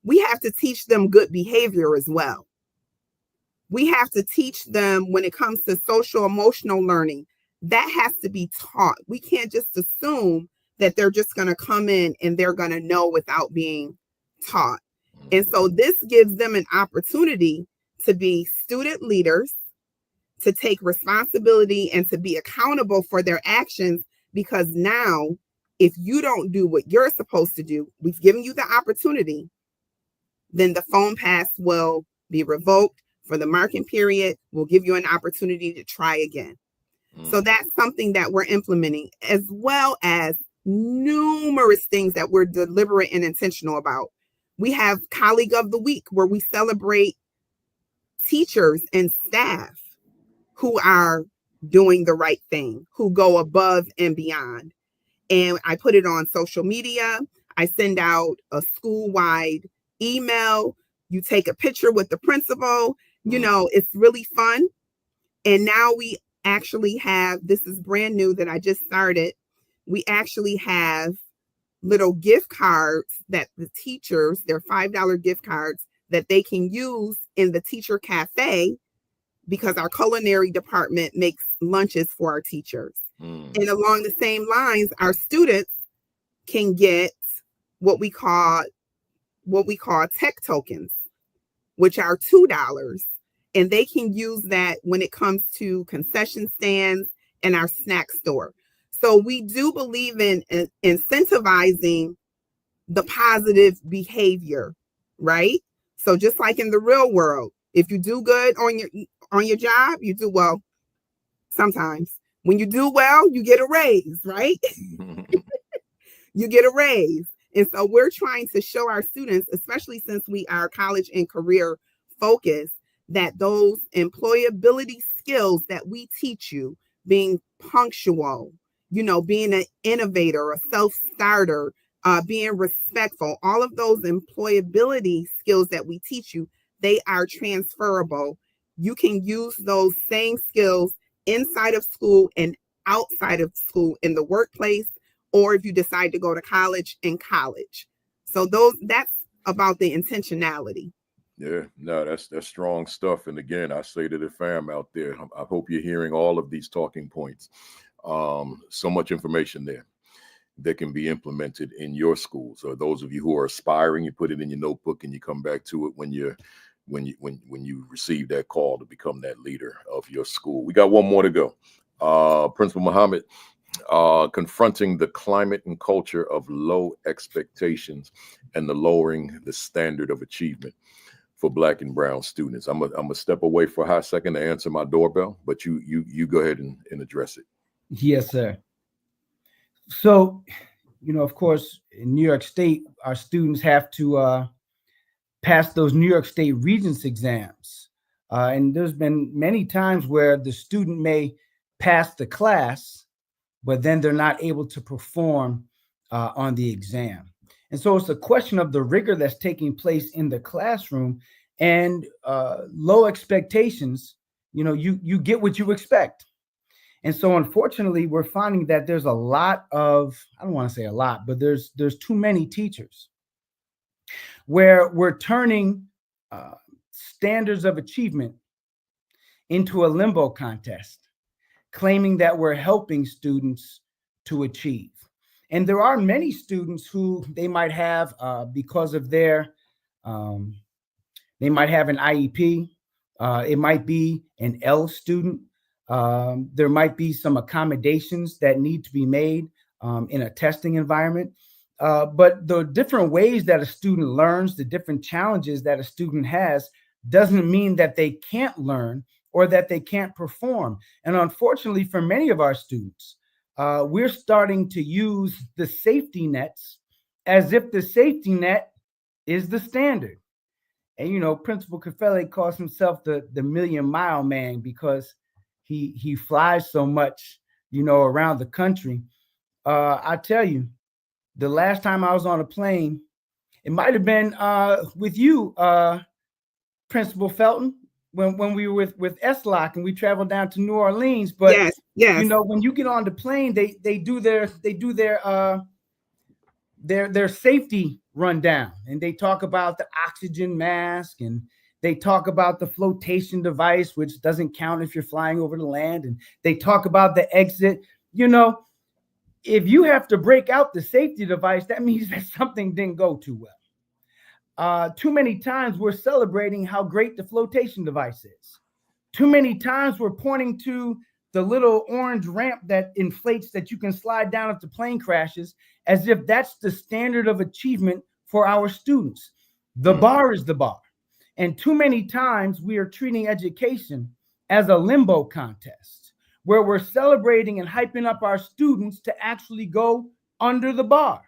Speaker 3: we have to teach them good behavior as well. We have to teach them when it comes to social emotional learning. That has to be taught. We can't just assume that they're just going to come in and they're going to know without being taught. And so this gives them an opportunity to be student leaders, to take responsibility and to be accountable for their actions, because now if you don't do what you're supposed to do, we've given you the opportunity, then the phone pass will be revoked for the marking period. We'll give you an opportunity to try again. So that's something that we're implementing, as well as numerous things that we're deliberate and intentional about. We have Colleague of the Week, where we celebrate teachers and staff who are doing the right thing, who go above and beyond. And I put it on social media. I send out a school-wide email. You take a picture with the principal. You know, it's really fun. And now we actually have, this is brand new that I just started. We actually have little gift cards that the teachers, they're $5 gift cards that they can use in the teacher cafe, because our culinary department makes lunches for our teachers. And along the same lines, our students can get what we call tech tokens, which are $2. And they can use that when it comes to concession stands and our snack store. So we do believe in incentivizing the positive behavior, right? So just like in the real world, if you do good on your job, you do well. Sometimes when you do well, you get a raise, right? You get a raise. And so we're trying to show our students, especially since we are college and career focused, that those employability skills that we teach you, being punctual, you know, being an innovator, a self-starter, being respectful, all of those employability skills that we teach you, they are transferable. You can use those same skills inside of school and outside of school, in the workplace, or if you decide to go to college, in college. So that's about the intentionality.
Speaker 2: Yeah, no, that's strong stuff. And again, I say to the fam out there, I hope you're hearing all of these talking points. So much information there that can be implemented in your school. So those of you who are aspiring, you put it in your notebook and you come back to it when you receive that call to become that leader of your school. We got one more to go. Principal Muhammad, confronting the climate and culture of low expectations and the lowering the standard of achievement for Black and brown students. I'm gonna step away for a hot second to answer my doorbell, but you go ahead and address it.
Speaker 5: Yes, sir. So, you know, of course, in New York State, our students have to pass those New York State Regents exams. And there's been many times where the student may pass the class, but then they're not able to perform on the exam. And so it's a question of the rigor that's taking place in the classroom and low expectations. You know, you get what you expect. And so unfortunately, we're finding that there's a lot of, I don't want to say a lot, but there's too many teachers where we're turning standards of achievement into a limbo contest, claiming that we're helping students to achieve. And there are many students who they might have because of their, they might have an IEP. It might be an L student. There might be some accommodations that need to be made in a testing environment. But the different ways that a student learns, the different challenges that a student has, doesn't mean that they can't learn or that they can't perform. And unfortunately, for many of our students, we're starting to use the safety nets as if the safety net is the standard. And, you know, Principal Kafele calls himself the million-mile man because he flies so much, you know, around the country. I tell you, the last time I was on a plane, it might have been with you, Principal Felton, when we were with SLOC and we traveled down to New Orleans. But
Speaker 3: yes.
Speaker 5: You know, when you get on the plane, they do their safety rundown, and they talk about the oxygen mask, and they talk about the flotation device, which doesn't count if you're flying over the land, and they talk about the exit. You know, if you have to break out the safety device, that means that something didn't go too too many times we're celebrating how great the flotation device is. Too many times we're pointing to the little orange ramp that inflates that you can slide down if the plane crashes, as if that's the standard of achievement for our students. The bar is the bar. And too many times we are treating education as a limbo contest, where we're celebrating and hyping up our students to actually go under the bar.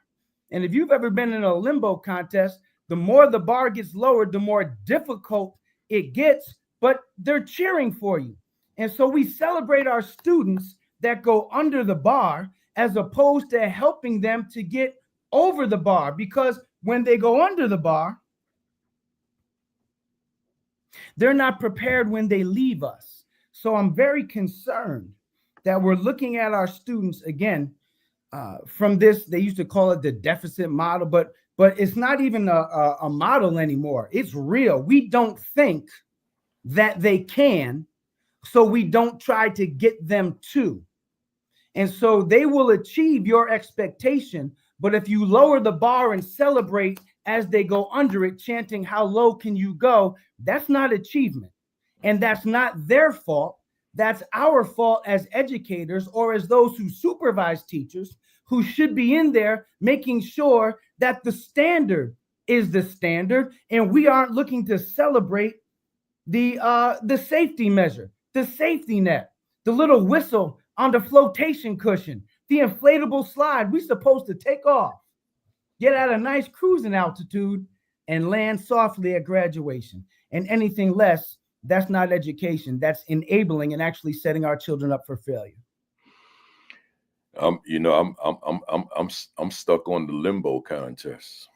Speaker 5: And if you've ever been in a limbo contest, the more the bar gets lowered, the more difficult it gets, but they're cheering for you. And so we celebrate our students that go under the bar as opposed to helping them to get over the bar, because when they go under the bar, they're not prepared when they leave us. So I'm very concerned that we're looking at our students again from this. They used to call it the deficit model, but it's not even a model anymore. It's real. We don't think that they can, so we don't try to get them to. And so they will achieve your expectation. But if you lower the bar and celebrate as they go under it, chanting, how low can you go? That's not achievement. And that's not their fault. That's our fault as educators, or as those who supervise teachers, who should be in there making sure that the standard is the standard, and we aren't looking to celebrate the safety measure, the safety net, the little whistle on the flotation cushion, the inflatable slide. We're supposed to take off, get at a nice cruising altitude, and land softly at graduation. And anything less, that's not education. That's enabling and actually setting our children up for failure.
Speaker 2: You know, I'm stuck on the limbo contest.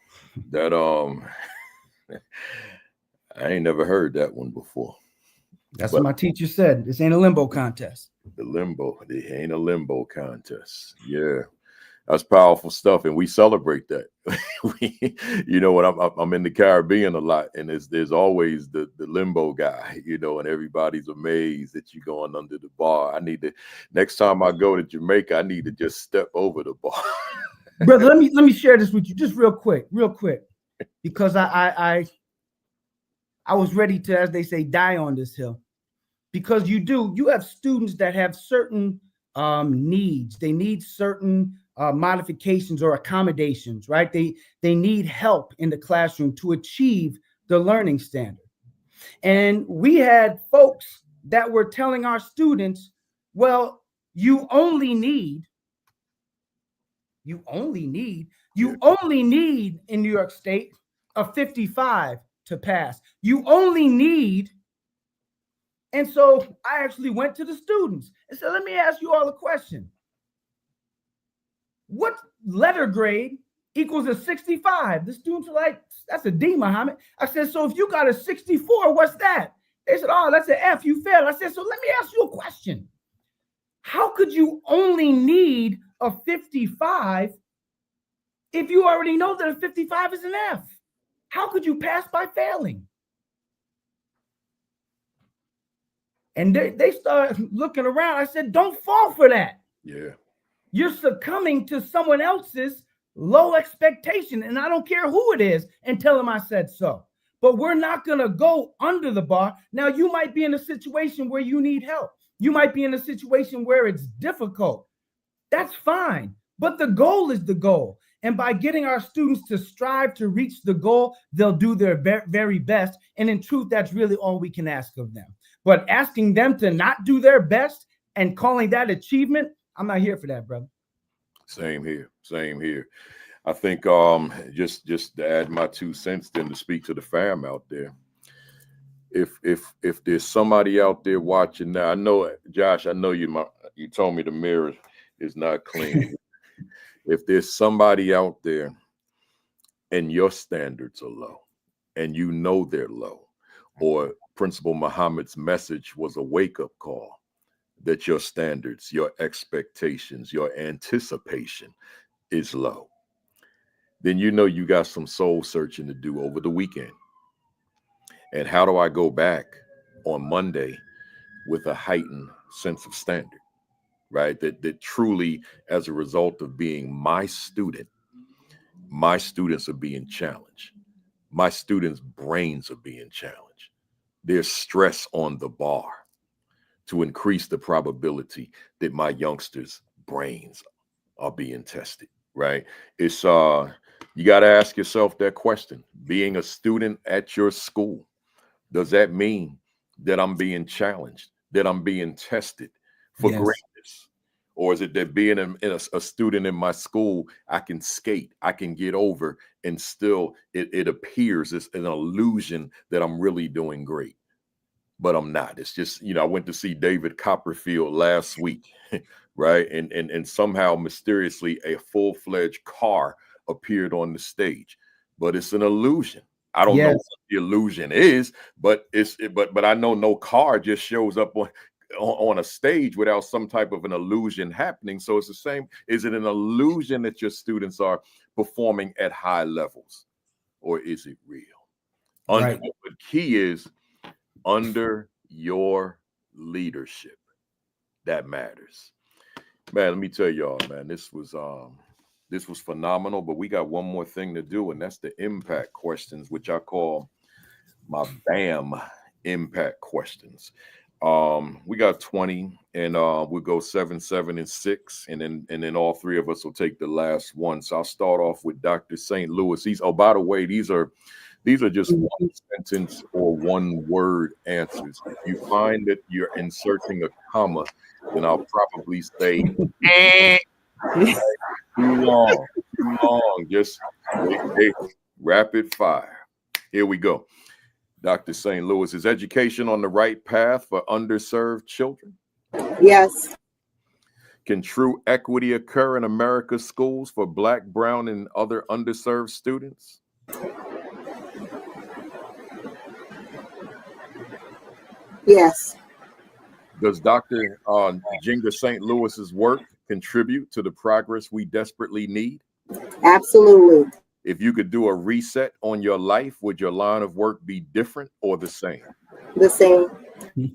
Speaker 2: That I ain't never heard that one before.
Speaker 5: That's what my teacher said. This ain't a limbo contest.
Speaker 2: It ain't a limbo contest. Yeah, that's powerful stuff, and we celebrate that. You know, when I'm in the Caribbean a lot, and there's always the limbo guy, you know, and everybody's amazed that you're going under the bar. I need to, next time I go to Jamaica, I need to just step over the bar.
Speaker 5: Brother, let me share this with you just real quick, because I was ready to, as they say, die on this hill. Because you have students that have certain needs. They need certain modifications or accommodations, right? They need help in the classroom to achieve the learning standard. And we had folks that were telling our students, well, you only need in New York State a 55 to pass. You only need. And so I actually went to the students and said, let me ask you all a question. What letter grade equals a 65? The students were like, that's a D, Muhammad. I said, so if you got a 64, what's that? They said, oh, that's an F, you failed. I said, so let me ask you a question. How could you only need a 55 if you already know that a 55 is an F? How could you pass by failing? And they started looking around. I said, don't fall for that.
Speaker 2: Yeah.
Speaker 5: You're succumbing to someone else's low expectation. And I don't care who it is, and tell them I said so. But we're not going to go under the bar. Now, you might be in a situation where you need help. You might be in a situation where it's difficult. That's fine. But the goal is the goal. And by getting our students to strive to reach the goal, they'll do their very best. And in truth, that's really all we can ask of them. But asking them to not do their best and calling that achievement, I'm not here for that, brother.
Speaker 2: Same here. I think just to add my 2 cents then to speak to the fam out there. If there's somebody out there watching now, I know, Josh, I know you told me the mirror is not clean. If there's somebody out there and your standards are low and you know they're low, or Principal Muhammad's message was a wake-up call that your standards, your expectations, your anticipation is low, then you know you got some soul searching to do over the weekend. And how do I go back on Monday with a heightened sense of standard, right? That truly, as a result of being my student, my students are being challenged. my students' brains are being challenged. There's stress on the bar to increase the probability that my youngsters' brains are being tested, right? It's you got to ask yourself that question. Being a student at your school, does that mean that I'm being challenged, that I'm being tested for greatness? Or is it that being a student in my school, I can skate, I can get over, and still it appears as an illusion that I'm really doing great, but I'm not. It's just, I went to see David Copperfield last week, right? And somehow mysteriously a full-fledged car appeared on the stage, but it's an illusion. I don't know what the illusion is, but but I know no car just shows up on a stage without some type of an illusion happening. So it's the same. Is it an illusion that your students are performing at high levels, or is it real? Right. The key is under your leadership. That matters. Man, let me tell y'all, man, this was phenomenal, but we got one more thing to do, and that's the impact questions, which I call my BAM impact questions. We got 20, and we'll go 7, 7, and 6, and then all three of us will take the last one. So I'll start off with Dr. St. Louis. By the way, these are just one sentence or one word answers. If you find that you're inserting a comma, then I'll probably say too long. Just rapid fire. Here we go. Dr. St. Louis, is education on the right path for underserved children?
Speaker 4: Yes.
Speaker 2: Can true equity occur in America's schools for Black, brown, and other underserved students?
Speaker 4: Yes.
Speaker 2: Does Dr. Djinga St. Louis's work contribute to the progress we desperately need?
Speaker 4: Absolutely.
Speaker 2: If you could do a reset on your life, would your line of work be different or the same?
Speaker 4: The same.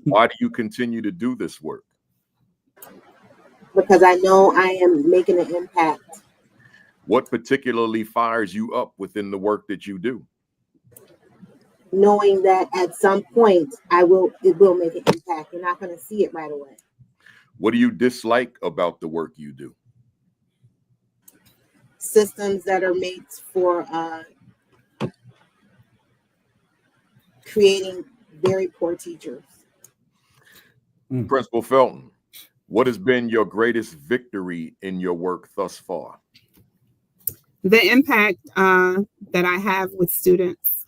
Speaker 2: Why do you continue to do this work?
Speaker 4: Because I know I am making an impact.
Speaker 2: What particularly fires you up within the work that you do?
Speaker 4: Knowing that at some point it will make an impact. You're not going to see it right away.
Speaker 2: What do you dislike about the work you do?
Speaker 4: Systems that are made for creating very poor teachers.
Speaker 2: Principal Felton, what has been your greatest victory in your work thus far?
Speaker 3: The impact that I have with students.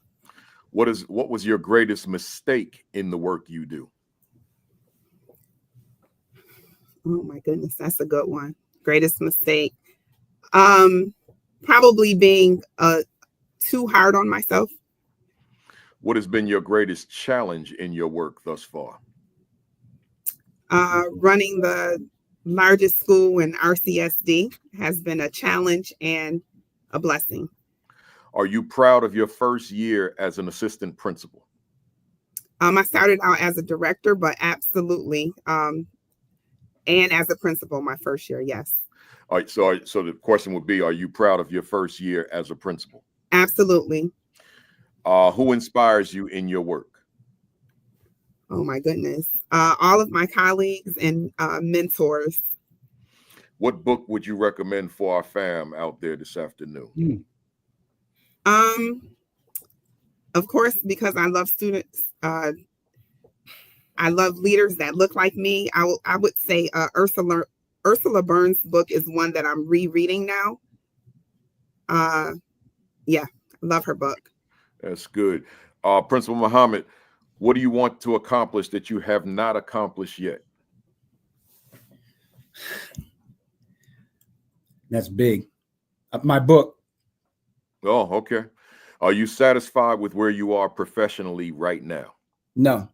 Speaker 2: What was your greatest mistake in the work you do?
Speaker 3: Oh my goodness, that's a good one. Greatest mistake. Probably being too hard on myself.
Speaker 2: What has been your greatest challenge in your work thus far?
Speaker 3: Running the largest school in RCSD has been a challenge and a blessing.
Speaker 2: Are you proud of your first year as an assistant principal?
Speaker 3: I started out as a director, but absolutely. And as a principal, my first year, yes.
Speaker 2: All right, so the question would be, are you proud of your first year as a principal?
Speaker 3: Absolutely.
Speaker 2: Who inspires you in your work?
Speaker 3: Oh my goodness. All of my colleagues and mentors.
Speaker 2: What book would you recommend for our fam out there this afternoon?
Speaker 3: Of course, because I love students. I love leaders that look like me. I would say Ursula Burns' book is one that I'm rereading now. Yeah, love her book.
Speaker 2: That's good. Principal Muhammad, what do you want to accomplish that you have not accomplished yet?
Speaker 5: That's big. My book.
Speaker 2: Oh, okay. Are you satisfied with where you are professionally right now?
Speaker 5: No.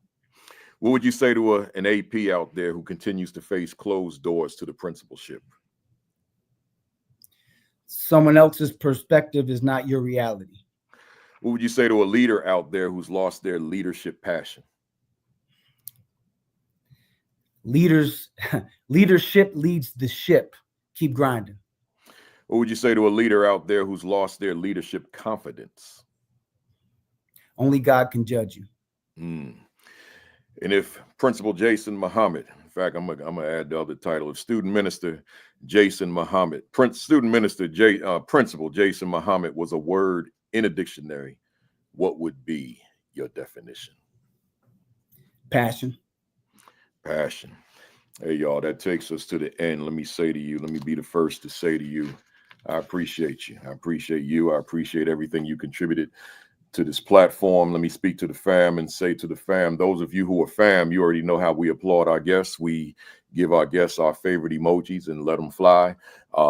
Speaker 2: What would you say to an AP out there who continues to face closed doors to the principalship?
Speaker 5: Someone else's perspective is not your reality.
Speaker 2: What would you say to a leader out there who's lost their leadership passion?
Speaker 5: Leadership leads the ship. Keep grinding.
Speaker 2: What would you say to a leader out there who's lost their leadership confidence?
Speaker 5: Only God can judge you.
Speaker 2: And if Principal Jason Muhammad, in fact, I'm gonna add the other title of Student Minister Jason Muhammad, Student Minister Principal Jason Muhammad was a word in a dictionary, what would be your definition?
Speaker 5: Passion.
Speaker 2: Passion. Hey, y'all, that takes us to the end. Let me say to you, let me be the first to say to you, I appreciate you. I appreciate you. I appreciate everything you contributed to this platform. Let me speak to the fam and say to the fam, those of you who are fam, you already know how we applaud our guests. We give our guests our favorite emojis and let them fly.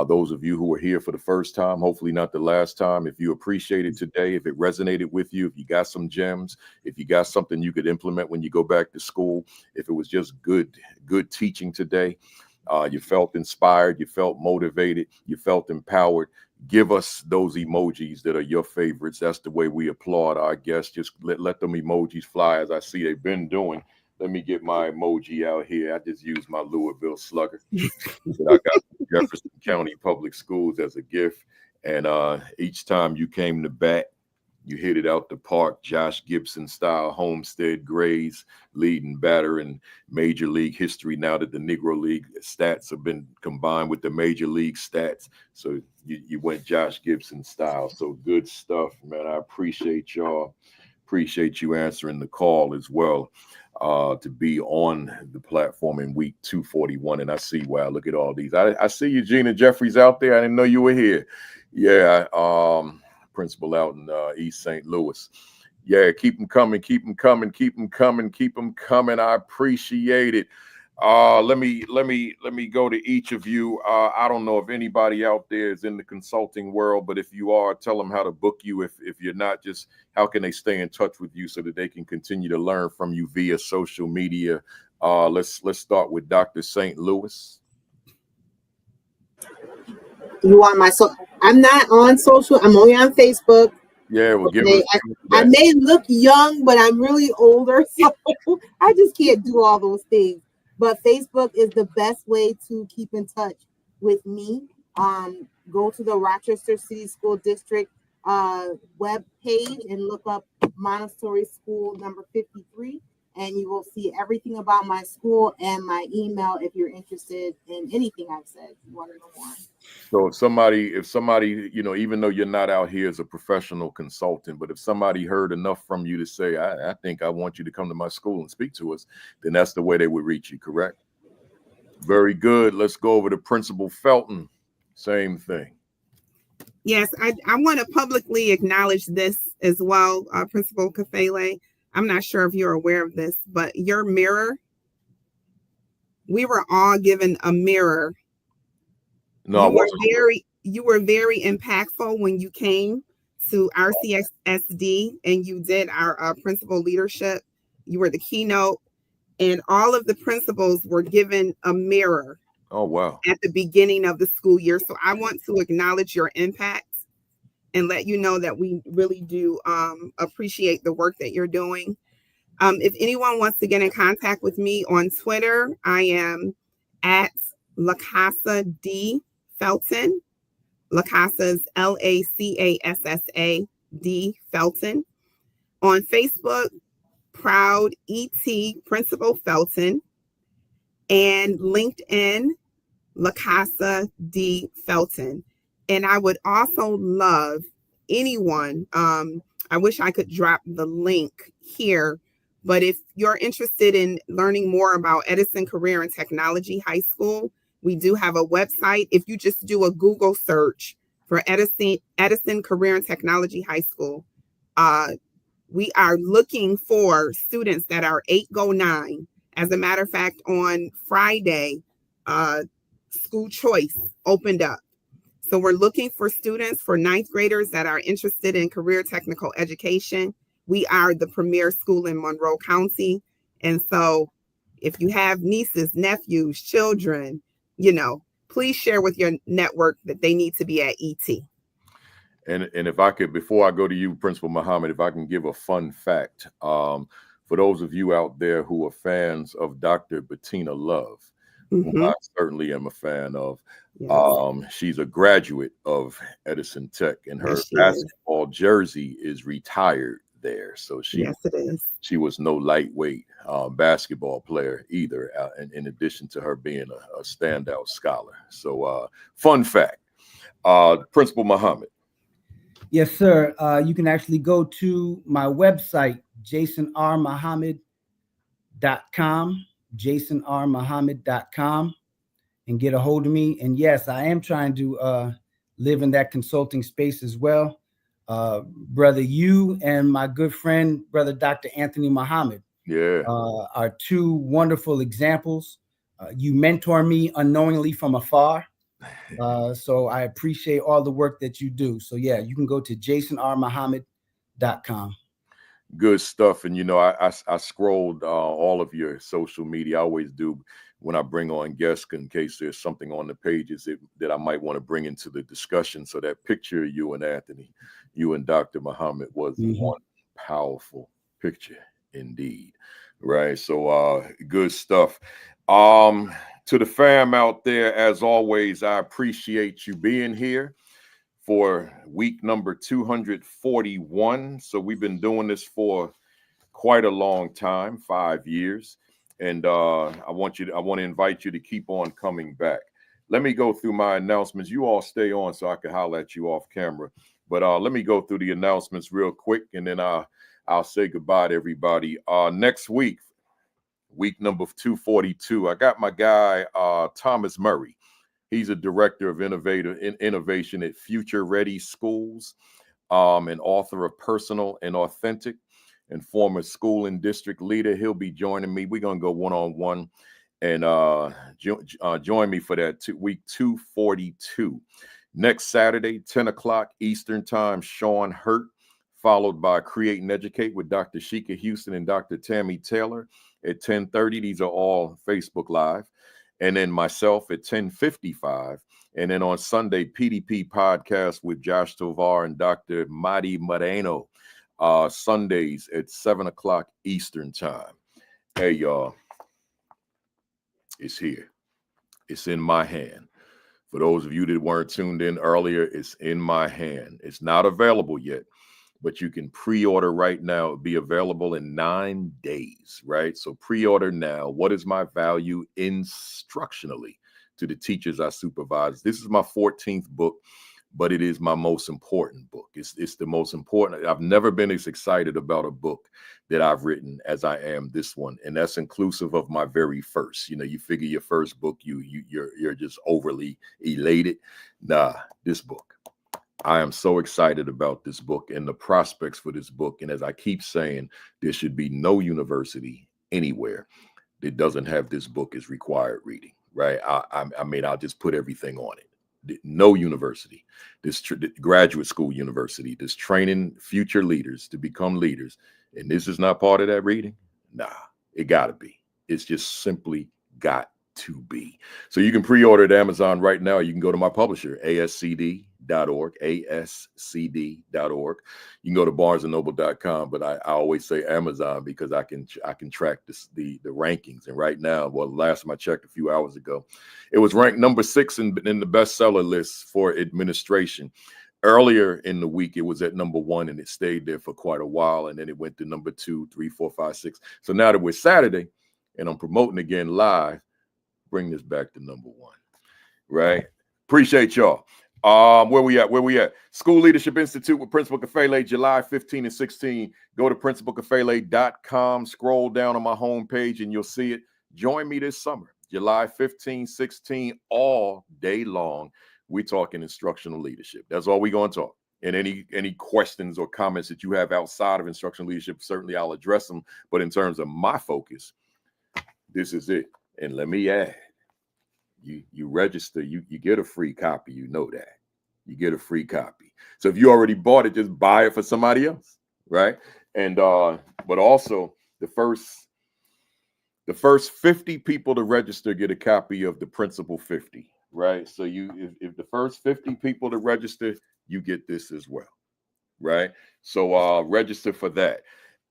Speaker 2: Those of you who are here for the first time, hopefully not the last time, if you appreciate it today, if it resonated with you, if you got some gems, if you got something you could implement when you go back to school, if it was just good teaching today, you felt inspired, you felt motivated, you felt empowered, give us those emojis that are your favorites. That's the way we applaud our guests. Just let them emojis fly, as I see they've been doing. Let me get my emoji out here. I just used my Louisville Slugger that I got from Jefferson County Public Schools as a gift. And each time you came to bat, you hit it out the park, Josh Gibson style, Homestead Grays, leading batter in Major League history now that the Negro League stats have been combined with the Major League stats. So you went Josh Gibson style. So good stuff, man. I appreciate y'all. Appreciate you answering the call as well to be on the platform in week 241. And I see, wow, look at all these. I see you, Gina Jeffries, out there. I didn't know you were here. Yeah, principal out in East St. Louis. Yeah, keep them coming, keep them coming, keep them coming, keep them coming. I appreciate it. Let me go to each of you. I don't know if anybody out there is in the consulting world, but if you are, tell them how to book you. If you're not, just how can they stay in touch with you so that they can continue to learn from you via social media? Let's start with Dr. St. Louis.
Speaker 4: You want my I'm not on social. I'm only on Facebook.
Speaker 2: Yeah, well,
Speaker 4: I may look young, but I'm really older, so I just can't do all those things. But Facebook is the best way to keep in touch with me. Go to the Rochester City School District web page and look up Montessori School number 53, and you will see everything about my school and my email if you're interested in anything I've said. You want to know more.
Speaker 2: So if somebody, you know, even though you're not out here as a professional consultant, but if somebody heard enough from you to say, I think I want you to come to my school and speak to us, then that's the way they would reach you, correct? Very good. Let's go over to Principal Felton. Same thing.
Speaker 3: Yes, I want to publicly acknowledge this as well, Principal Kafele. I'm not sure if you're aware of this, but your mirror, we were all given a mirror.
Speaker 2: No,
Speaker 3: you were very impactful when you came to RCSD and you did our principal leadership. You were the keynote, and all of the principals were given a mirror.
Speaker 2: Oh, wow.
Speaker 3: At the beginning of the school year. So I want to acknowledge your impact and let you know that we really do appreciate the work that you're doing. If anyone wants to get in contact with me on Twitter, I am at LaCassa D Felton. LaCassa is LaCassa D Felton. On Facebook, Proud ET Principal Felton. And LinkedIn, LaCassa D Felton. And I would also love anyone, I wish I could drop the link here, but if you're interested in learning more about Edison Career and Technology High School, we do have a website. If you just do a Google search for Edison Career and Technology High School, we are looking for students that are 8-9. As a matter of fact, on Friday, school choice opened up. So we're looking for students, for 9th graders that are interested in career technical education. We are the premier school in Monroe County. And so if you have nieces, nephews, children, you know, please share with your network that they need to be at ET.
Speaker 2: And if I could, before I go to you, Principal Muhammad, if I can give a fun fact, for those of you out there who are fans of Dr. Bettina Love, who I certainly am a fan of, she's a graduate of Edison Tech, and her basketball jersey is retired there. So
Speaker 3: Yes, it is.
Speaker 2: she was no lightweight basketball player either, in addition to her being a standout scholar. So fun fact, Principal Muhammad.
Speaker 5: Yes, sir. You can actually go to my website, jasonrmuhammad.com, jasonrmuhammad.com, and get a hold of me. And yes, I am trying to live in that consulting space as well. Brother, you and my good friend, Brother Dr. Anthony Muhammad, are two wonderful examples. You mentor me unknowingly from afar. So I appreciate all the work that you do. So yeah, you can go to jasonrmuhammad.com.
Speaker 2: Good stuff. And, you know, I scrolled all of your social media. I always do when I bring on guests in case there's something on the pages that I might want to bring into the discussion. So that picture of you and Anthony, you and Dr. Muhammad was one powerful picture indeed. Right. So good stuff. To the fam out there, as always, I appreciate you being here for week number 241. So we've been doing this for quite a long time, 5 years. And I want to invite you to keep on coming back. Let me go through my announcements. You all stay on so I can holler at you off camera. But let me go through the announcements real quick, and then I'll say goodbye to everybody. Next week number 242, I got my guy Thomas Murray. He's a director of innovation at Future Ready Schools, and author of Personal and Authentic, and former school and district leader. He'll be joining me. We're going to go one-on-one, and join me for that week 242. Next Saturday, 10 o'clock Eastern Time, Sean Hurt, followed by Create and Educate with Dr. Sheikah Houston and Dr. Tammy Taylor at 10:30. These are all Facebook Live. And then myself at 10:55. And then on Sunday, PDP podcast with Josh Tovar and Dr. Madi Moreno, Sundays at 7 o'clock Eastern Time. Hey, y'all, it's here. It's in my hand. For those of you that weren't tuned in earlier, it's in my hand. It's not available yet, but you can pre-order right now. It'll be available in 9 days, right? So pre-order now. What is my value instructionally to the teachers I supervise? This is my 14th book, but it is my most important book. It's the most important. I've never been as excited about a book that I've written as I am this one, and that's inclusive of my very first. You know, you figure your first book, you're just overly elated. Nah, this book. I am so excited about this book and the prospects for this book. And as I keep saying, there should be no university anywhere that doesn't have this book as required reading, right? I mean, I'll just put everything on it. No university, this graduate school university, this training future leaders to become leaders. And this is not part of that reading. Nah, it gotta be. It's just simply got to be. So you can pre-order at Amazon right now. You can go to my publisher, ascd.org, ascd.org. You can go to barnesandnoble.com, but I always say Amazon because I can track the rankings. And right now, well, last time I checked a few hours ago, it was ranked number 6 in the bestseller list for administration. Earlier in the week, it was at number 1, and it stayed there for quite a while. And then it went to number 2, 3, 4, 5, 6. So now that we're Saturday and I'm promoting again live, bring this back to number 1, right? Appreciate y'all. Where we at? School Leadership Institute with Principal Kafele, July 15 and 16. Go to principalkafele.com. Scroll down on my homepage and you'll see it. Join me this summer, July 15, 16, all day long. We're talking instructional leadership. That's all we're going to talk. And any questions or comments that you have outside of instructional leadership, certainly I'll address them. But in terms of my focus, this is it. And let me add, you register, you get a free copy. You know that. You get a free copy. So if you already bought it, just buy it for somebody else, right? And but also the first 50 people to register get a copy of the Principal 50, right? So if the first 50 people to register, you get this as well, right? So register for that.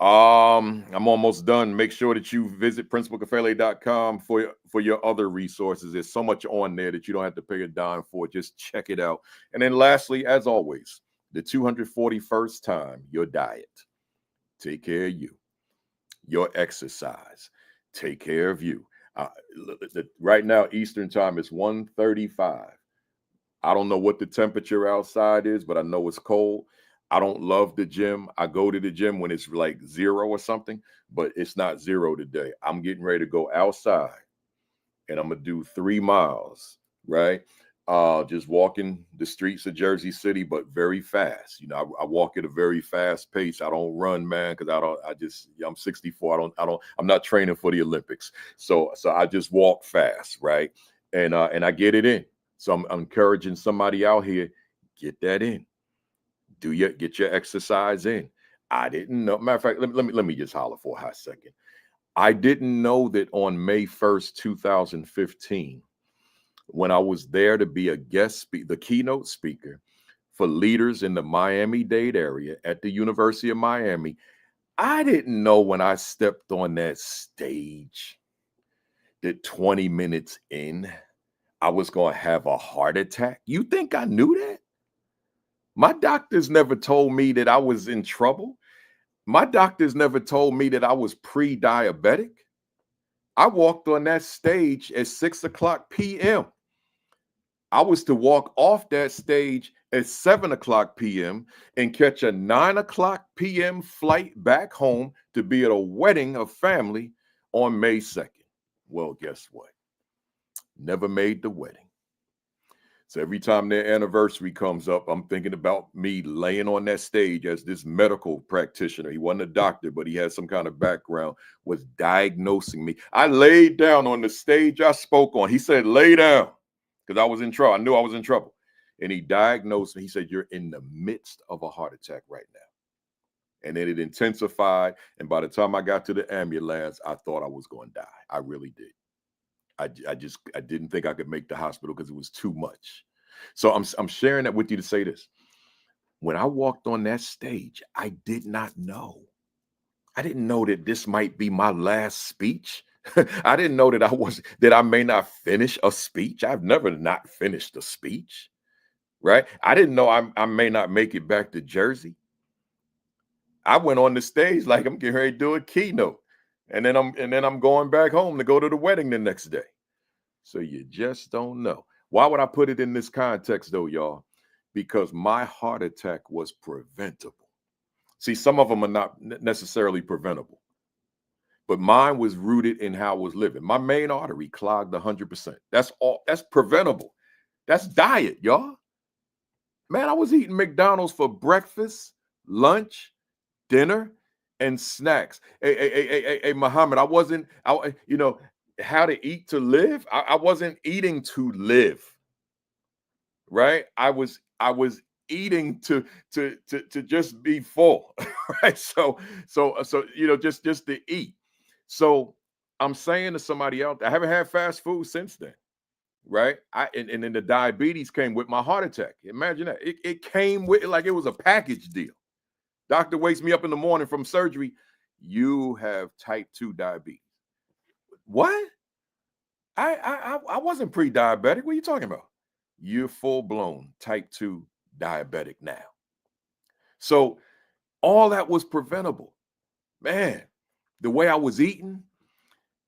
Speaker 2: I'm almost done. Make sure that you visit principalkafele.com for your other resources. There's so much on there that you don't have to pay a dime for. Just check it out. And then lastly, as always, the 241st time, your diet. take care of you. Your exercise, take care of you. Right now, Eastern time is 1:35. I don't know what the temperature outside is, but I know it's cold. I don't love the gym. I go to the gym when it's like 0 or something, but it's not 0 today. I'm getting ready to go outside and I'm going to do 3 miles, right? Just walking the streets of Jersey City, but very fast. You know, I walk at a very fast pace. I don't run, man, because I'm 64. I'm not training for the Olympics. So I just walk fast, right? And I get it in. So I'm encouraging somebody out here, get that in. Get your exercise in. I didn't know. Matter of fact, let me just holler for a hot second. I didn't know that on May 1st, 2015, when I was there to be the keynote speaker for leaders in the Miami-Dade area at the University of Miami, I didn't know when I stepped on that stage that 20 minutes in, I was going to have a heart attack. You think I knew that? My doctors never told me that I was in trouble. My doctors never told me that I was pre-diabetic. I walked on that stage at 6:00 p.m. I was to walk off that stage at 7:00 p.m. and catch a 9:00 p.m. flight back home to be at a wedding of family on May 2nd. Well, guess what? Never made the wedding. So every time their anniversary comes up, I'm thinking about me laying on that stage as this medical practitioner. He wasn't a doctor, but he had some kind of background, was diagnosing me. I laid down on the stage I spoke on. He said, lay down, because I was in trouble. I knew I was in trouble. And he diagnosed me. He said, you're in the midst of a heart attack right now. And then it intensified. And by the time I got to the ambulance, I thought I was going to die. I really did. I didn't think I could make the hospital because it was too much. So I'm sharing that with you to say this. When I walked on that stage, I did not know. I didn't know that this might be my last speech. I didn't know that I may not finish a speech. I've never not finished a speech, right? I didn't know I may not make it back to Jersey. I went on the stage like I'm getting ready to do a keynote. And then I'm going back home to go to the wedding the next day. So you just don't know. Why would I put it in this context though, y'all? Because my heart attack was preventable. See, some of them are not necessarily preventable, but mine was rooted in how I was living. My main artery clogged 100%. That's all. That's preventable. That's diet, y'all. Man, I was eating McDonald's for breakfast, lunch, dinner, and snacks. Hey, Muhammad, how to eat to live. I wasn't eating to live, right? I was eating to just be full, right? So just to eat. So I'm saying to somebody else, I haven't had fast food since then, right? And then the diabetes came with my heart attack. Imagine that. It came with it like it was a package deal. Doctor wakes me up in the morning from surgery. You have type 2 diabetes. What? I wasn't pre-diabetic. What are you talking about? You're full-blown type 2 diabetic now. So all that was preventable. Man, the way I was eating,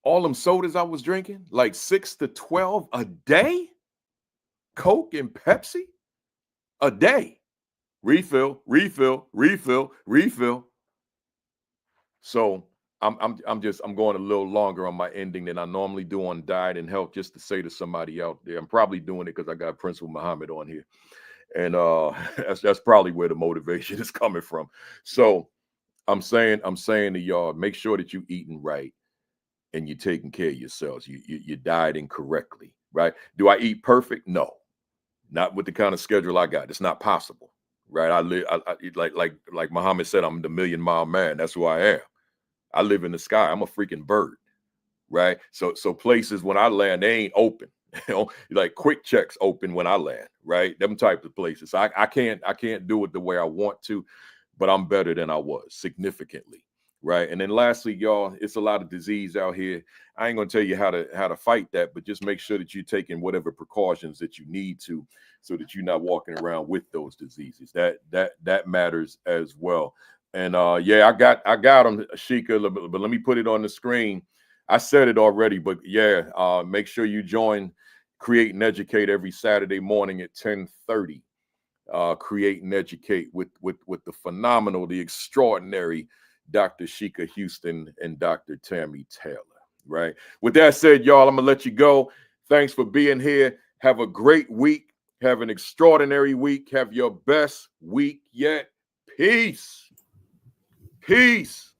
Speaker 2: all them sodas I was drinking, like 6 to 12 a day, Coke and Pepsi a day. Refill. So I'm going a little longer on my ending than I normally do on diet and health, just to say to somebody out there, I'm probably doing it because I got Principal Muhammad on here. And that's probably where the motivation is coming from. So I'm saying to y'all, make sure that you're eating right and you're taking care of yourselves. You're dieting correctly, right? Do I eat perfect? No, not with the kind of schedule I got. It's not possible, right? I live like Muhammad said, I'm the $1 million mile man. That's who I am. I live in the sky. I'm a freaking bird, right? So places when I land, they ain't open. Like quick checks open when I land, right? Them types of places. I can't do it the way I want to, but I'm better than I was significantly, right? And then lastly, y'all, it's a lot of disease out here. I ain't gonna tell you how to fight that, but just make sure that you're taking whatever precautions that you need to, so that you're not walking around with those diseases. That matters as well. And yeah, I got them, Sheikah, but let me put it on the screen. I said it already, but yeah, make sure you join Create and Educate every Saturday morning at 10:30. Create and Educate with the phenomenal, the extraordinary Dr. Sheikah Houston and Dr. Tammy Taylor. Right. With that said, y'all, I'm gonna let you go. Thanks for being here. Have a great week. Have an extraordinary week. Have your best week yet. Peace. Peace.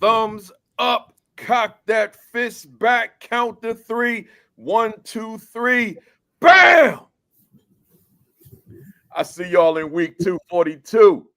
Speaker 2: Thumbs up. Cock that fist back. Count to 3. 1, 2, 3. Bam! I see y'all in week 242.